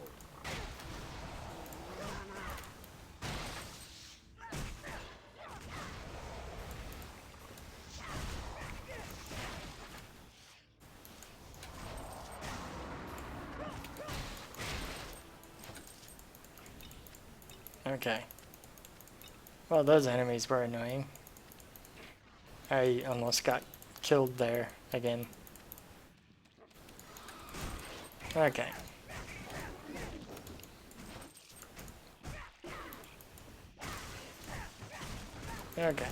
Okay. Well, those enemies were annoying. I almost got killed there again. Okay. Okay.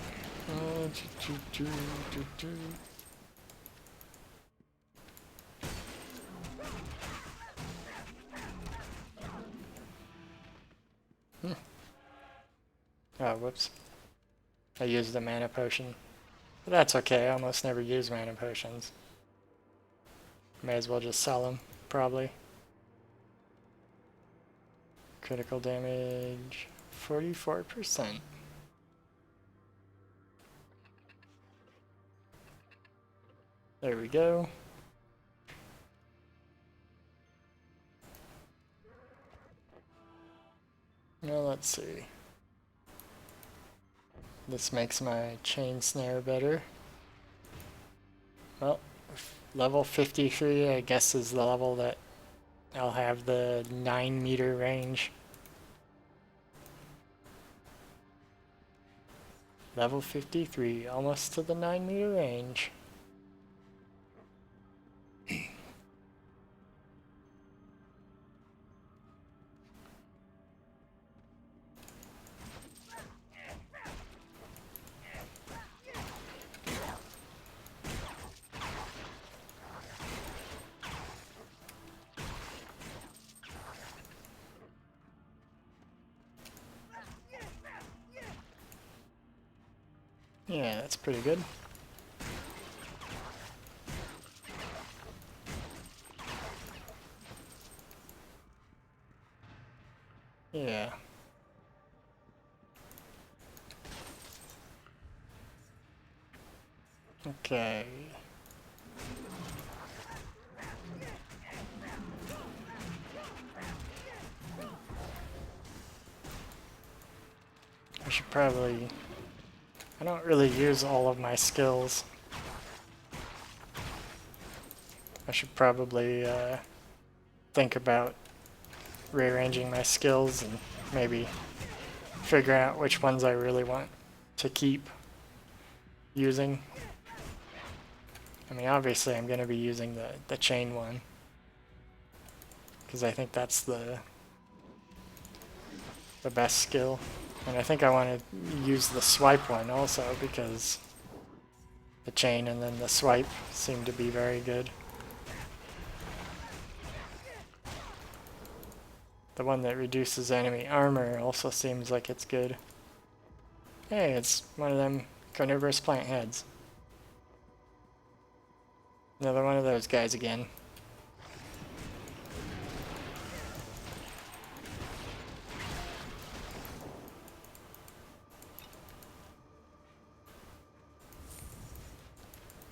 Oh, whoops. I used the mana potion. But that's okay, I almost never use mana potions. May as well just sell them, probably. Critical damage, 44%. There we go. Now let's see. This makes my chain snare better. Well, level 53 I guess is the level that I'll have the 9-meter range. Level 53, almost to the 9-meter range. Yeah, that's pretty good. Yeah. Okay. I should probably... I don't really use all of my skills. I should probably think about rearranging my skills and maybe figure out which ones I really want to keep using. I mean, obviously I'm going to be using the chain one, because I think that's the best skill. And I think I want to use the swipe one also, because the chain and then the swipe seem to be very good. The one that reduces enemy armor also seems like it's good. Hey, it's one of them carnivorous plant heads. Another one of those guys again.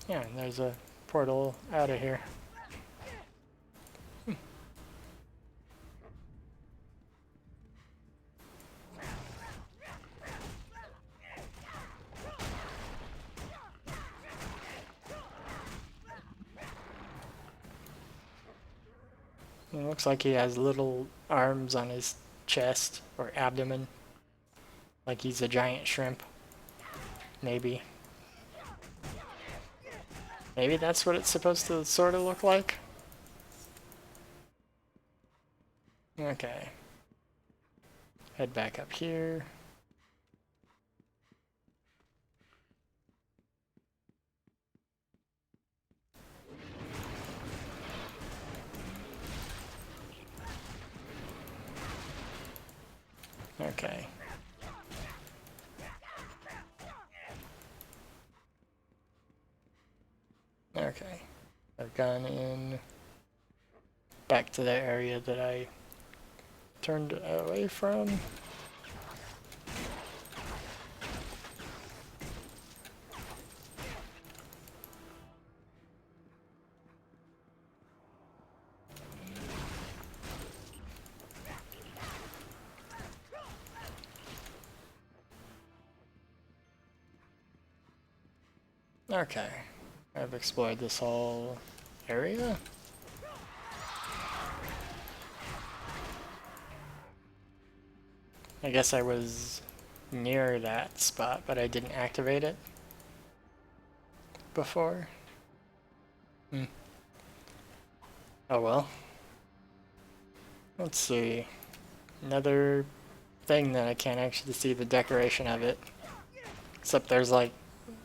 Yeah, and there's a portal out of here. It looks like he has little arms on his chest or abdomen. Like he's a giant shrimp. Maybe. Maybe that's what it's supposed to sort of look like. Okay. Head back up here. Okay. Okay. I've gone in back to the area that I turned away from. Okay. I've explored this whole area. I guess I was near that spot, but I didn't activate it before. Oh well. Let's see. Another thing that I can't actually see the decoration of it. Except there's like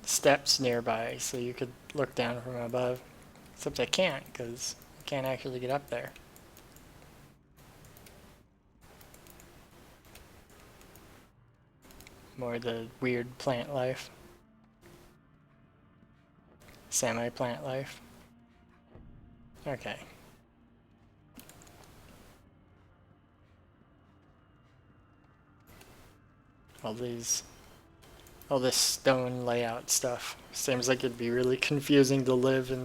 steps nearby, so you could look down from above. Except I can't, because I can't actually get up there. More the weird plant life. Semi-plant life. Okay. All this stone layout stuff. Seems like it'd be really confusing to live in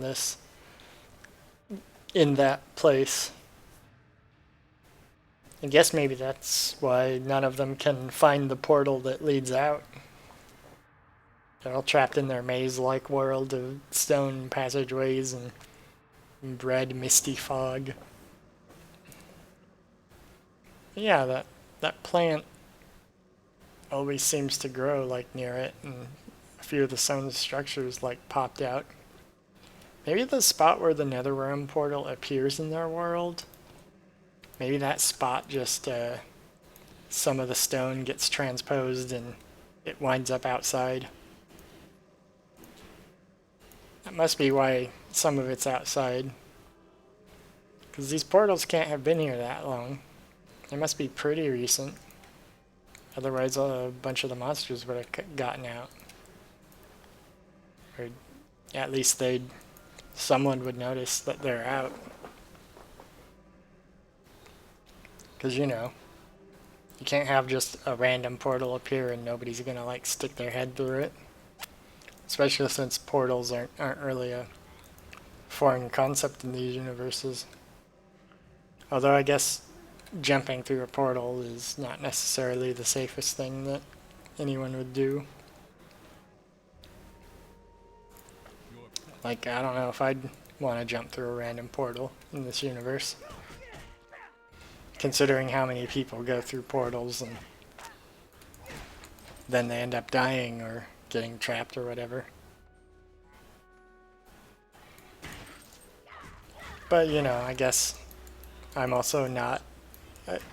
that place. I guess maybe that's why none of them can find the portal that leads out. They're all trapped in their maze-like world of stone passageways and red misty fog. Yeah, that plant always seems to grow like near it, and a few of the stone structures like popped out. Maybe the spot where the Netherrealm portal appears in their world, maybe that spot just some of the stone gets transposed and it winds up outside. That must be why some of it's outside. Because these portals can't have been here that long. They must be pretty recent. Otherwise a bunch of the monsters would have gotten out. Or at least someone would notice that they're out. Because, you know, you can't have just a random portal appear and nobody's gonna like stick their head through it. Especially since portals aren't really a foreign concept in these universes. Although I guess jumping through a portal is not necessarily the safest thing that anyone would do. Like, I don't know if I'd want to jump through a random portal in this universe. Considering how many people go through portals and then they end up dying or getting trapped or whatever. But, you know, I guess I'm also not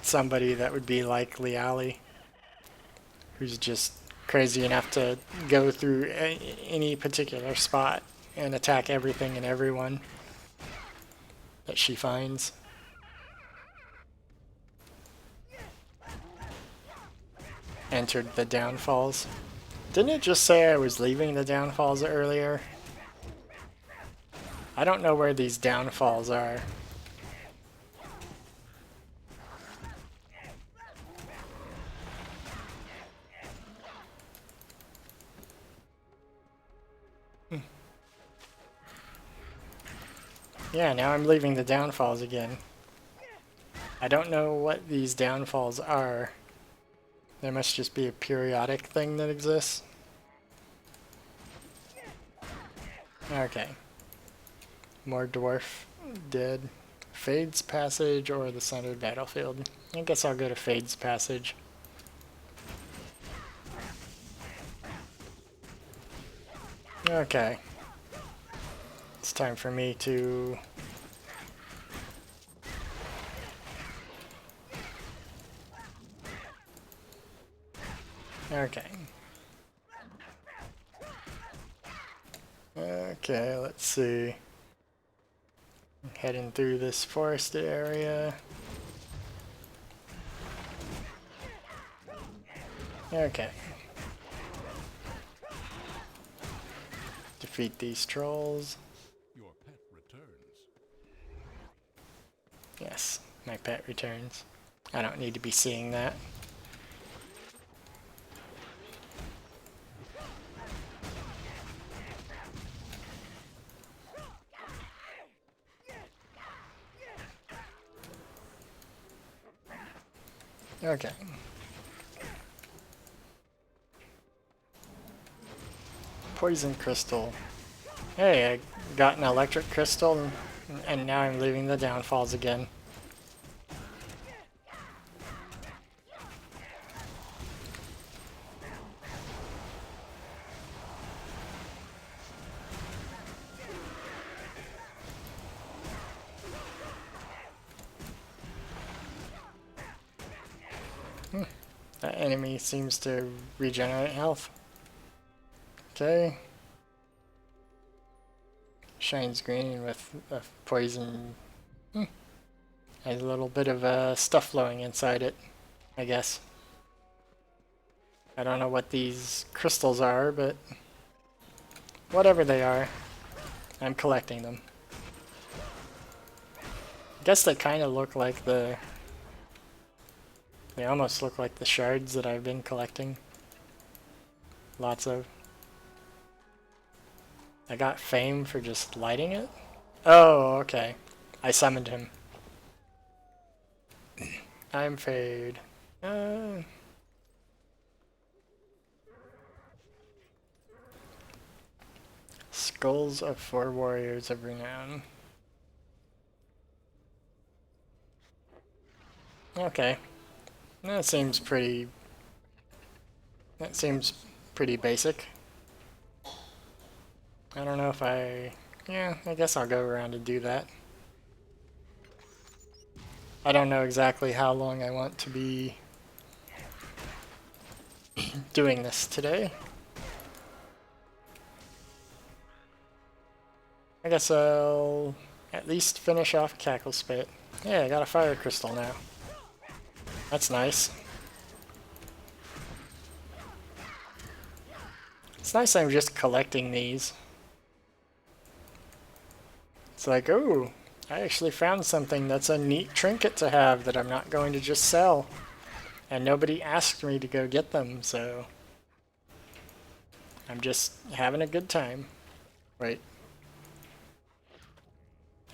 somebody that would be like Liali, who's just crazy enough to go through any particular spot and attack everything and everyone that she finds. Entered the downfalls. Didn't it just say I was leaving the downfalls earlier? I don't know where these downfalls are. Yeah, now I'm leaving the downfalls again. I don't know what these downfalls are. There must just be a periodic thing that exists. Okay. More dwarf dead. Fade's Passage or the Sundered Battlefield. I guess I'll go to Fade's Passage. Okay. It's time for me to... Okay. Okay, let's see. Heading through this forested area. Okay. Defeat these trolls. Your pet returns. Yes, my pet returns. I don't need to be seeing that. Okay. Poison crystal. Hey, I got an electric crystal and now I'm leaving the downfalls again. That enemy seems to regenerate health. Okay. Shines green with a poison. Has a little bit of stuff flowing inside it, I guess. I don't know what these crystals are, but whatever they are, I'm collecting them. I guess they kind of look like they almost look like the shards that I've been collecting. Lots of. I got fame for just lighting it? Oh, okay. I summoned him. I'm Fade. Skulls of 4 warriors of renown. Okay. That seems pretty basic. I don't know if yeah, I guess I'll go around and do that. I don't know exactly how long I want to be doing this today. I guess I'll at least finish off Cackle Spit. Yeah, I got a fire crystal now. That's nice. It's nice I'm just collecting these. It's like, oh, I actually found something that's a neat trinket to have that I'm not going to just sell. And nobody asked me to go get them, so I'm just having a good time. Wait.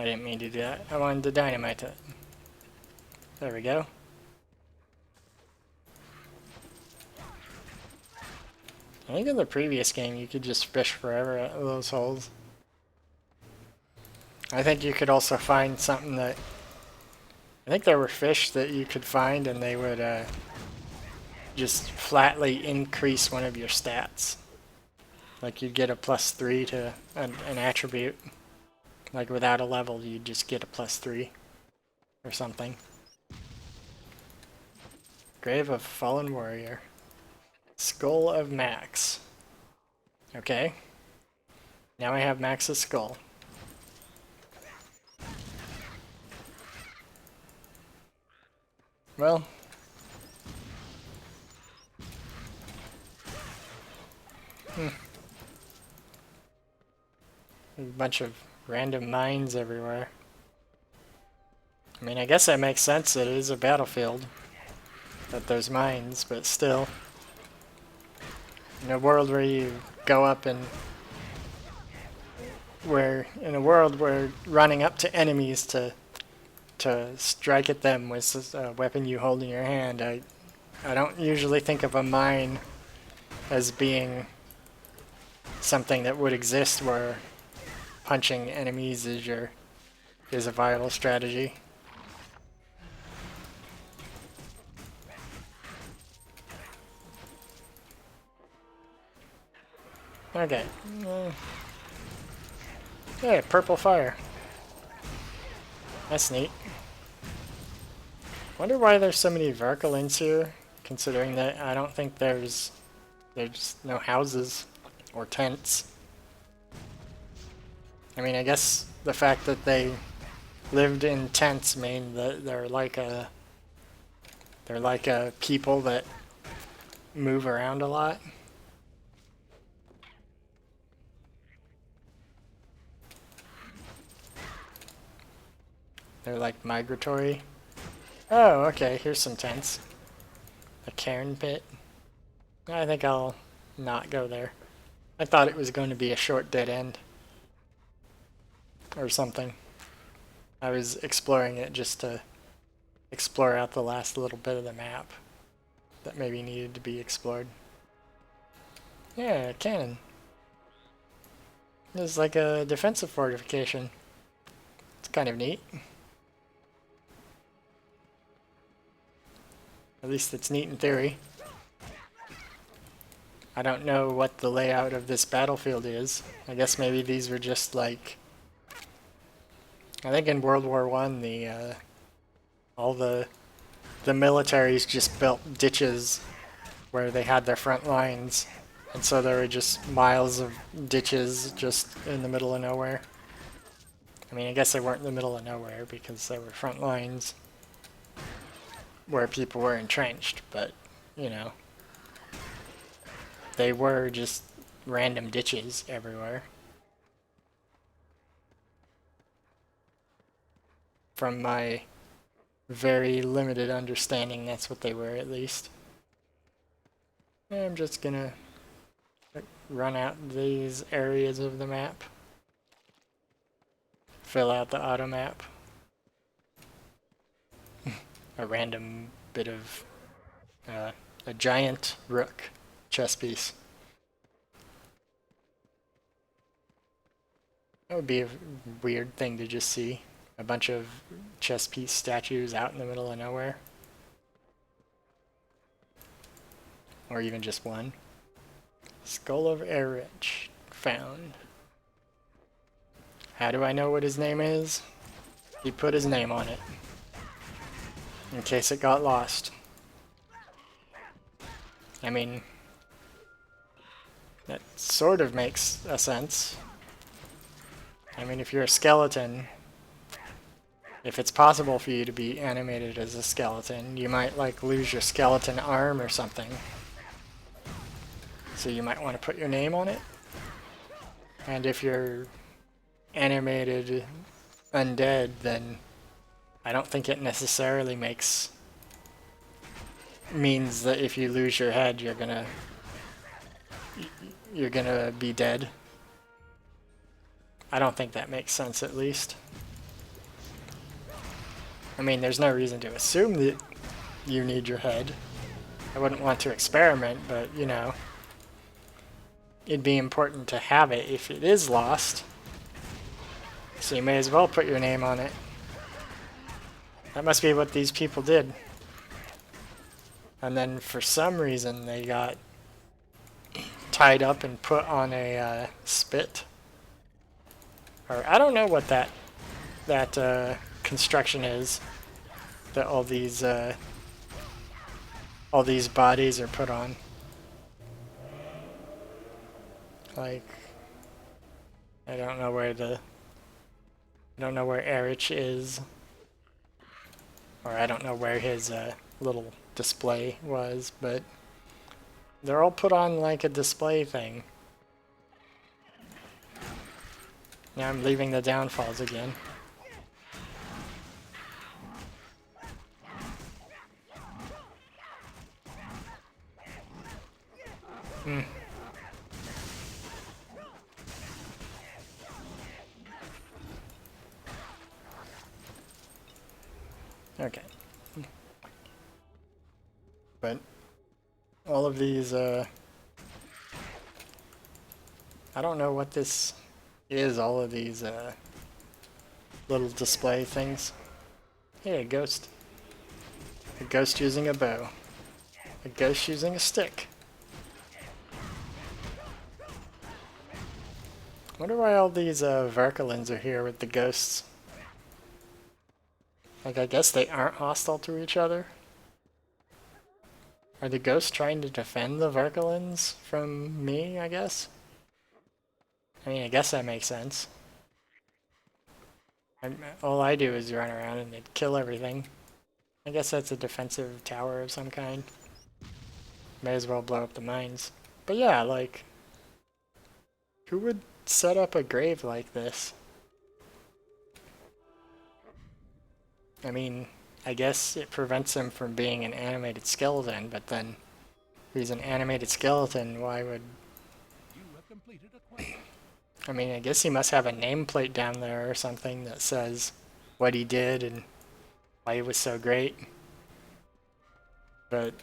I didn't mean to do that. I wanted to dynamite it. There we go. I think in the previous game you could just fish forever out of those holes. I think you could also find something that... I think there were fish that you could find and they would just flatly increase one of your stats. Like you'd get a +3 to an attribute. Like without a level you'd just get a +3 or something. Grave of Fallen Warrior. Skull of Max. Okay. Now I have Max's skull. Well. A bunch of random mines everywhere. I mean, I guess that makes sense. It is a battlefield. That there's mines, but still. In a world where you go up and in a world where running up to enemies to strike at them with a weapon you hold in your hand, I don't usually think of a mine as being something that would exist where punching enemies is a viable strategy. Okay. Yeah, purple fire. That's neat. Wonder why there's so many Verkalins here, considering that I don't think there's no houses or tents. I mean, I guess the fact that they lived in tents mean that they're like a people that move around a lot. They're like migratory. Oh, okay, here's some tents. A cairn pit. I think I'll not go there. I thought it was going to be a short dead end. Or something. I was exploring it just to explore out the last little bit of the map that maybe needed to be explored. Yeah, a cannon. It's like a defensive fortification. It's kind of neat. At least it's neat in theory. I don't know what the layout of this battlefield is. I guess maybe these were just like... I think in World War I, all the militaries just built ditches where they had their front lines And so there were just miles of ditches just in the middle of nowhere. I mean, I guess they weren't in the middle of nowhere because they were front lines where people were entrenched, but, you know, they were just random ditches everywhere. From my very limited understanding, that's what they were, at least. I'm just gonna run out these areas of the map. Fill out the auto map. A random bit of a giant rook chess piece. That would be a weird thing to just see. A bunch of chess piece statues out in the middle of nowhere. Or even just one. Skull of Erich found. How do I know what his name is? He put his name on it. In case it got lost. I mean, that sort of makes a sense. I mean, if you're a skeleton, if it's possible for you to be animated as a skeleton, you might like lose your skeleton arm or something. So you might want to put your name on it. And if you're animated undead, then I don't think it necessarily means that if you lose your head, you're gonna be dead. I don't think that makes sense, at least. I mean, there's no reason to assume that you need your head. I wouldn't want to experiment, but, you know, it'd be important to have it if it is lost. So you may as well put your name on it. That must be what these people did. And then for some reason they got tied up and put on a spit. Or I don't know what that construction is that all these bodies are put on. Like, I don't know where Erich is, or I don't know where his little display was, but they're all put on like a display thing. Now I'm leaving the downfalls again. Okay. But all of these, I don't know what this is, all of these little display things. Hey, a ghost. A ghost using a bow. A ghost using a stick. Wonder why all these Verkelins are here with the ghosts. Like, I guess they aren't hostile to each other. Are the ghosts trying to defend the Verkelins from me, I guess? I mean, I guess that makes sense. All I do is run around and they'd kill everything. I guess that's a defensive tower of some kind. May as well blow up the mines. But yeah, like, who would set up a grave like this? I mean, I guess it prevents him from being an animated skeleton, but then if he's an animated skeleton, why would... You have completed a quest. I mean, I guess he must have a nameplate down there or something that says what he did and why he was so great. But,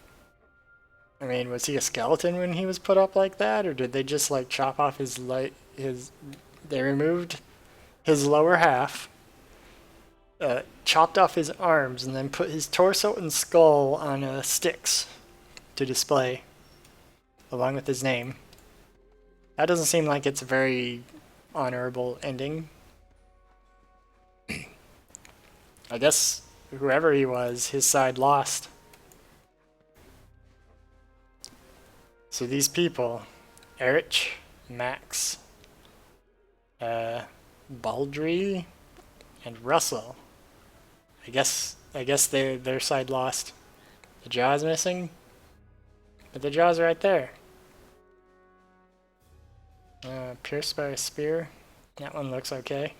I mean, was he a skeleton when he was put up like that? Or did they just, like, chop off they removed his lower half, chopped off his arms, and then put his torso and skull on sticks to display, along with his name. That doesn't seem like it's a very honorable ending. I guess whoever he was, his side lost. So these people Erich, Max, Baldry, and Russell. I guess their side lost. The jaw's missing, but the jaw's right there. Pierced by a spear. That one looks okay.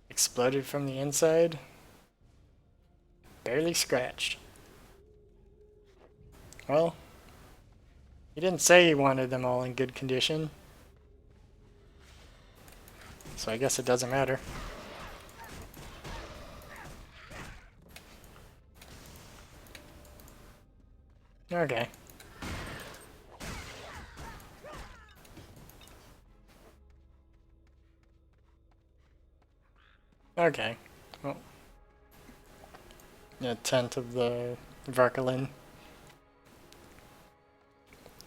Exploded from the inside. Barely scratched. Well, he didn't say he wanted them all in good condition, so I guess it doesn't matter. Okay. Okay. Well, a tenth of the Varkalin.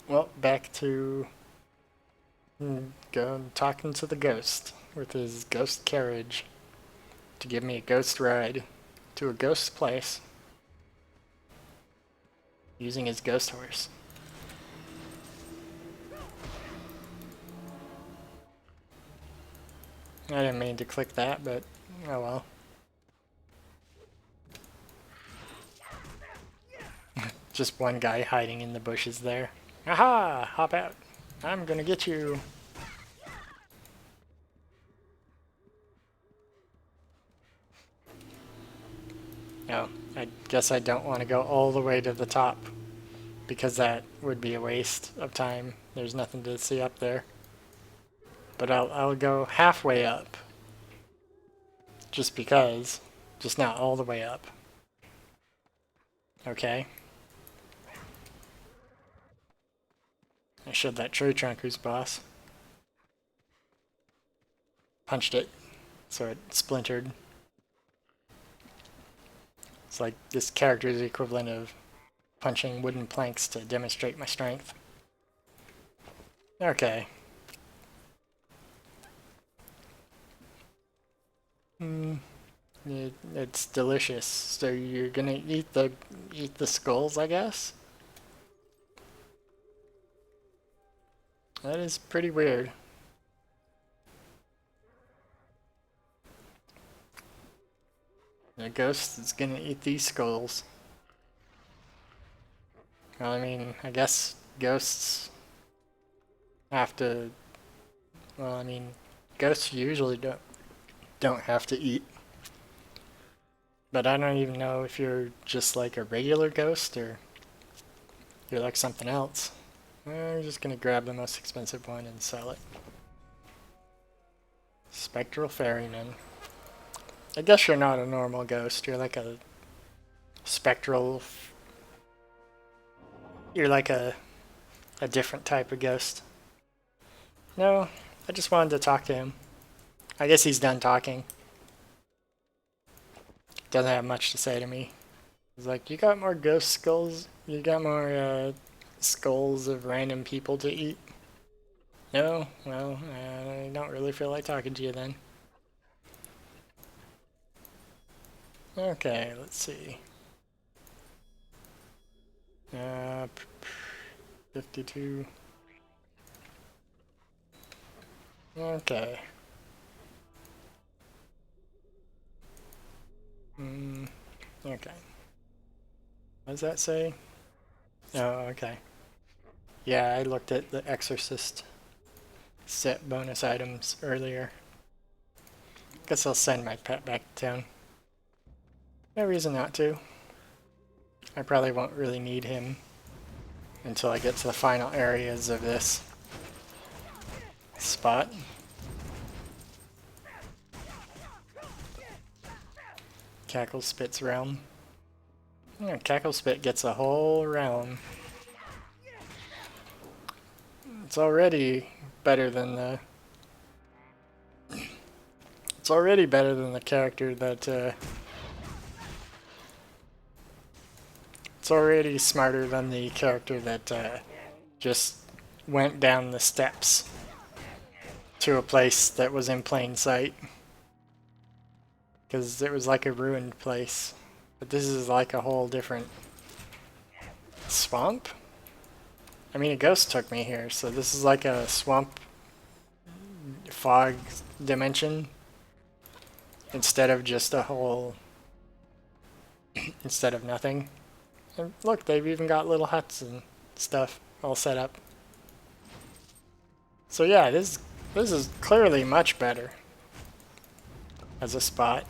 Well, back to go talking to the ghost with his ghost carriage to give me a ghost ride to a ghost place using his ghost horse. I didn't mean to click that, but oh well. Just one guy hiding in the bushes there. Aha! Hop out. I'm gonna get you. No, I guess I don't want to go all the way to the top because that would be a waste of time. There's nothing to see up there. But I'll go halfway up. Just because. Just not all the way up. Okay. I showed that tree trunk who's boss. Punched it, so it splintered. It's like this character is the equivalent of punching wooden planks to demonstrate my strength. Okay. It's delicious. So you're gonna eat the skulls, I guess? That is pretty weird. The ghost is gonna eat these skulls. Well, I mean, I guess ghosts have to. Well, I mean, ghosts usually don't have to eat. But I don't even know if you're just like a regular ghost or you're like something else. I'm just gonna grab the most expensive one and sell it. Spectral Ferryman. I guess you're not a normal ghost. You're like a spectral. You're like a different type of ghost. No, I just wanted to talk to him. I guess he's done talking. Doesn't have much to say to me. He's like, you got more ghost skulls? You got more skulls of random people to eat? No? Well, I don't really feel like talking to you then. Okay, let's see. 52. Okay. Okay. What does that say? Oh, okay. Yeah, I looked at the Exorcist set bonus items earlier. Guess I'll send my pet back to town. No reason not to. I probably won't really need him until I get to the final areas of this spot. Cackle Spit's realm. Yeah, Cackle Spit gets a whole realm. It's already better than the. It's already better than the character that. It's already smarter than the character that just went down the steps to a place that was in plain sight. Because it was like a ruined place. But this is like a whole different swamp? I mean, a ghost took me here, so this is like a swamp fog dimension instead of just a whole instead of nothing. And look, they've even got little huts and stuff all set up. So yeah, this is clearly much better as a spot.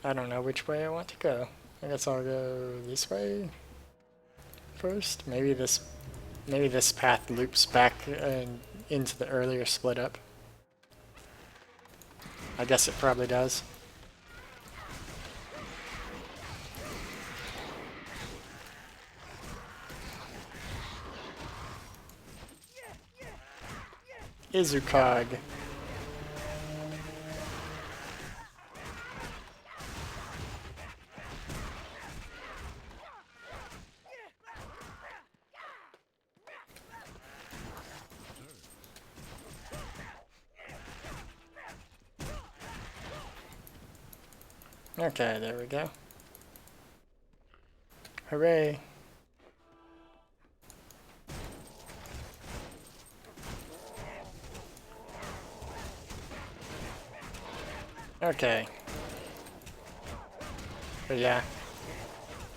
I don't know which way I want to go. I guess I'll go this way first. Maybe this path loops back into the earlier split up. I guess it probably does. Izukog. Okay, there we go. Hooray. Okay. But yeah.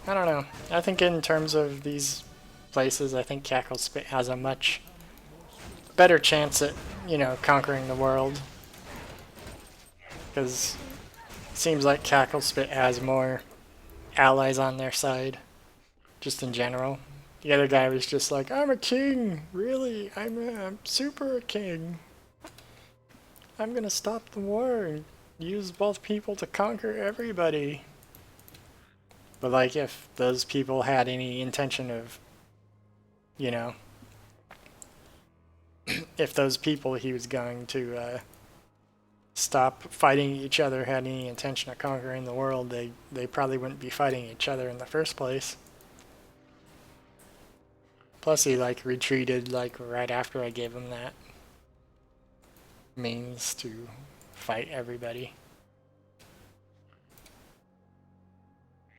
I don't know. I think in terms of these places, I think Cackle Spit has a much better chance at, you know, conquering the world. Because it seems like Cackle Spit has more allies on their side, just in general. The other guy was just like, I'm a king! Really? I'm super a king. I'm gonna stop the war and use both people to conquer everybody. But like, if those people had any intention of, you know, if those people he was going to stop fighting each other had any intention of conquering the world, they probably wouldn't be fighting each other in the first place. Plus he like retreated like right after I gave him that means to fight everybody.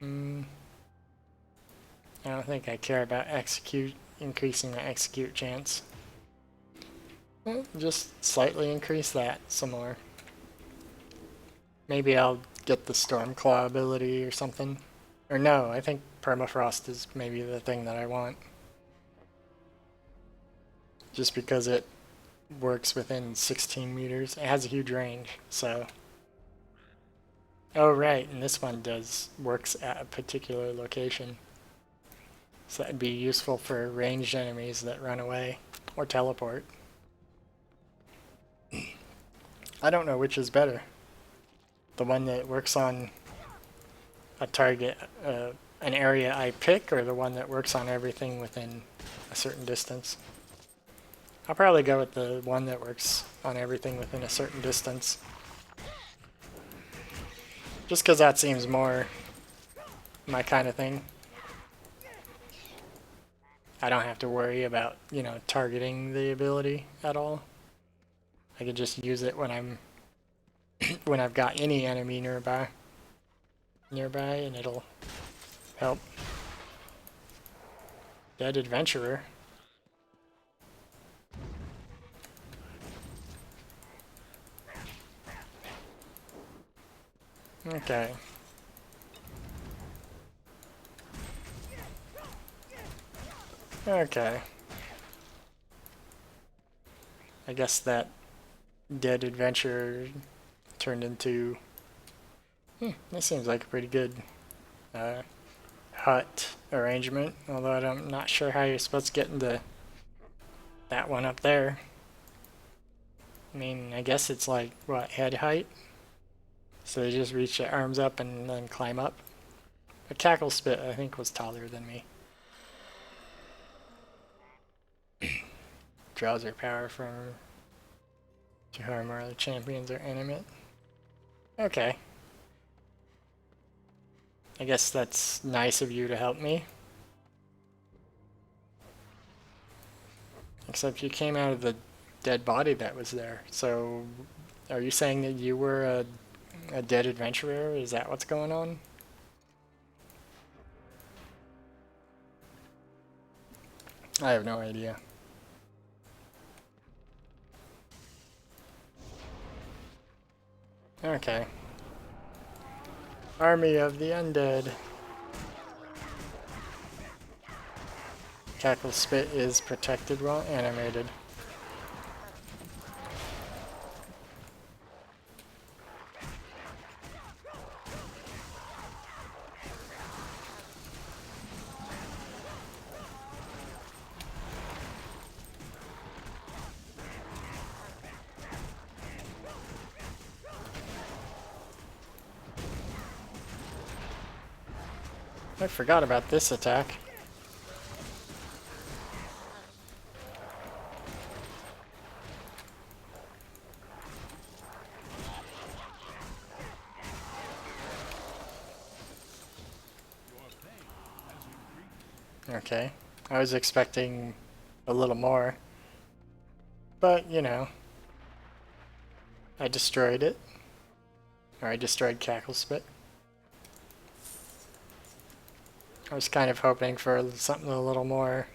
I don't think I care about increasing the execute chance. Well, just slightly increase that some more. Maybe I'll get the Stormclaw ability or something. Or no, I think Permafrost is maybe the thing that I want. Just because it works within 16 meters. It has a huge range, so... Oh right, and this one works at a particular location. So that'd be useful for ranged enemies that run away or teleport. I don't know which is better. The one that works on a target, an area I pick, or the one that works on everything within a certain distance. I'll probably go with the one that works on everything within a certain distance. Just because that seems more my kind of thing. I don't have to worry about, you know, targeting the ability at all. I can just use it when I'm when I've got any enemy nearby and it'll help. Dead Adventurer. Okay. Okay. I guess that Dead Adventurer turned into... this seems like a pretty good hut arrangement, although I'm not sure how you're supposed to get into that one up there. I mean, I guess it's like, what, head height? So they just reach their arms up and then climb up. But Cackle Spit, I think, was taller than me. Draws her power from to harm or other champions or animate. Okay. I guess that's nice of you to help me. Except you came out of the dead body that was there, so Are you saying that you were a dead adventurer? Is that what's going on? I have no idea. Okay. Army of the Undead. Cackle Spit is protected while animated. I forgot about this attack. Okay, I was expecting a little more, but you know, I destroyed it, or I destroyed Cackle Spit. I was kind of hoping for something a little more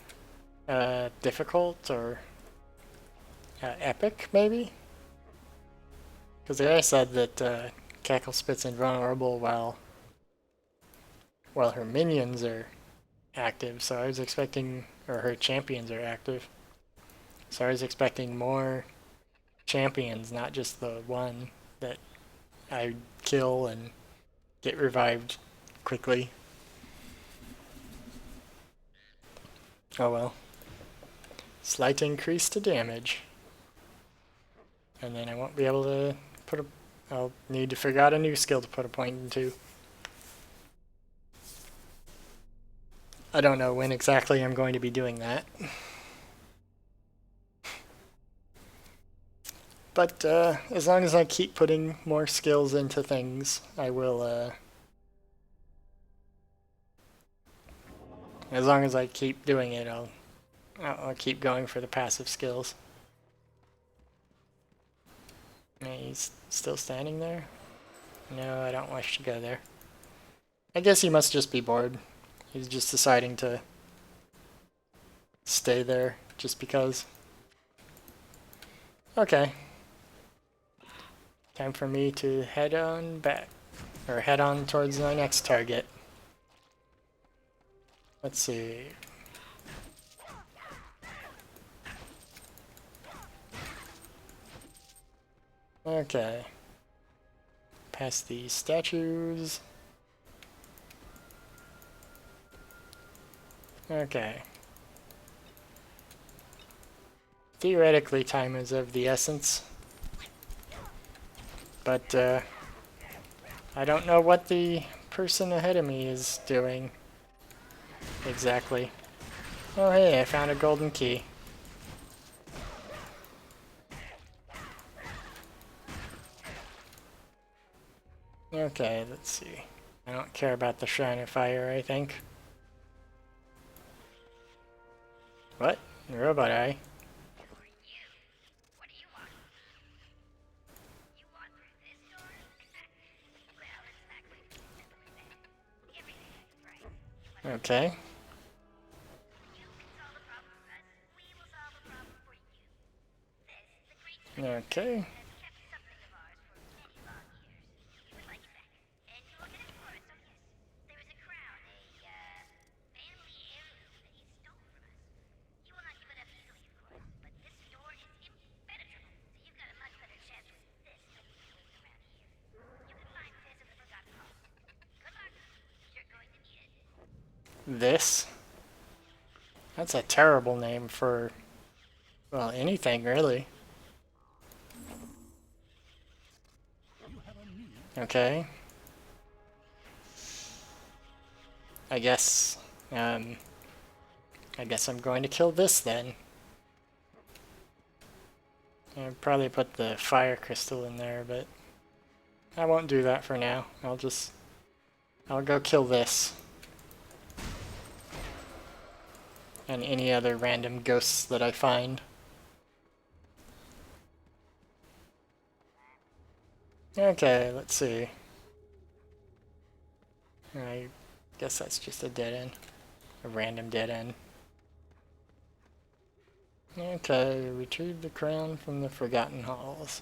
difficult or epic, maybe? Because the guy said that Cackle Spit's invulnerable while her minions are active, so I was expecting, or her champions are active. So I was expecting more champions, not just the one that I kill and get revived quickly. Oh well. Slight increase to damage. And then I won't be able to put a... I'll need to figure out a new skill to put a point into. I don't know when exactly I'm going to be doing that. But as long as I keep putting more skills into things, I will... as long as I keep doing it, I'll keep going for the passive skills. He's still standing there? No, I don't wish to go there. I guess he must just be bored. He's just deciding to stay there just because. Okay. Time for me to head on back. Or head on towards my next target. Let's see. Okay. Past the statues. Okay. Theoretically, time is of the essence. But, I don't know what the person ahead of me is doing exactly. Oh hey, I found a golden key. Okay, let's see. I don't care about the Shrine of Fire, I think. What? Robot Eye? Okay. Okay. This? That's a terrible name for, well, anything really. Okay. I guess I'm going to kill this then. I'll probably put the fire crystal in there, but I won't do that for now. I'll go kill this. And any other random ghosts that I find. Okay, let's see. I guess that's just a dead end. A random dead end. Okay, retrieve the crown from the Forgotten Halls.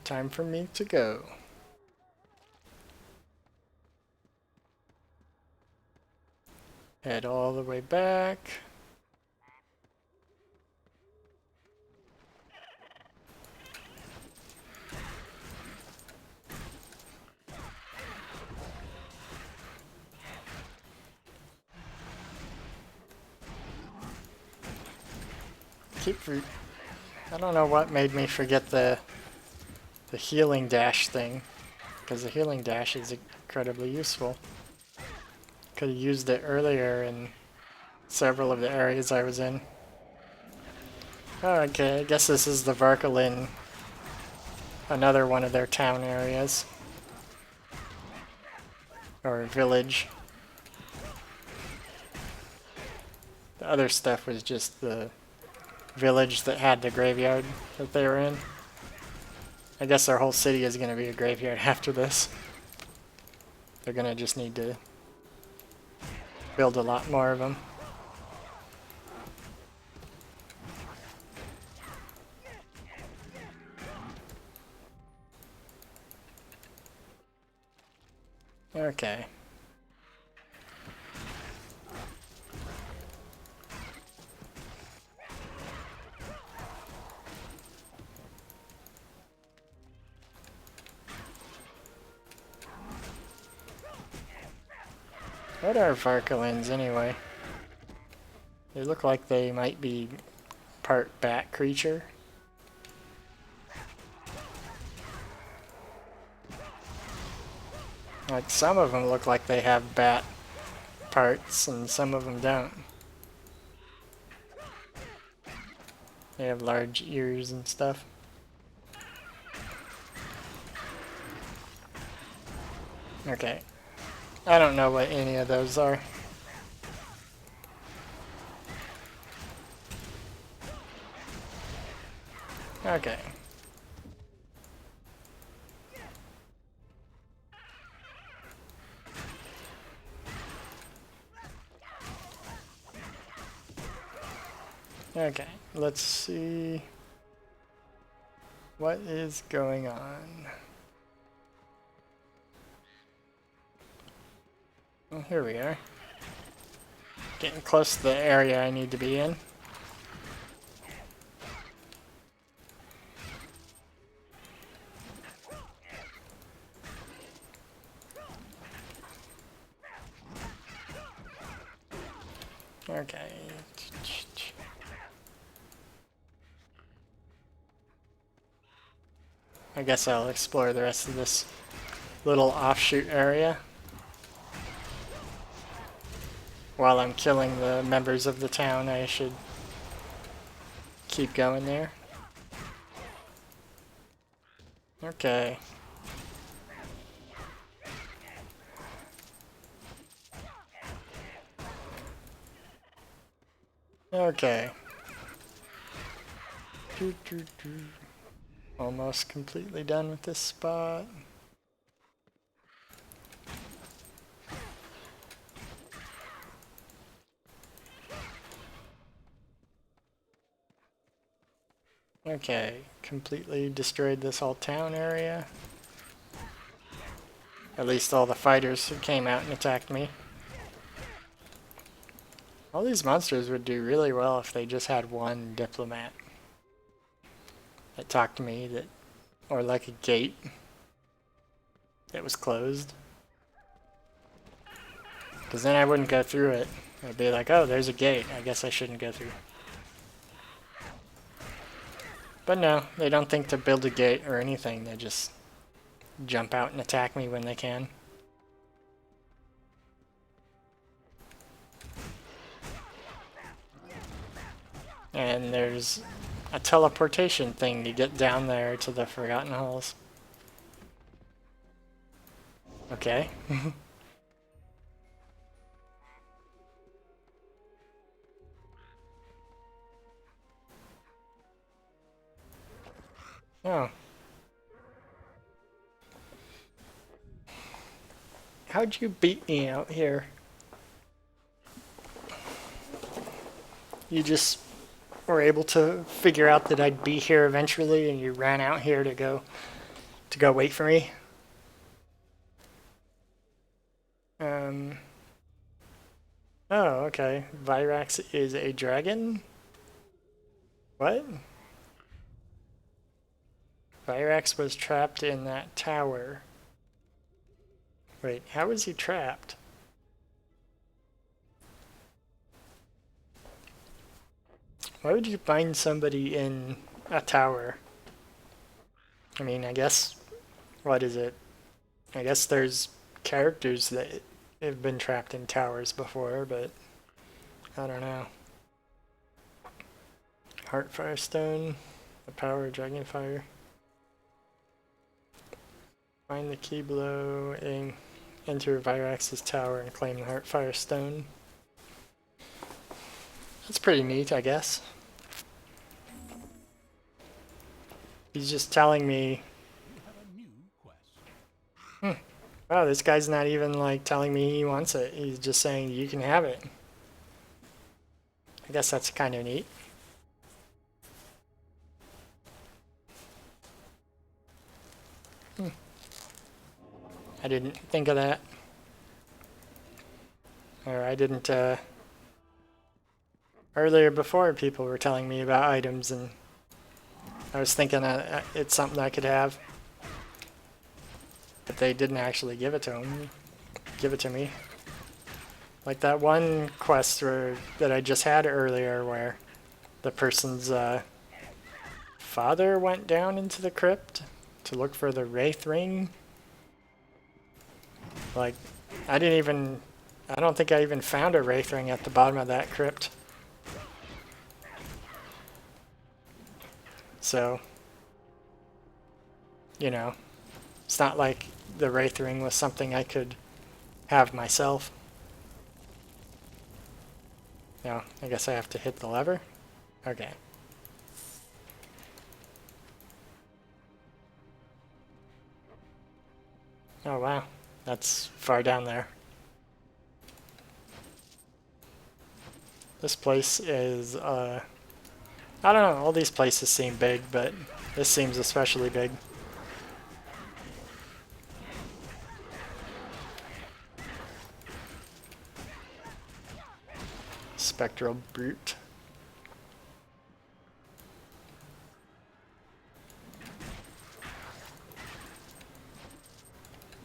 Time for me to go. Head all the way back. I don't know what made me forget the healing dash thing, because the healing dash is incredibly useful. Could have used it earlier in several of the areas I was in. Okay, I guess this is the Varkalin, another one of their town areas. Or village. The other stuff was just the village that had the graveyard that they were in. I guess their whole city is going to be a graveyard after this. They're going to just need to build a lot more of them. Okay. What are Varkalins anyway? They look like they might be part bat creature. Like some of them look like they have bat parts and some of them don't. They have large ears and stuff. Okay. I don't know what any of those are. Okay. Okay, let's see what is going on. Well, here we are. Getting close to the area I need to be in. Okay. I guess I'll explore the rest of this little offshoot area while I'm killing the members of the town. I should keep going there. Okay. Okay. Almost completely done with this spot. Okay, completely destroyed this whole town area. At least all the fighters who came out and attacked me. All these monsters would do really well if they just had one diplomat that talked to me, that, or like a gate that was closed. Because then I wouldn't go through it. I'd be like, oh, there's a gate. I guess I shouldn't go through. But no, they don't think to build a gate or anything. They just jump out and attack me when they can. And there's a teleportation thing to get down there to the Forgotten Halls. Okay. Oh. How'd you beat me out here? You just were able to figure out that I'd be here eventually and you ran out here to go wait for me? Oh, okay. Virax is a dragon? What? Virax was trapped in that tower. Wait, how was he trapped? Why would you find somebody in a tower? I mean, I guess, what is it? I guess there's characters that have been trapped in towers before, but I don't know. Heart Firestone, the power of Dragonfire. Find the key below, enter Virax's tower and claim the Heart Firestone. That's pretty neat, I guess. He's just telling me, You have a new quest. wow, this guy's not even like telling me he wants it. He's just saying you can have it. I guess that's kind of neat. I didn't think of that. Or I didn't, earlier before people were telling me about items and I was thinking it's something I could have. But they didn't actually give it to me. Like that one quest that I just had earlier where the person's father went down into the crypt to look for the Wraith Ring. Like, I don't think I even found a Wraith Ring at the bottom of that crypt. So, you know, it's not like the Wraith Ring was something I could have myself. No, I guess I have to hit the lever? Okay. Oh wow, that's far down there. This place is, I don't know, all these places seem big, but this seems especially big. Spectral Brute.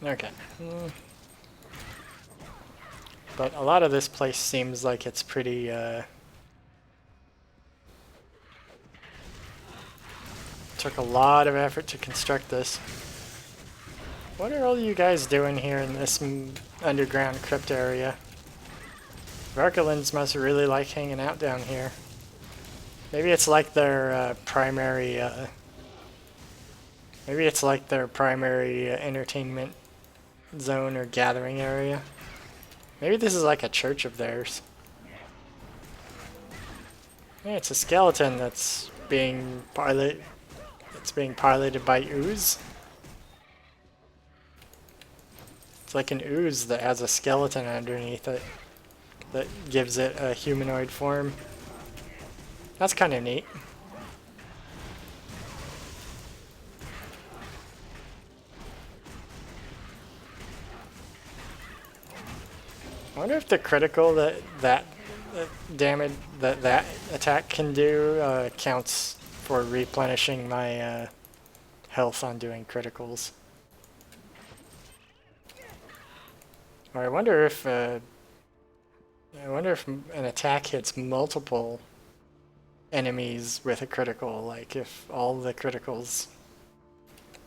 Okay. But a lot of this place seems like it's pretty, took a lot of effort to construct this. What are all you guys doing here in this underground crypt area? Varkalins must really like hanging out down here. Maybe it's like their primary entertainment zone or gathering area. Maybe this is like a church of theirs. Yeah, it's a skeleton that's being piloted by ooze. It's like an ooze that has a skeleton underneath it that gives it a humanoid form. That's kind of neat. I wonder if the critical that damage that attack can do counts for replenishing my health on doing criticals. Or I wonder if an attack hits multiple enemies with a critical, like if all the criticals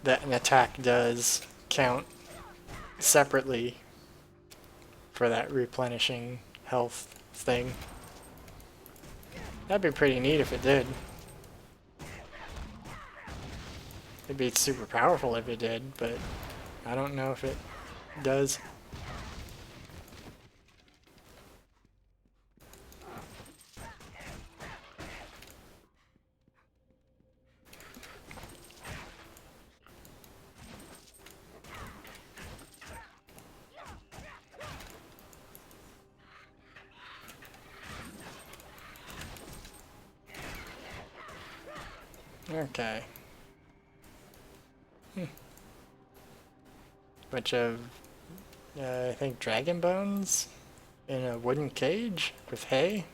that an attack does count separately for that replenishing health thing. That'd be pretty neat if it did. It'd be super powerful if it did, but I don't know if it does. Okay. Bunch of, I think, dragon bones in a wooden cage with hay.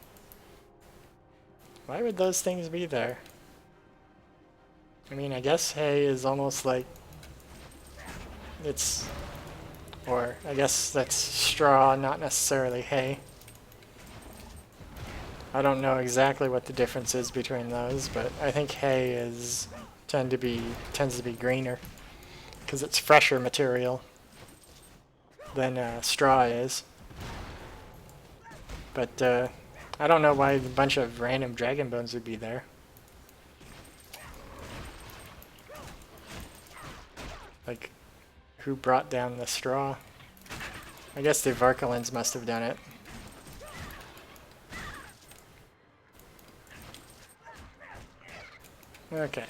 Why would those things be there? I mean, I guess hay is almost like it's, or I guess that's straw, not necessarily hay. I don't know exactly what the difference is between those, but I think hay tends to be greener because it's fresher material than straw is. But I don't know why a bunch of random dragon bones would be there. Like, who brought down the straw? I guess the Varkalins must have done it. Okay.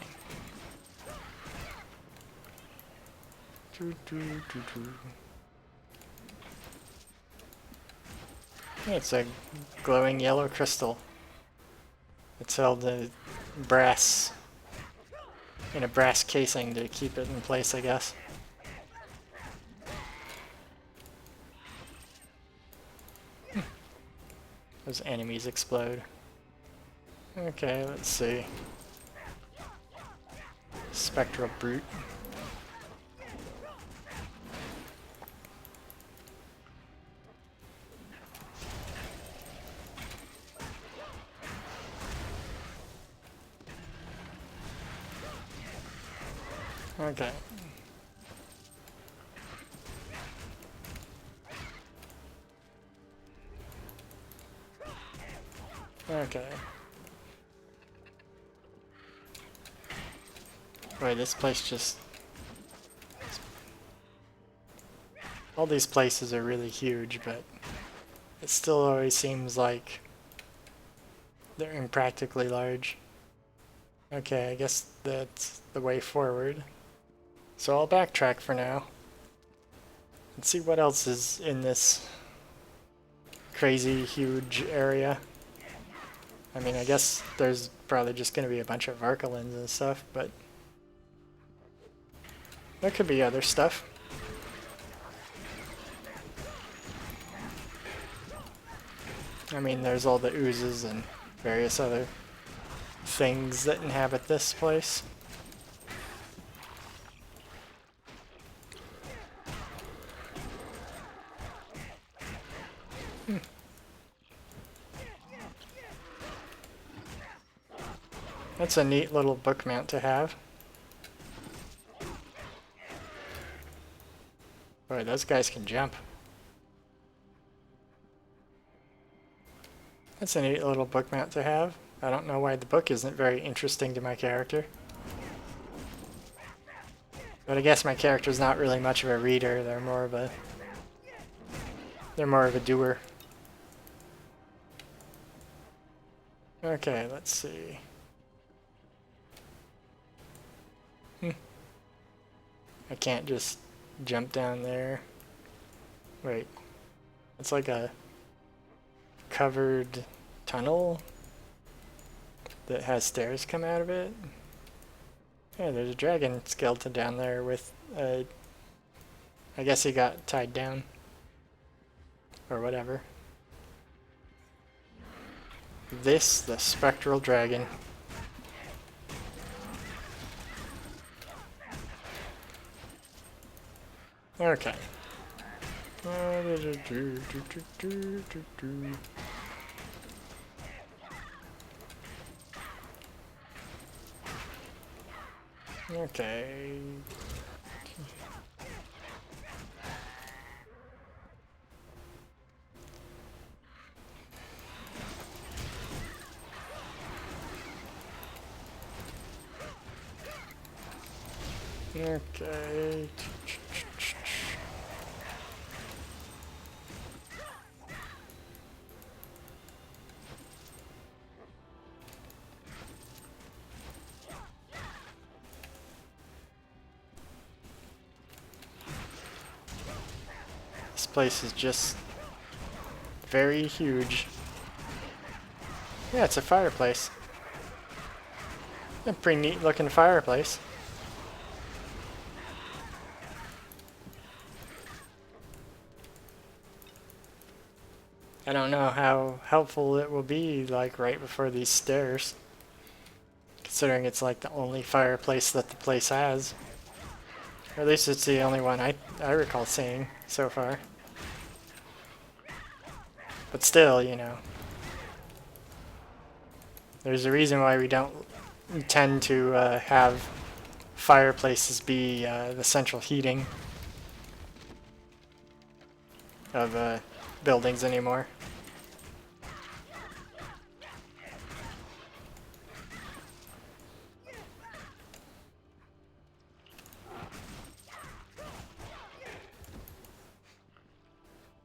It's a glowing yellow crystal. It's held in brass, in a brass casing to keep it in place, I guess. Those enemies explode. Okay, let's see. Spectral Brute. Okay. Okay. Wait, this place just... All these places are really huge, but it still always seems like they're impractically large. Okay, I guess that's the way forward. So I'll backtrack for now. And see what else is in this crazy huge area. I mean, I guess there's probably just going to be a bunch of Varkalins and stuff, but there could be other stuff. I mean, there's all the oozes and various other things that inhabit this place. That's a neat little book mount to have. Boy, those guys can jump. That's a neat little book mount to have. I don't know why the book isn't very interesting to my character. But I guess my character's not really much of a reader. They're more of a doer. Okay, let's see. I can't just jump down there. Wait. It's like a covered tunnel that has stairs come out of it. Yeah, there's a dragon skeleton down there with I guess he got tied down. Or whatever. The spectral dragon. Okay. Okay. Okay. This place is just very huge. Yeah, it's a fireplace. A pretty neat looking fireplace. I don't know how helpful it will be, like, right before these stairs. Considering it's, like, the only fireplace that the place has. Or at least it's the only one I recall seeing so far. But still, you know. There's a reason why we don't tend to have fireplaces be the central heating of buildings anymore.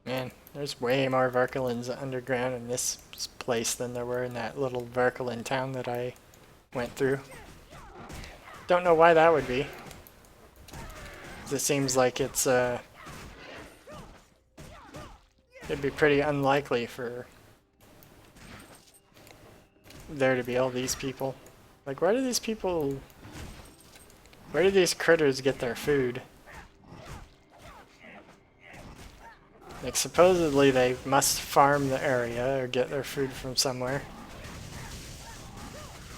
Man, there's way more Verkelins underground in this place than there were in that little Verkelin town that I went through. Don't know why that would be. 'Cause it seems like it's it'd be pretty unlikely for there to be all these people. Like, where do these critters get their food? Like, supposedly they must farm the area or get their food from somewhere.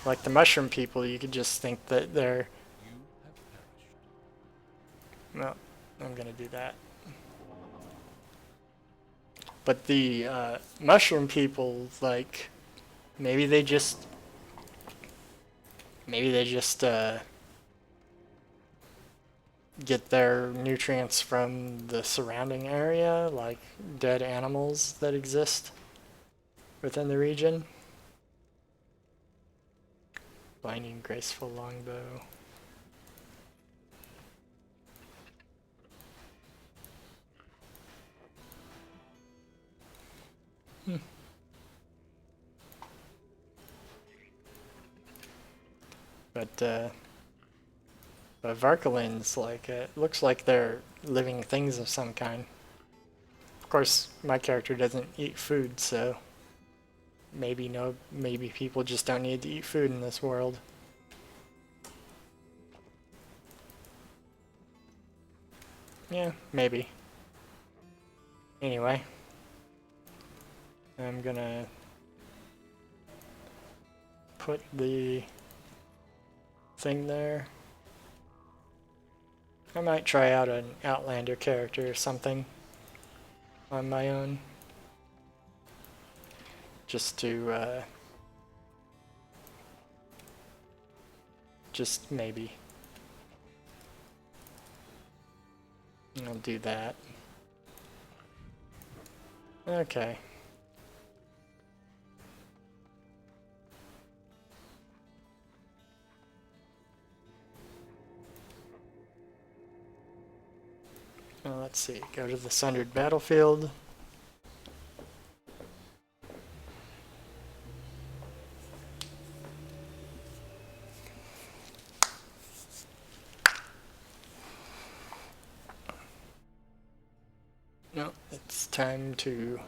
Like the mushroom people, you could just think that they're... Well, I'm gonna do that. But the mushroom people, like, maybe they just get their nutrients from the surrounding area, like dead animals that exist within the region. Blinding graceful longbow. But Varkalins, like, it looks like they're living things of some kind. Of course, my character doesn't eat food, so maybe people just don't need to eat food in this world. Yeah, maybe. Anyway, I'm gonna put the thing there. I might try out an Outlander character or something on my own. Just to, just maybe. I'll do that. Okay. Well, let's see. Go to the Sundered Battlefield. No, it's time to...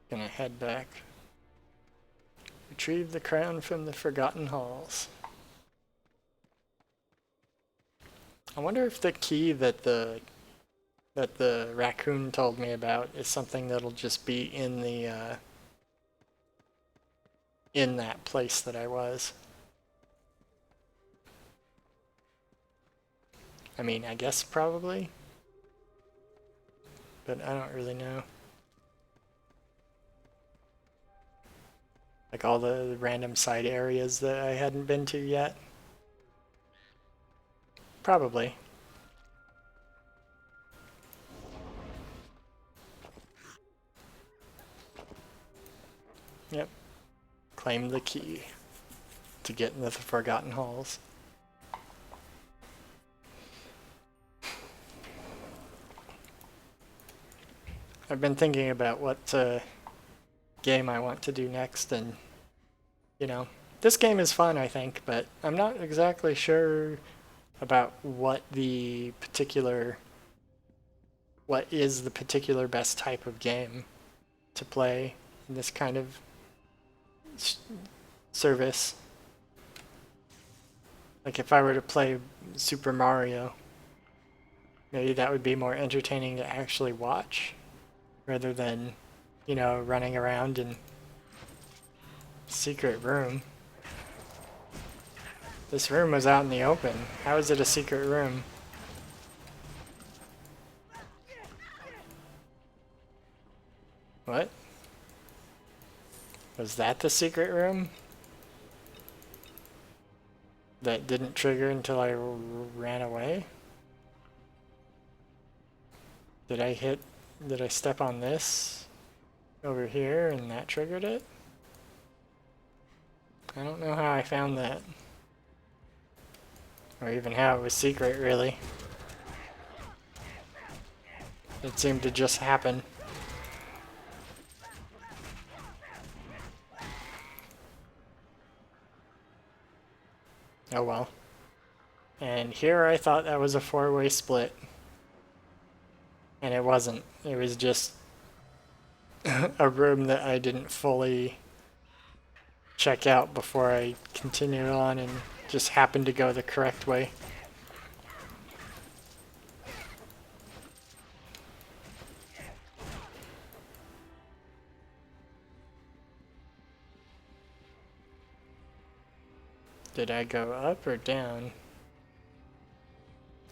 Gonna head back. Retrieve the crown from the Forgotten Halls. I wonder if the key that the raccoon told me about is something that'll just be in the in that place that I was. I mean, I guess probably, but I don't really know. Like all the random side areas that I hadn't been to yet. Probably. Yep. Claim the key to get into the Forgotten Halls. I've been thinking about what game I want to do next, and you know, this game is fun, I think, but I'm not exactly sure about what is the particular best type of game to play in this kind of service. Like if I were to play Super Mario, maybe that would be more entertaining to actually watch rather than, you know, running around in secret room. This room was out in the open. How is it a secret room? What? Was that the secret room? That didn't trigger until I ran away? Did I step on this over here and that triggered it? I don't know how I found that. Or even how it was secret, really. It seemed to just happen. Oh well. And here I thought that was a four-way split. And it wasn't. It was just a room that I didn't fully check out before I continued on and just happened to go the correct way. Did I go up or down?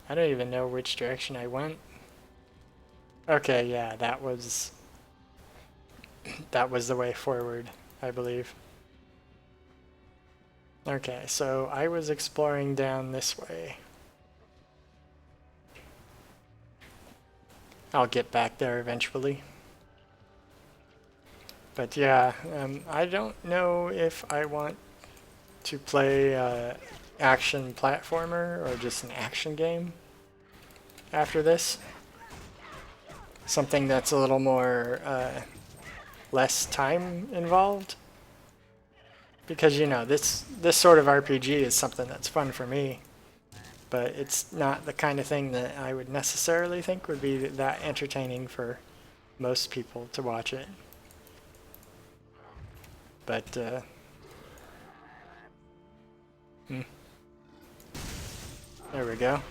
I don't even know which direction I went. Okay, yeah, that was the way forward, I believe. Okay, so I was exploring down this way. I'll get back there eventually. But yeah, I don't know if I want to play action platformer or just an action game after this. Something that's a little more less time involved. Because, you know, this sort of RPG is something that's fun for me, but it's not the kind of thing that I would necessarily think would be that entertaining for most people to watch it. But, there we go.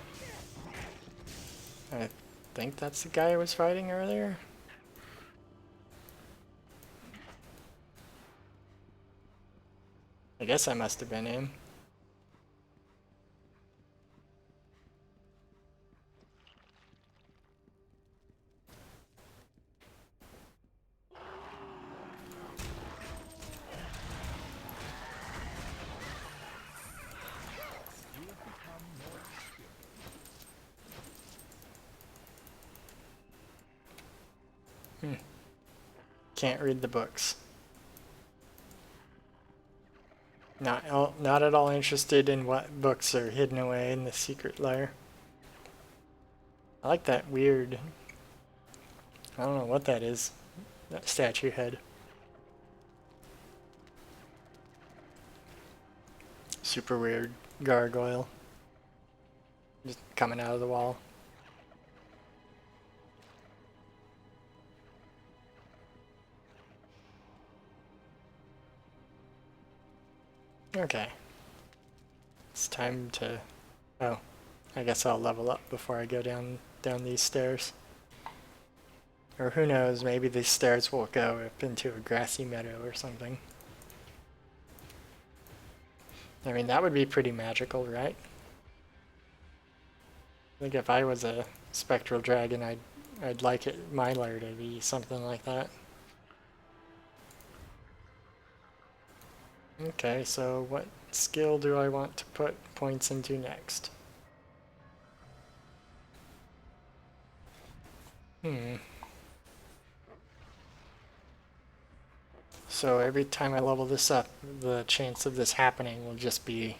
I think that's the guy I was fighting earlier. I guess I must have been him. Can't read the books. Not at all interested in what books are hidden away in the secret lair. I like that weird... I don't know what that is. That statue head. Super weird gargoyle. Just coming out of the wall. Okay. It's time to... Oh, I guess I'll level up before I go down these stairs. Or who knows, maybe these stairs will go up into a grassy meadow or something. I mean, that would be pretty magical, right? I think if I was a spectral dragon, I'd like my lair to be something like that. Okay, so what skill do I want to put points into next? So every time I level this up, the chance of this happening will just be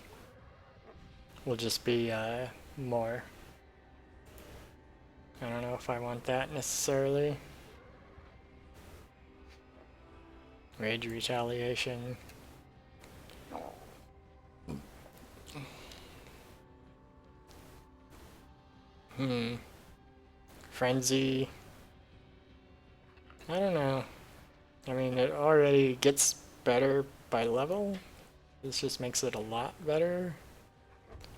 more. I don't know if I want that necessarily. Rage retaliation. Frenzy. I don't know. I mean, it already gets better by level. This just makes it a lot better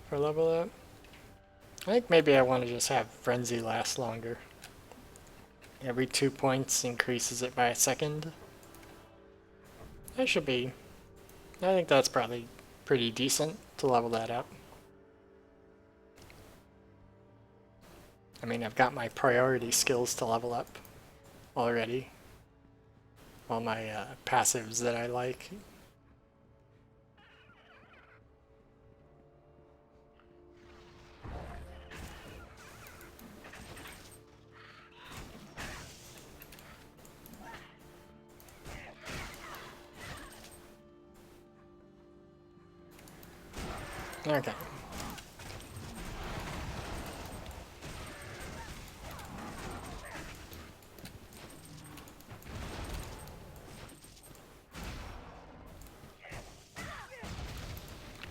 for level up. I think maybe I want to just have Frenzy last longer. Every 2 points increases it by a second. That should be... I think that's probably pretty decent to level that up. I mean, I've got my priority skills to level up already. All my passives that I like. Okay.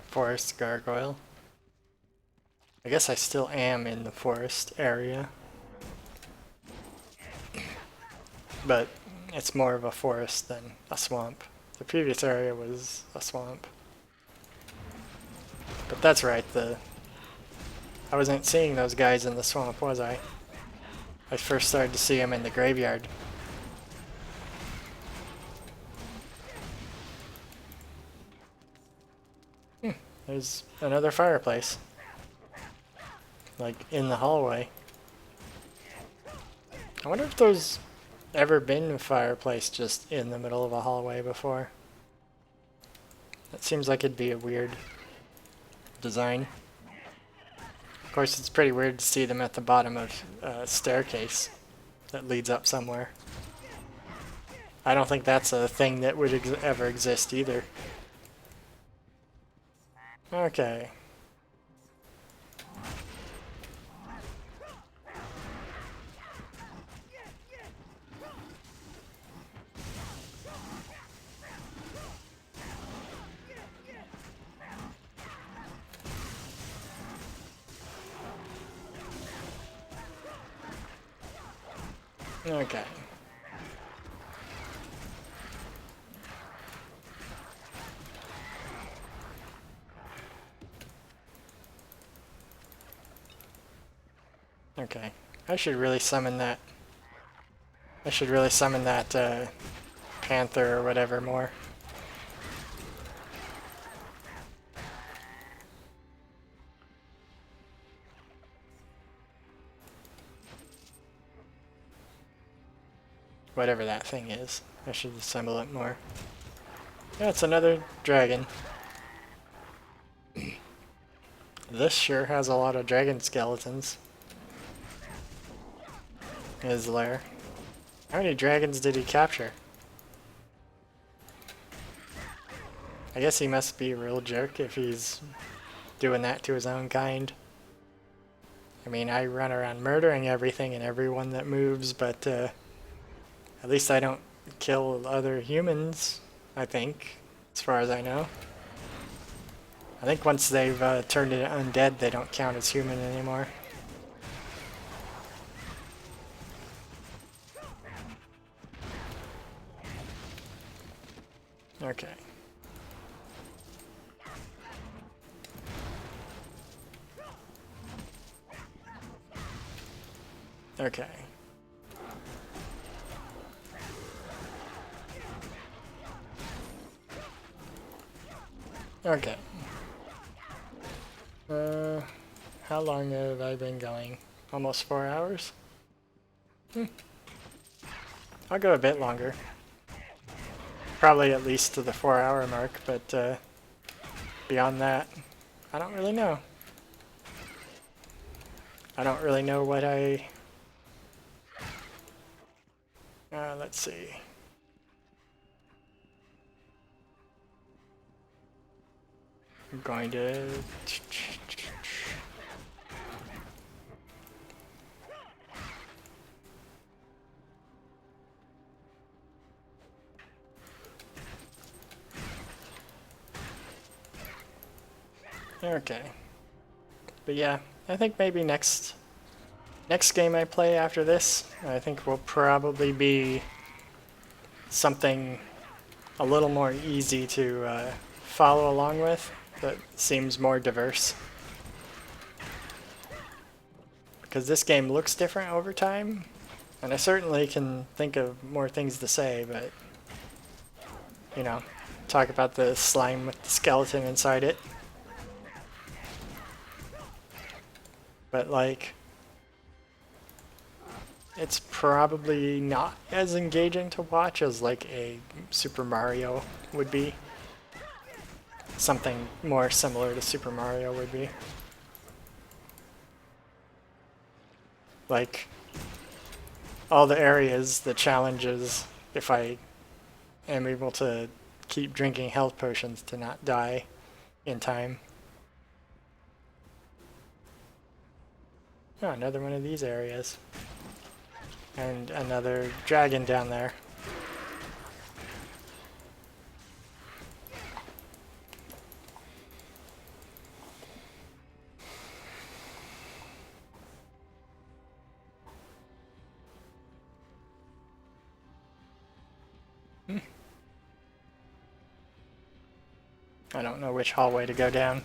Forest gargoyle. I guess I still am in the forest area. But it's more of a forest than a swamp. The previous area was a swamp. But that's right, I wasn't seeing those guys in the swamp, was I? I first started to see them in the graveyard. There's another fireplace. Like, in the hallway. I wonder if there's ever been a fireplace just in the middle of a hallway before. That seems like it'd be a weird design. Of course, it's pretty weird to see them at the bottom of a staircase that leads up somewhere. I don't think that's a thing that would ever exist either. Okay. Okay. Okay. I should really summon that. I should really summon that panther or whatever more. Whatever that thing is. I should assemble it more. Yeah, it's another dragon. This sure has a lot of dragon skeletons. His lair. How many dragons did he capture? I guess he must be a real jerk if he's doing that to his own kind. I mean, I run around murdering everything and everyone that moves, but at least I don't kill other humans, I think, as far as I know. I think once they've turned it undead, they don't count as human anymore. Okay. Okay. Okay. How long have I been going? Almost 4 hours? I'll go a bit longer. Probably at least to the 4-hour mark, but beyond that, I don't really know. I don't really know what let's see. I'm going to... Okay. But yeah, I think maybe next game I play after this, I think will probably be something a little more easy to follow along with, that seems more diverse. Because this game looks different over time, and I certainly can think of more things to say, but, you know, talk about the slime with the skeleton inside it. But, like, it's probably not as engaging to watch as, like, a Super Mario would be. Something more similar to Super Mario would be. Like, all the areas, the challenges, if I am able to keep drinking health potions to not die in time. Oh, another one of these areas. And another dragon down there. I don't know which hallway to go down.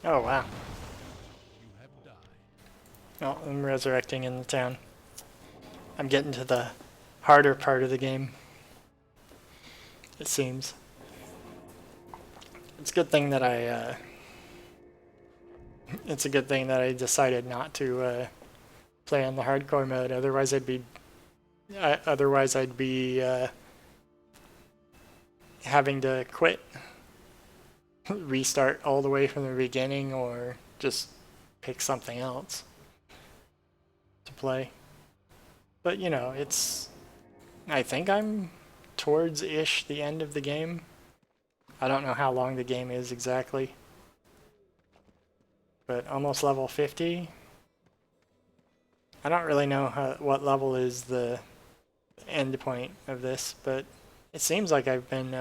Oh wow. You have died. Well, I'm resurrecting in the town. I'm getting to the harder part of the game, it seems. It's a good thing that it's a good thing that I decided not to play on the hardcore mode. Otherwise, I'd be having to quit, restart all the way from the beginning, or just pick something else to play. But, you know, I think I'm towards-ish the end of the game. I don't know how long the game is exactly. But almost level 50. I don't really know what level is the end point of this, but it seems like I've been,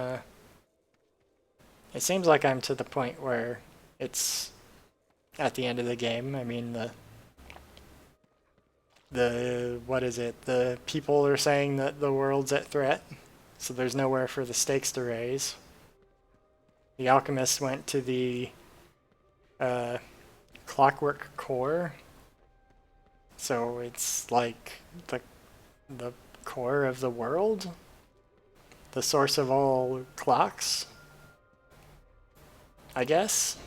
it seems like I'm to the point where it's at the end of the game. I mean, what is it? The people are saying that the world's at threat, so there's nowhere for the stakes to raise. The alchemist went to the clockwork core, so it's like the core of the world, the source of all clocks, I guess.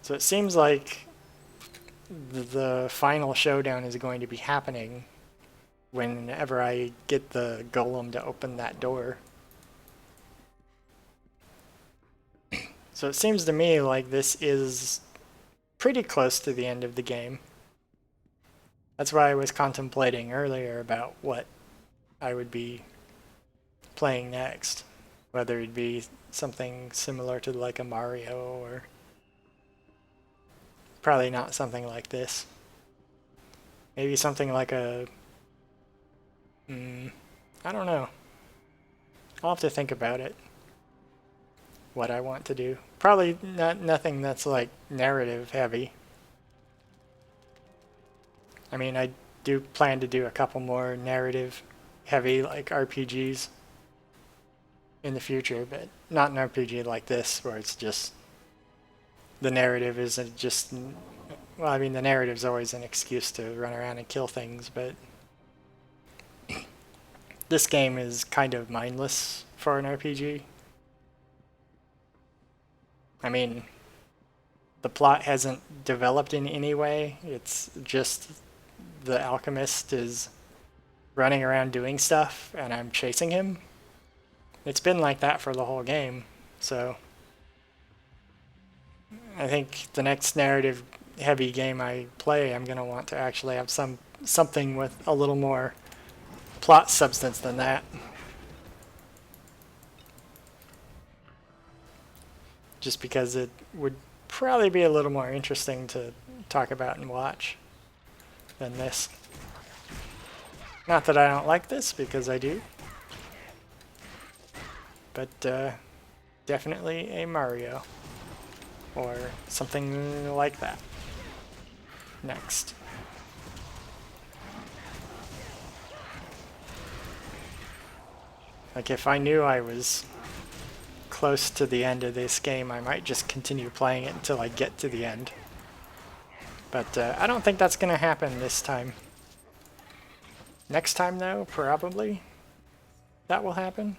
So it seems like the final showdown is going to be happening whenever I get the golem to open that door. So it seems to me like this is pretty close to the end of the game. That's why I was contemplating earlier about what I would be playing next. Whether it'd be something similar to like a Mario, or probably not something like this. Maybe something like a... I don't know. I'll have to think about it. What I want to do. Probably nothing that's like narrative heavy. I mean, I do plan to do a couple more narrative heavy like RPGs in the future, but not an RPG like this where it's just the narrative isn't just, well, I mean, the narrative's always an excuse to run around and kill things, but this game is kind of mindless for an RPG. I mean, the plot hasn't developed in any way. It's just the alchemist is running around doing stuff, and I'm chasing him. It's been like that for the whole game, so I think the next narrative-heavy game I play, I'm going to want to actually have something with a little more plot substance than that. Just because it would probably be a little more interesting to talk about and watch. than this. Not that I don't like this, because I do. But definitely a Mario. Or something like that. Next. Like if I knew I was close to the end of this game, I might just continue playing it until I get to the end. But I don't think that's going to happen this time. Next time though, probably that will happen.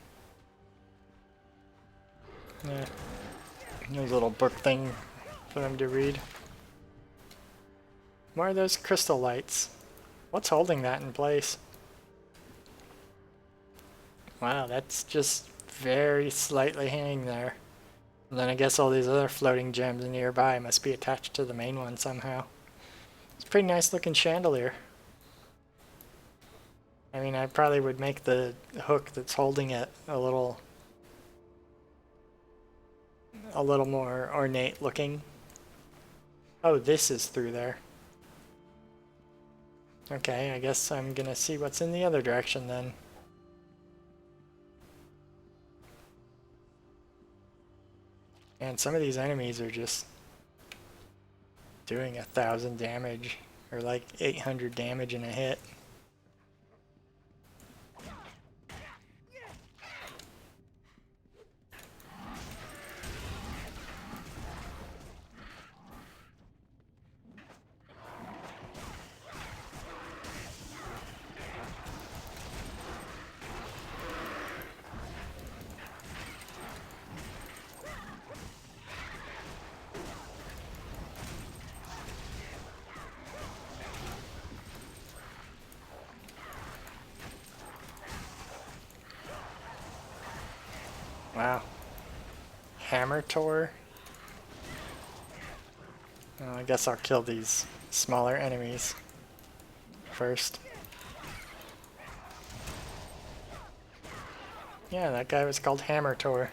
Yeah. There's a little book thing for them to read. More of those crystal lights. What's holding that in place? Wow, that's just very slightly hanging there. And then I guess all these other floating gems nearby must be attached to the main one somehow. It's a pretty nice looking chandelier. I mean, I probably would make the hook that's holding it a little more ornate looking. Oh, this is through there. Okay, I guess I'm gonna see what's in the other direction then. And some of these enemies are just doing 1,000 damage, or like 800 damage in a hit. Wow. Hammer Tor. I guess I'll kill these smaller enemies first. Yeah, that guy was called Hammer Tor.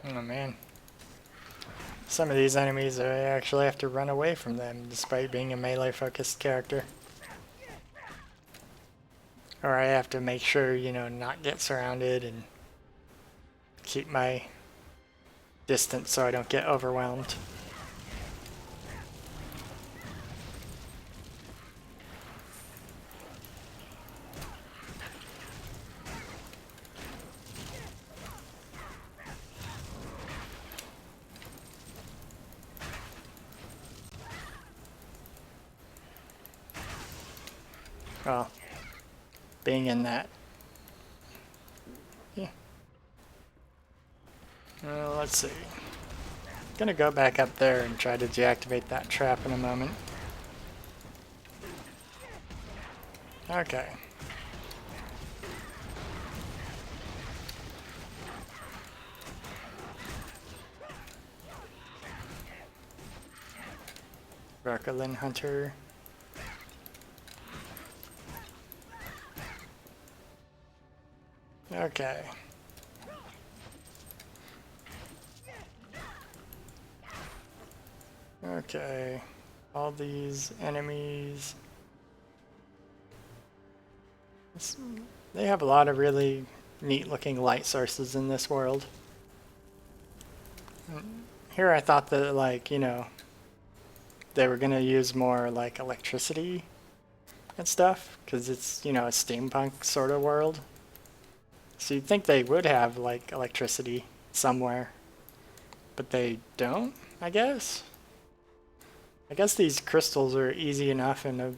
Oh man. Some of these enemies, I actually have to run away from them despite being a melee focused character. Or I have to make sure, you know, not get surrounded and keep my distance so I don't get overwhelmed. Well, being in that. Yeah. Well, let's see. Gonna go back up there and try to deactivate that trap in a moment. Okay. Berserker Hunter. Okay. Okay. All these enemies. They have a lot of really neat looking light sources in this world. Here I thought that, like, you know, they were gonna use more like electricity and stuff, because it's, you know, a steampunk sort of world. So you'd think they would have like electricity somewhere, but they don't, I guess. I guess these crystals are easy enough and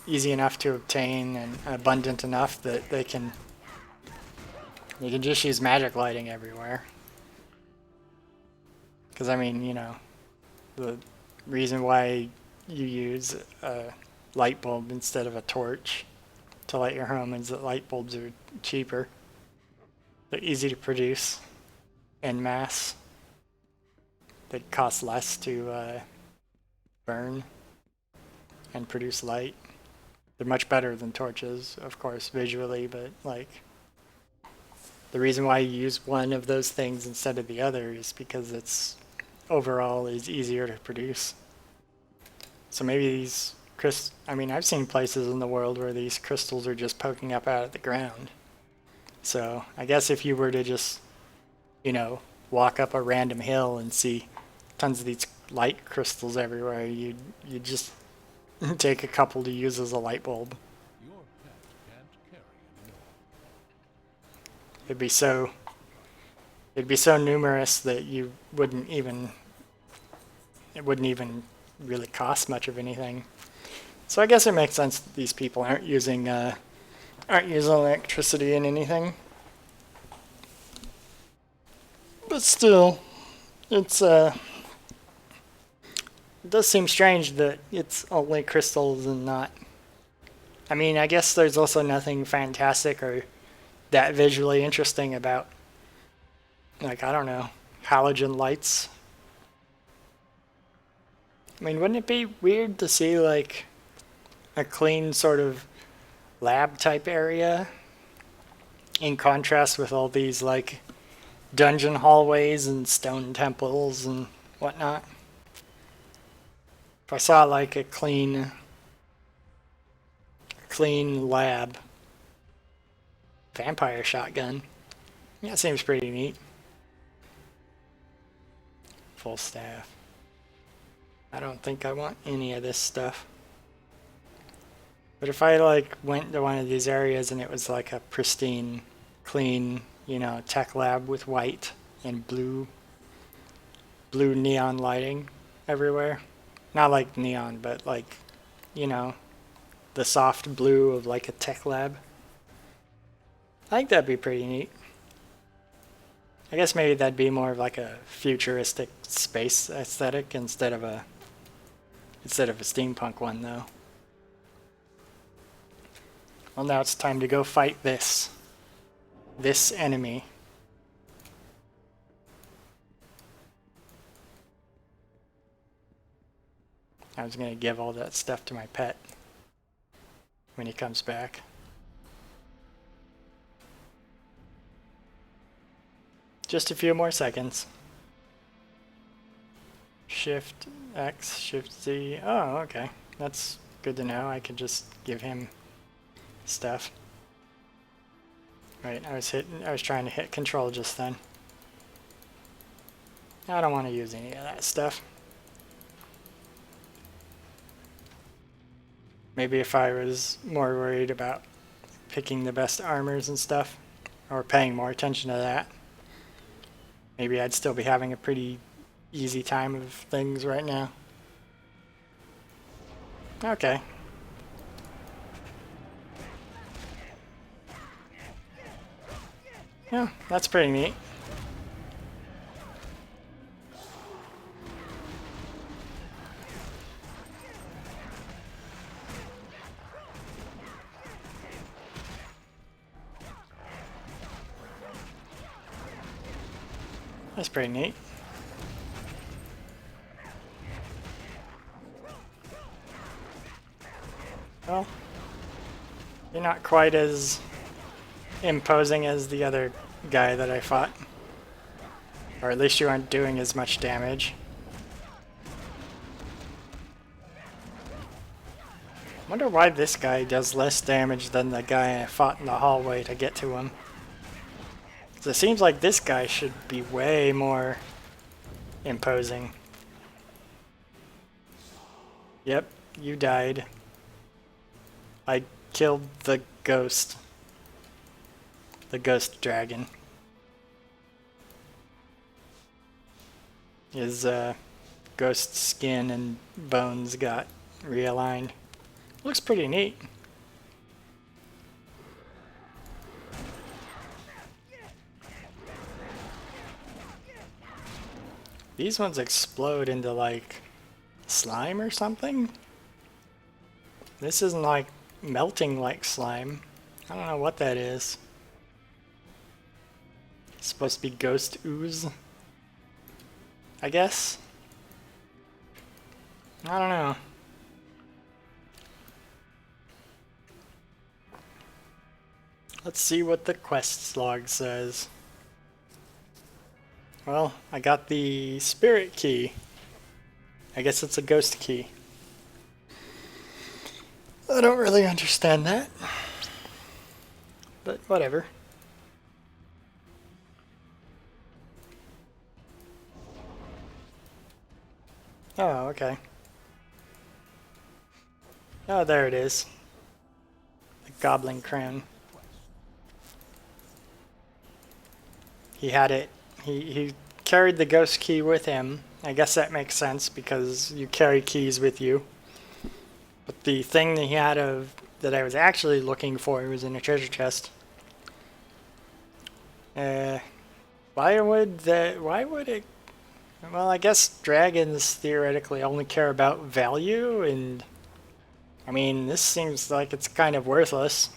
easy enough to obtain and abundant enough that you can just use magic lighting everywhere. Because I mean, you know, the reason why you use a light bulb instead of a torch to light your home is that light bulbs are cheaper. They're easy to produce en masse. They cost less to burn and produce light. They're much better than torches, of course, visually, but like the reason why you use one of those things instead of the other is because it's overall is easier to produce. So maybe these I mean, I've seen places in the world where these crystals are just poking up out of the ground. So I guess if you were to just, you know, walk up a random hill and see tons of these light crystals everywhere, you'd just take a couple to use as a light bulb. Your pet can't carry anymore. It'd be so numerous that it wouldn't even really cost much of anything. So I guess it makes sense that these people aren't using electricity in anything. But still, it does seem strange that it's only crystals and not. I mean, I guess there's also nothing fantastic or that visually interesting about, like, I don't know, halogen lights. I mean, wouldn't it be weird to see, like, a clean sort of lab type area in contrast with all these, like, dungeon hallways and stone temples and whatnot? If I saw, like, a clean lab vampire shotgun, yeah, it seems pretty neat. Full staff. I don't think I want any of this stuff. But if I, like, went to one of these areas and it was like a pristine, clean, you know, tech lab with white and blue neon lighting everywhere. Not like neon, but like, you know, the soft blue of like a tech lab. I think that'd be pretty neat. I guess maybe that'd be more of like a futuristic space aesthetic instead of a steampunk one, though. Well, now it's time to go fight this enemy. I was gonna give all that stuff to my pet when he comes back. Just a few more seconds. Shift X, Shift Z. Oh, okay. That's good to know. I could just give him stuff. Right, I was trying to hit control just then. I don't want to use any of that stuff. Maybe if I was more worried about picking the best armors and stuff, or paying more attention to that, maybe I'd still be having a pretty easy time of things right now. Okay. Yeah, that's pretty neat. That's pretty neat. Well, you're not quite as imposing as the other guy that I fought. Or at least you aren't doing as much damage. Wonder why this guy does less damage than the guy I fought in the hallway to get to him. So it seems like this guy should be way more imposing. Yep, you died. I killed the ghost. The ghost dragon. His ghost skin and bones got realigned. Looks pretty neat. These ones explode into like slime or something? This isn't like melting like slime. I don't know what that is. It's supposed to be ghost ooze, I guess. I don't know. Let's see what the quest log says. Well, I got the spirit key. I guess it's a ghost key. I don't really understand that. But whatever. Oh, okay. Oh, there it is. The goblin crown. He had it. He carried the ghost key with him. I guess that makes sense because you carry keys with you. But the thing that he had that I was actually looking for was in a treasure chest. Why would it? Well, I guess dragons theoretically only care about value, and I mean, this seems like it's kind of worthless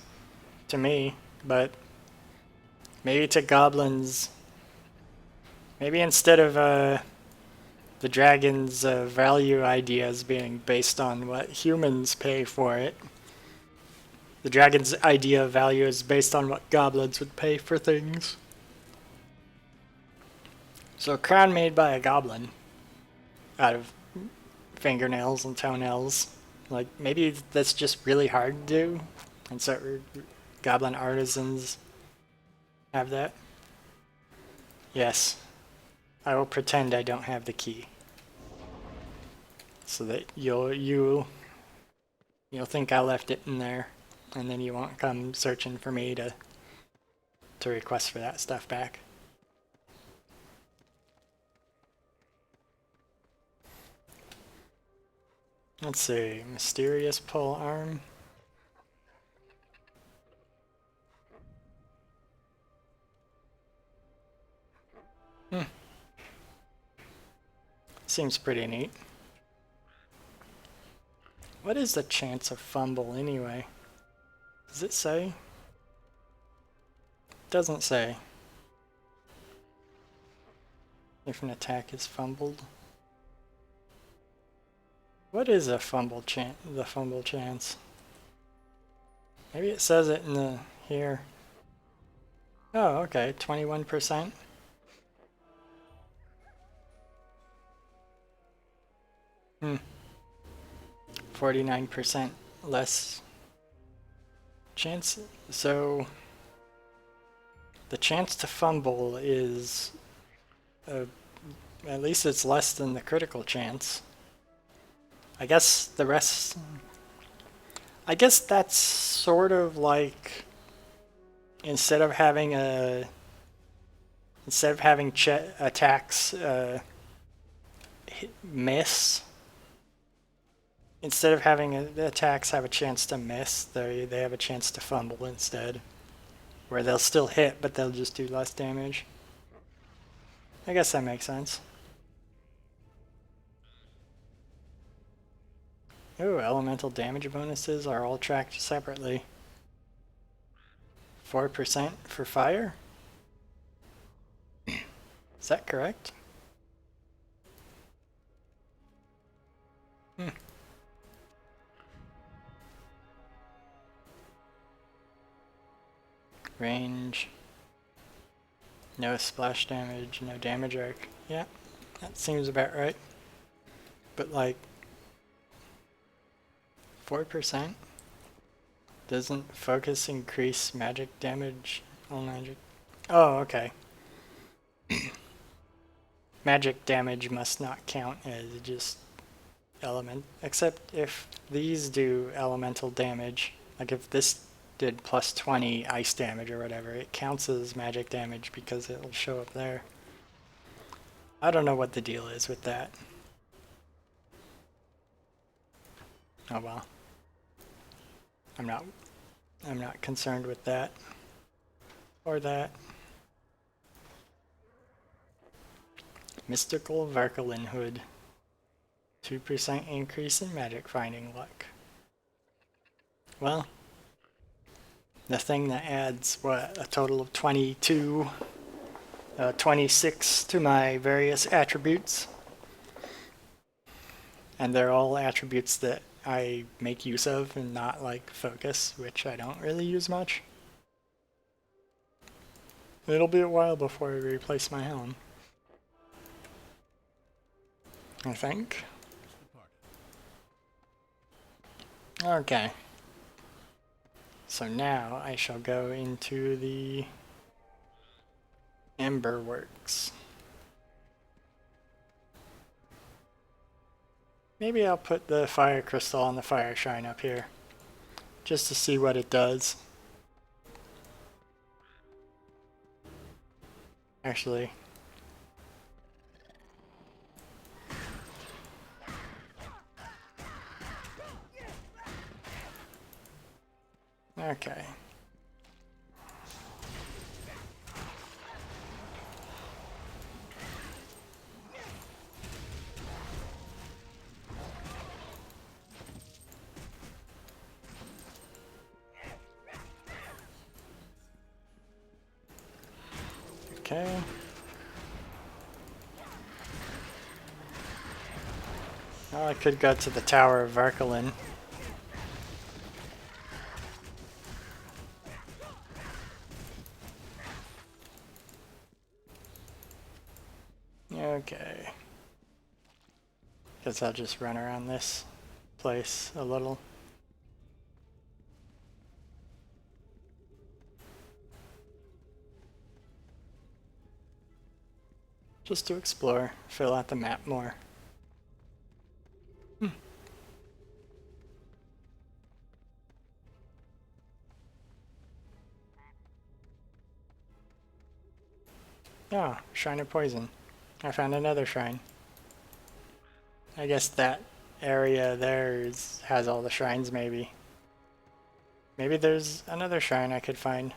to me, but maybe to goblins. Maybe instead of the dragon's value ideas being based on what humans pay for it, the dragon's idea of value is based on what goblins would pay for things. So a crown made by a goblin out of fingernails and toenails. Like, maybe that's just really hard to do, and so goblin artisans have that. Yes. I will pretend I don't have the key. So that you'll think I left it in there, and then you won't come searching for me to request for that stuff back. Let's see, mysterious pole arm. Seems pretty neat. What is the chance of fumble anyway? Does it say? Doesn't say. If an attack is fumbled. What is a fumble chance? The fumble chance. Maybe it says it in the here. Oh, okay, 21%. Hmm. 49% less chance. So the chance to fumble is at least it's less than the critical chance. I guess the rest. I guess that's sort of like instead of having attacks miss. Instead of having the attacks have a chance to miss, they have a chance to fumble instead. Where they'll still hit, but they'll just do less damage. I guess that makes sense. Ooh, elemental damage bonuses are all tracked separately. 4% for fire? Is that correct? Range. No splash damage, no damage arc. Yeah, that seems about right. But like 4%? Doesn't focus increase magic damage? All magic. Oh, okay. Magic damage must not count as just element, except if these do elemental damage. Like if this did plus 20 ice damage or whatever, it counts as magic damage because it'll show up there. I don't know what the deal is with that. Oh well. I'm not concerned with that. Or that. Mystical Varkalin Hood. 2% increase in magic finding luck. Well, the thing that adds, what, a total of 26 to my various attributes. And they're all attributes that I make use of and not like focus, which I don't really use much. It'll be a while before I replace my helm. I think. Okay. So now I shall go into the Ember Works. Maybe I'll put the fire crystal on the fire shrine up here, just to see what it does. Actually, okay. Okay. Well, I could go to the Tower of Varkalin. Okay. Guess I'll just run around this place a little. Just to explore, fill out the map more. Oh, Shrine of Poison. I found another shrine. I guess that area there has all the shrines, maybe. Maybe there's another shrine I could find.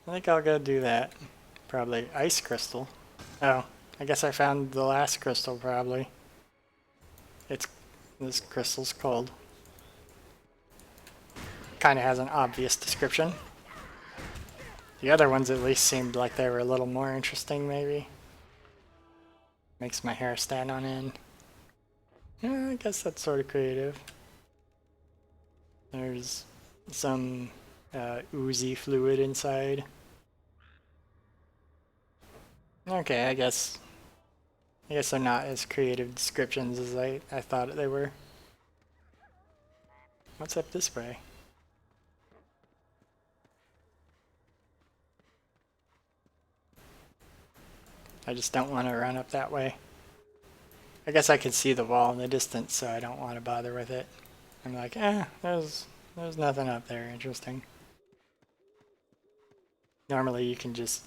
I think I'll go do that. Probably Ice Crystal. Oh, I guess I found the last crystal, probably. This crystal's cold. Kinda has an obvious description. The other ones at least seemed like they were a little more interesting, maybe. Makes my hair stand on end. Yeah, I guess that's sort of creative. There's some oozy fluid inside. Okay, I guess they're not as creative descriptions as I thought they were. What's up this way? I just don't want to run up that way. I guess I can see the wall in the distance, so I don't want to bother with it. I'm like, there's nothing up there interesting. Normally you can just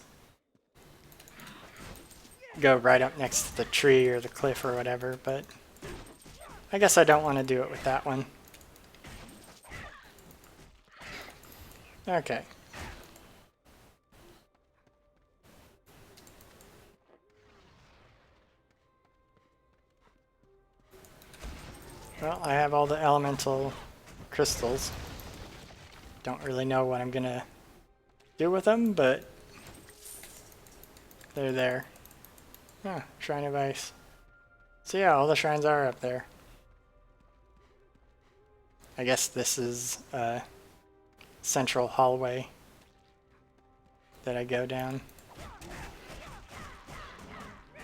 go right up next to the tree or the cliff or whatever, but I guess I don't want to do it with that one. Okay. Well, I have all the elemental crystals. Don't really know what I'm gonna do with them, but they're there. Ah, Shrine of Ice. So yeah, all the shrines are up there. I guess this is a central hallway that I go down.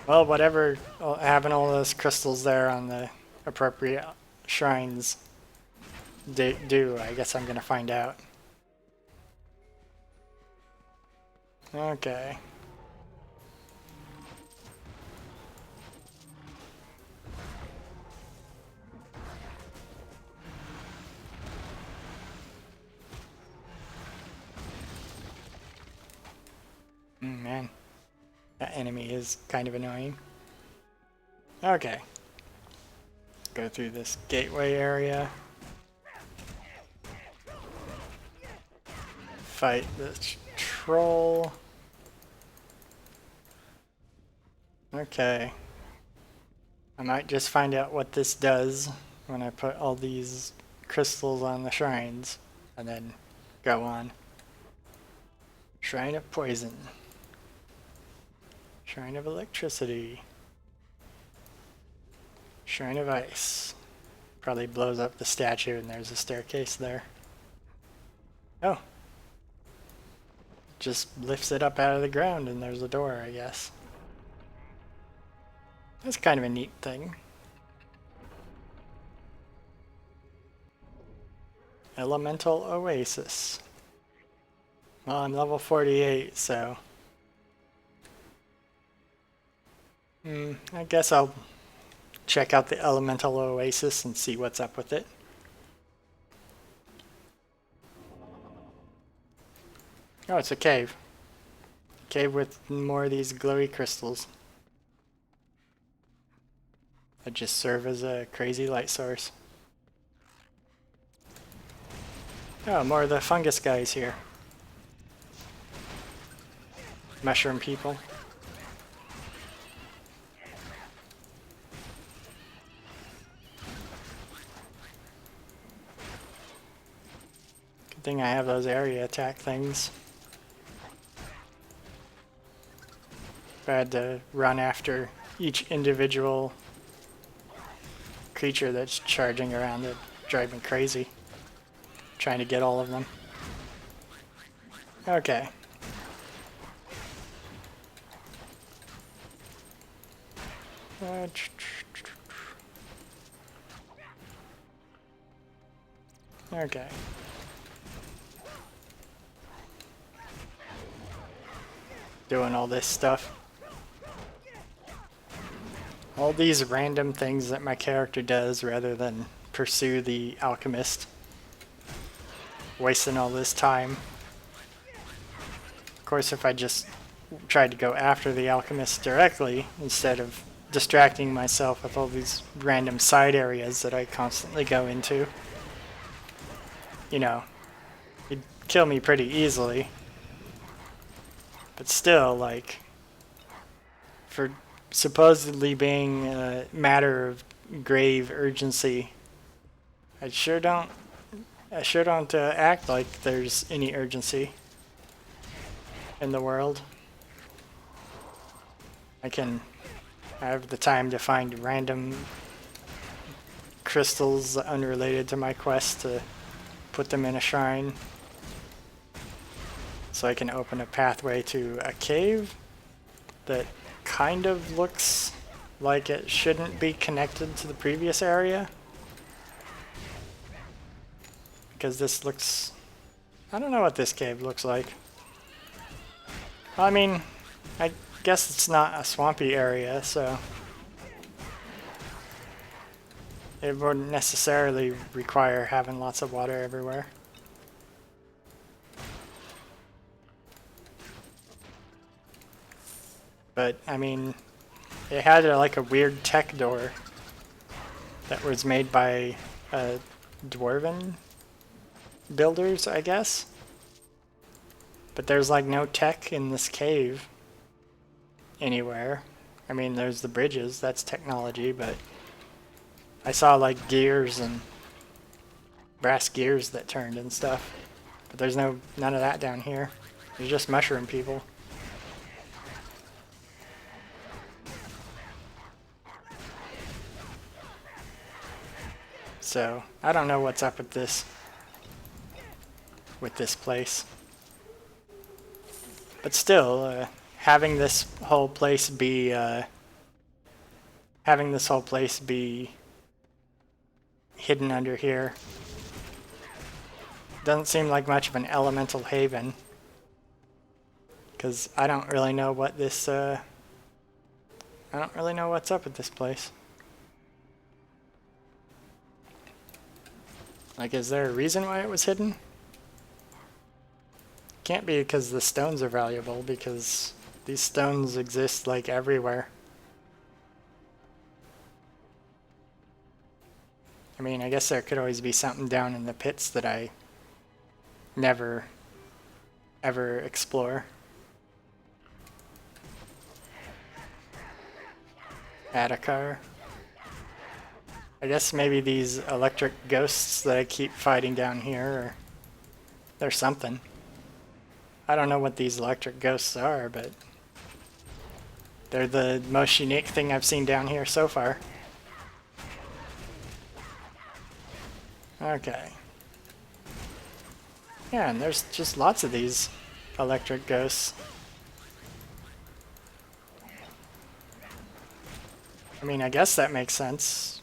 Well, whatever having all those crystals there on the appropriate shrines do, I guess I'm gonna find out. Okay. Man, that enemy is kind of annoying. Okay. Go through this gateway area. Fight this troll. Okay. I might just find out what this does when I put all these crystals on the shrines, and then go on. Shrine of Poison. Shrine of Electricity. Shrine of Ice. Probably blows up the statue and there's a staircase there. Oh. just lifts it up out of the ground and there's a door, I guess. That's kind of a neat thing. Elemental Oasis. Well, I'm level 48, so... I guess I'll check out the Elemental Oasis and see what's up with it. Oh, it's a cave. Cave with more of these glowy crystals that just serve as a crazy light source. Oh, more of the fungus guys here. Mushroom people. Good thing I have those area attack things. If I had to run after each individual creature that's charging around, it'd drive me crazy. Trying to get all of them. Okay. Okay. Doing all this stuff. All these random things that my character does rather than pursue the alchemist. Wasting all this time. Of course, if I just tried to go after the alchemist directly, instead of distracting myself with all these random side areas that I constantly go into, you know, he'd kill me pretty easily. But still, like, for supposedly being a matter of grave urgency, I sure don't act like there's any urgency in the world. I have the time to find random crystals unrelated to my quest to put them in a shrine so I can open a pathway to a cave that kind of looks like it shouldn't be connected to the previous area. Because this looks... I don't know what this cave looks like. I mean, I guess it's not a swampy area, so... it wouldn't necessarily require having lots of water everywhere. But, I mean, it had like a weird tech door that was made by dwarven builders, I guess. But there's like no tech in this cave anywhere. I mean, there's the bridges, that's technology, but I saw like gears and brass gears that turned and stuff. But there's none of that down here. There's just mushroom people. So, I don't know what's up with this place. But still, having this whole place be hidden under here doesn't seem like much of an elemental haven, because I don't really know what this I don't really know what's up with this place. Like, is there a reason why it was hidden? Can't be because the stones are valuable, because these stones exist like everywhere. I mean, I guess there could always be something down in the pits that I never ever explore. Adakar. I guess maybe these electric ghosts that I keep fighting down here they're something. I don't know what these electric ghosts are, but they're the most unique thing I've seen down here so far. Okay. Yeah, and there's just lots of these electric ghosts. I mean, I guess that makes sense.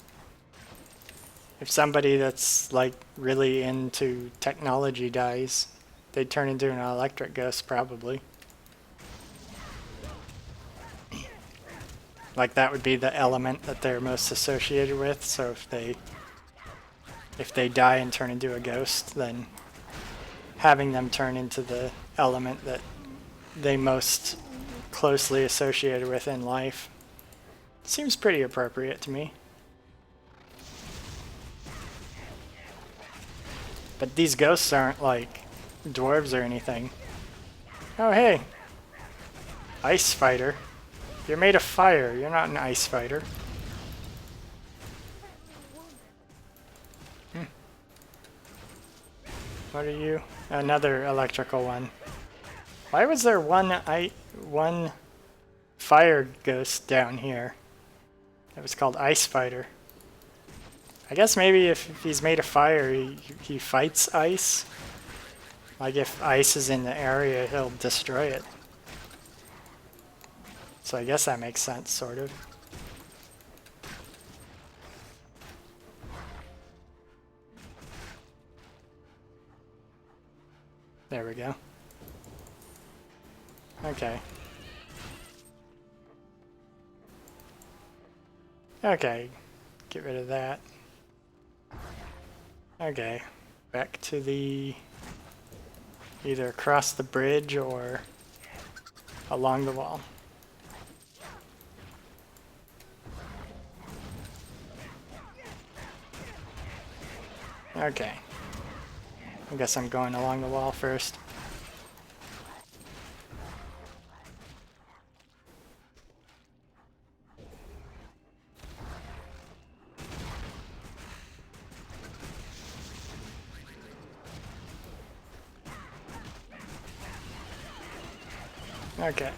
If somebody that's like really into technology dies, they'd turn into an electric ghost probably. Like that would be the element that they're most associated with, so if they die and turn into a ghost, then having them turn into the element that they most closely associated with in life seems pretty appropriate to me. But these ghosts aren't like dwarves or anything. Oh hey! Ice fighter. You're made of fire, you're not an ice fighter. What are you? Another electrical one. Why was there one fire ghost down here? It was called Ice Fighter. I guess maybe if he's made of fire, he fights ice. Like if ice is in the area, he'll destroy it. So I guess that makes sense, sort of. There we go. Okay. Okay, get rid of that. Okay, back to the... either across the bridge or along the wall. Okay. I guess I'm going along the wall first. Okay.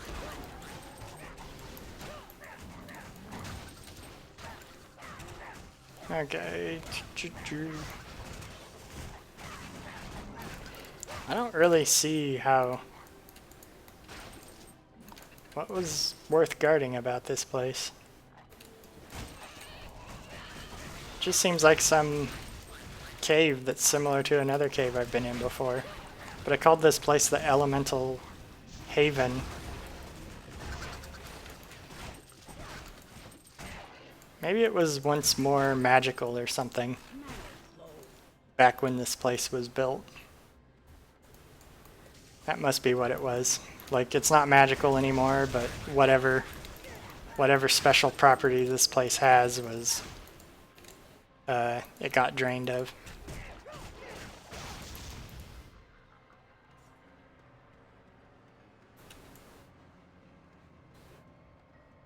Okay. I don't really see how... what was worth guarding about this place? Just seems like some cave that's similar to another cave I've been in before. But I called this place the Elemental Haven. Maybe it was once more magical or something. Back when this place was built. That must be what it was. Like, it's not magical anymore, but whatever special property this place has was... it got drained of.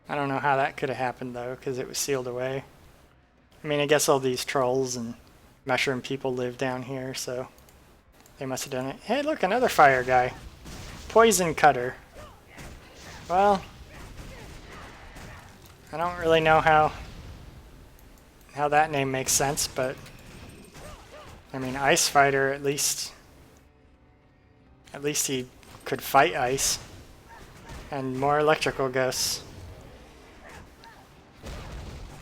I don't know how that could have happened though, because it was sealed away. I mean, I guess all these trolls and mushroom people live down here, so they must have done it. Hey, look, another fire guy. Poison Cutter. Well, I don't really know how that name makes sense, but I mean, Ice Fighter, at least he could fight ice. And more electrical ghosts.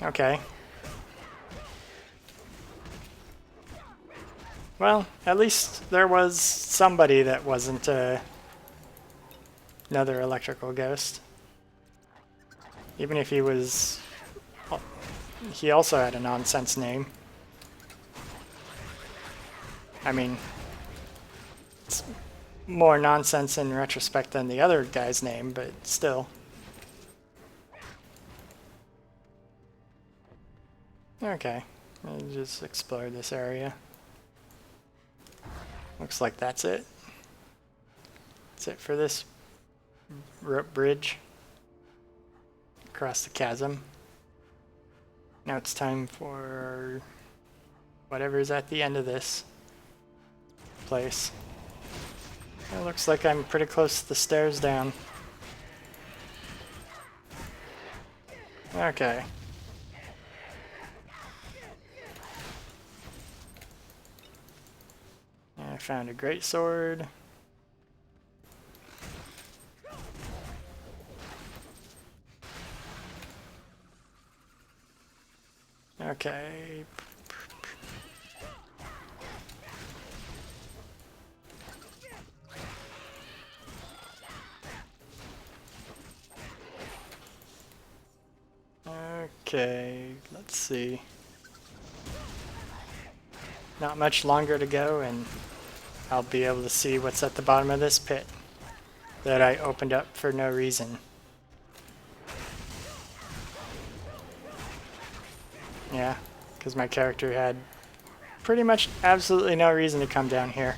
Okay. Well, at least there was somebody that wasn't another electrical ghost. Even if he was... he also had a nonsense name. I mean, it's more nonsense in retrospect than the other guy's name, but still. Okay, I'll just explore this area. Looks like that's it. That's it for this rope bridge across the chasm. Now it's time for whatever's at the end of this place. It looks like I'm pretty close to the stairs down. Okay. I found a great sword. Okay, let's see. Not much longer to go, and I'll be able to see what's at the bottom of this pit that I opened up for no reason. Yeah, because my character had pretty much absolutely no reason to come down here.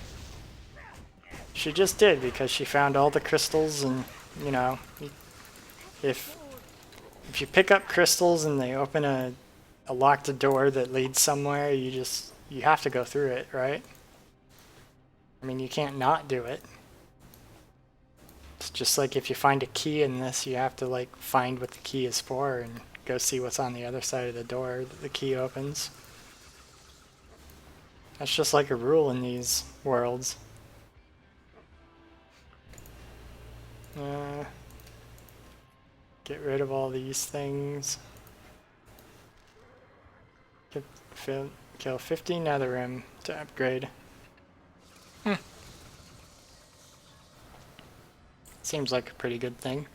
She just did because she found all the crystals, and you know, if you pick up crystals and they open a locked door that leads somewhere, you have to go through it, right? I mean, you can't not do it. It's just like if you find a key in this, you have to like find what the key is for and go see what's on the other side of the door that the key opens. That's just like a rule in these worlds. Get rid of all these things. Kill 50 Netherim to upgrade. Seems like a pretty good thing.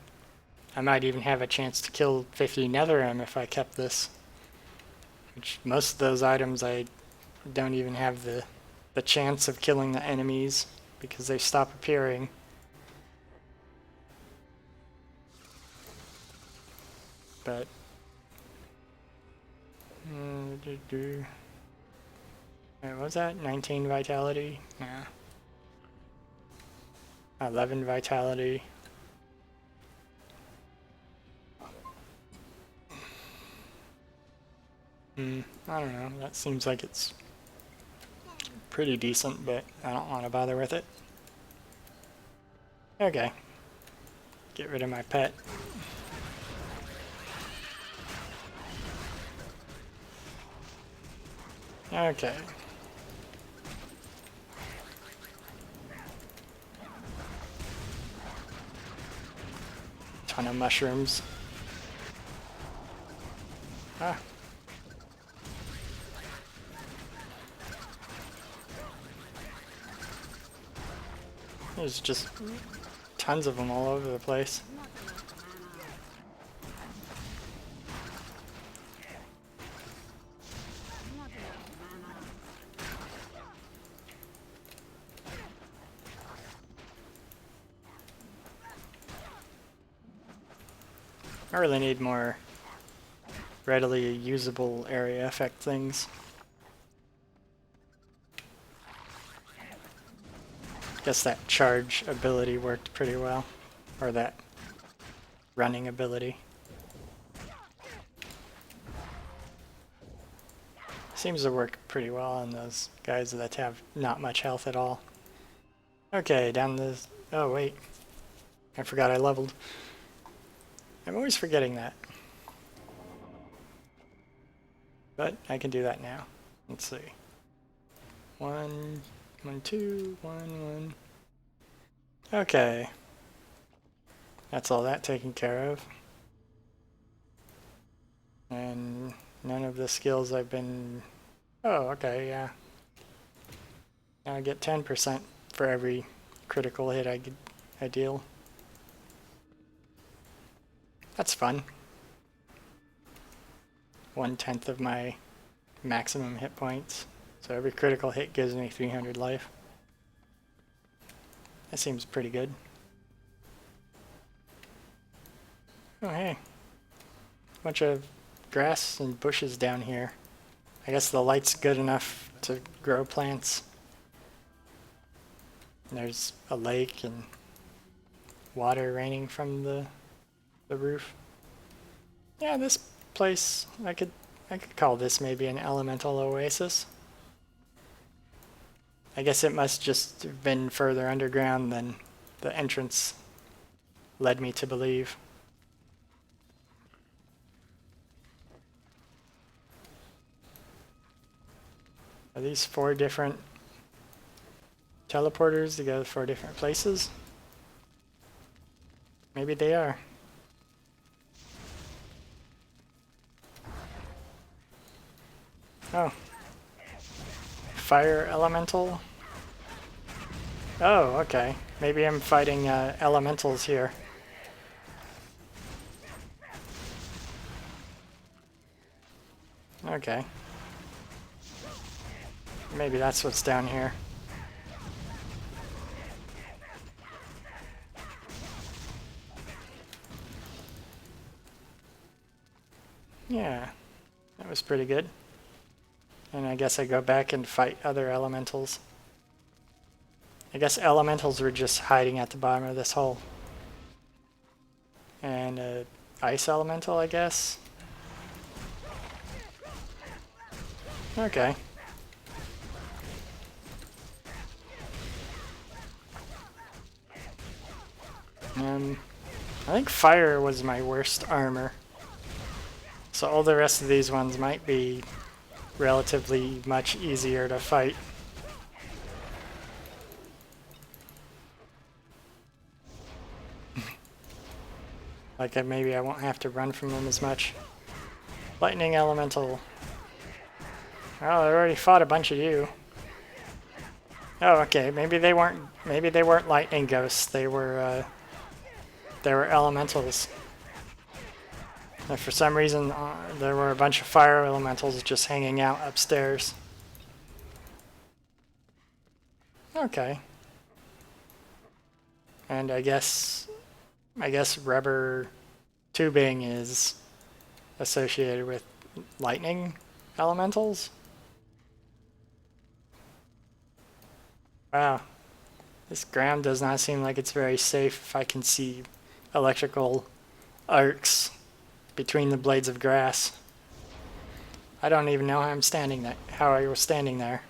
I might even have a chance to kill 50 Netherim if I kept this. Which most of those items I don't even have the chance of killing the enemies because they stop appearing. But wait, what was that? 19 vitality? Nah. 11 vitality. I don't know. That seems like it's pretty decent, but I don't want to bother with it. Okay. Get rid of my pet. Okay. Ton of mushrooms. Ah. There's just tons of them all over the place. I really need more readily usable area effect things. Guess that charge ability worked pretty well, or that running ability. Seems to work pretty well on those guys that have not much health at all. Okay, down this... Oh wait, I forgot I leveled. I'm always forgetting that. But I can do that now. Let's see. 1, 1, 2, 1, 1. Okay. That's all that taken care of. And none of the skills I've been... Oh, okay, yeah. Now I get 10% for every critical hit I deal. That's fun. 1/10 of my maximum hit points. So every critical hit gives me 300 life. That seems pretty good. Oh hey. Bunch of grass and bushes down here. I guess the light's good enough to grow plants. And there's a lake and water raining from the roof. Yeah, this place, I could call this maybe an elemental oasis. I guess it must just have been further underground than the entrance led me to believe. Are these 4 different teleporters to go to 4 different places? Maybe they are. Oh. Fire elemental? Oh, okay. Maybe I'm fighting elementals here. Okay. Maybe that's what's down here. Yeah, that was pretty good. And I guess I go back and fight other elementals. I guess elementals were just hiding at the bottom of this hole. And ice elemental, I guess. Okay. I think fire was my worst armor. So all the rest of these ones might be relatively much easier to fight. Like maybe I won't have to run from them as much. Lightning elemental. Oh, I already fought a bunch of you. Oh, okay. Maybe they weren't lightning ghosts. They were elementals. And for some reason, there were a bunch of fire elementals just hanging out upstairs. Okay. And I guess rubber tubing is associated with lightning elementals. Wow. This ground does not seem like it's very safe if I can see electrical arcs between the blades of grass. I don't even know how I was standing there.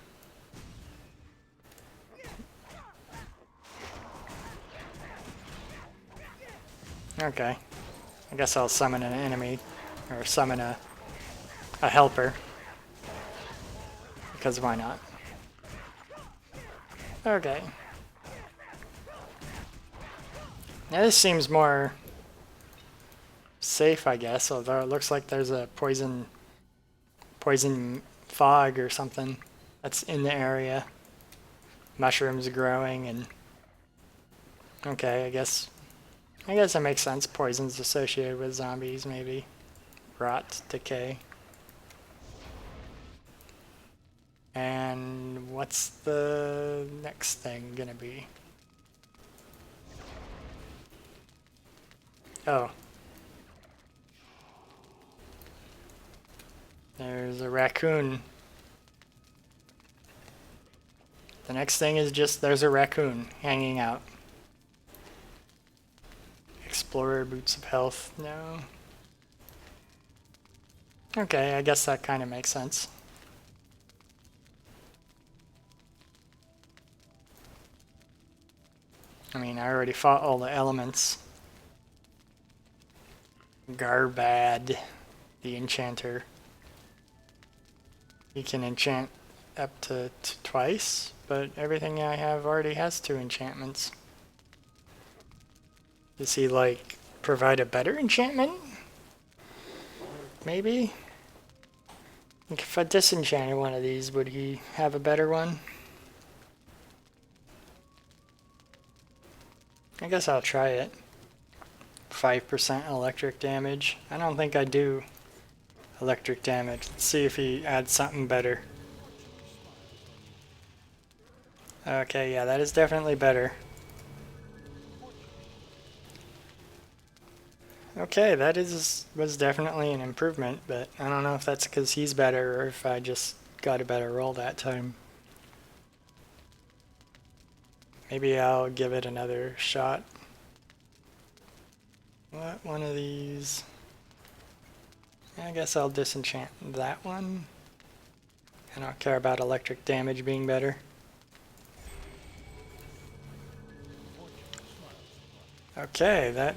Okay. I guess I'll summon an enemy, or summon a helper. Because why not? Okay. Now this seems more safe, I guess, although it looks like there's a poison fog or something that's in the area. Mushrooms growing and... Okay, I guess it makes sense. Poison's associated with zombies, maybe. Rot, decay. And what's the next thing gonna be? Oh. There's a raccoon. The next thing is just there's a raccoon hanging out. Explorer boots of health. No. Okay, I guess that kind of makes sense. I mean, I already fought all the elements. Garbad, the enchanter. He can enchant up to twice, but everything I have already has 2 enchantments. Does he, like, provide a better enchantment? Maybe? Like if I disenchanted one of these, would he have a better one? I guess I'll try it. 5% electric damage. I don't think I do electric damage. Let's see if he adds something better. Okay, yeah, that is definitely better. Okay, that was definitely an improvement, but I don't know if that's because he's better or if I just got a better roll that time. Maybe I'll give it another shot. What? One of these? I guess I'll disenchant that one. I don't care about electric damage being better. Okay, that...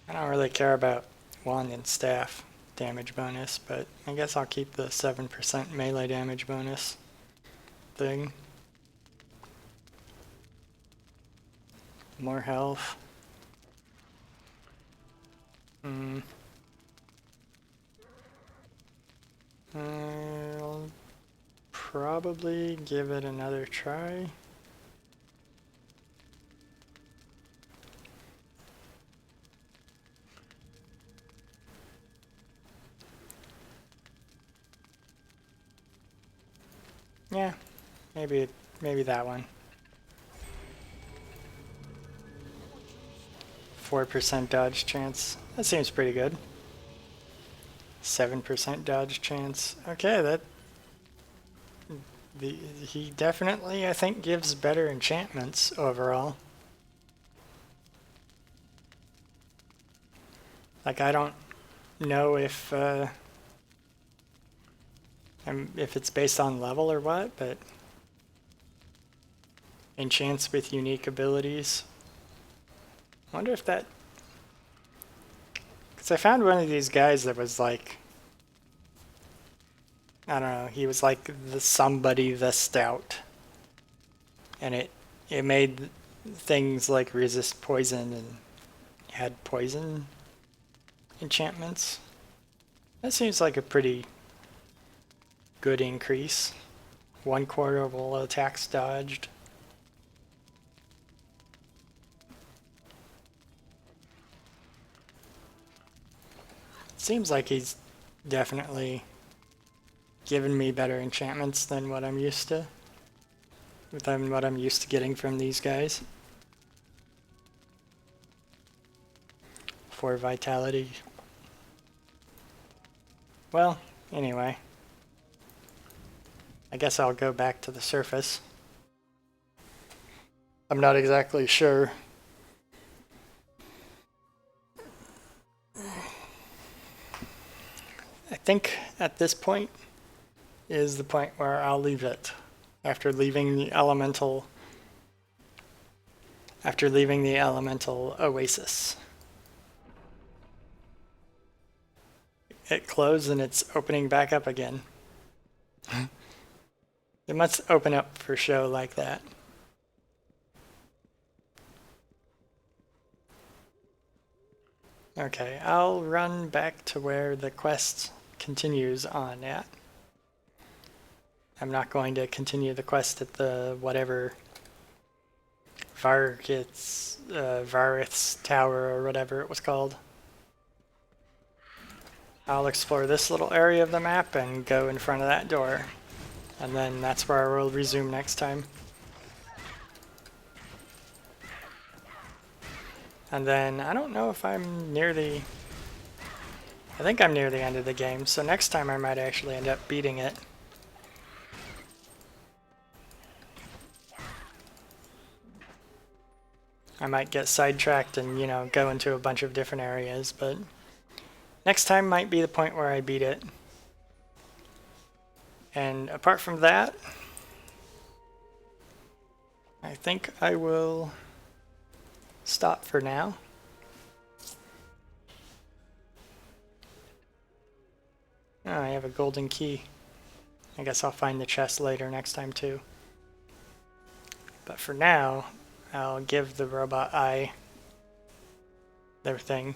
I don't really care about wand and staff damage bonus, but I guess I'll keep the 7% melee damage bonus thing. More health. I'll probably give it another try. Yeah, maybe that one. 4% dodge chance. That seems pretty good. 7% dodge chance. Okay, he definitely, I think, gives better enchantments overall. Like, I don't know if it's based on level or what, but enchants with unique abilities. I wonder if that... Because I found one of these guys that was like... I don't know, he was like the stout. And it made things like resist poison and had poison enchantments. That seems like a pretty good increase. 1/4 of all attacks dodged. Seems like he's definitely given me better enchantments than what I'm used to. Than what I'm used to getting from these guys. 4 vitality. Well, anyway. I guess I'll go back to the surface. I'm not exactly sure. I think at this point is the point where I'll leave it. After leaving the elemental oasis. It closed and it's opening back up again. It must open up for show like that. Okay, I'll run back to where the quest continues on at. I'm not going to continue the quest at the whatever Varith's Tower or whatever it was called. I'll explore this little area of the map and go in front of that door. And then that's where I will resume next time. And then I don't know if I'm near the... I think I'm near the end of the game, so next time I might actually end up beating it. I might get sidetracked and, you know, go into a bunch of different areas, but next time might be the point where I beat it. And apart from that, I think I will stop for now. Oh, I have a golden key. I guess I'll find the chest later next time too. But for now, I'll give the robot eye their thing.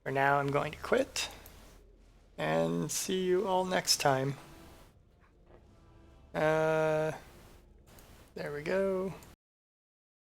For now, I'm going to quit. And see you all next time. There we go.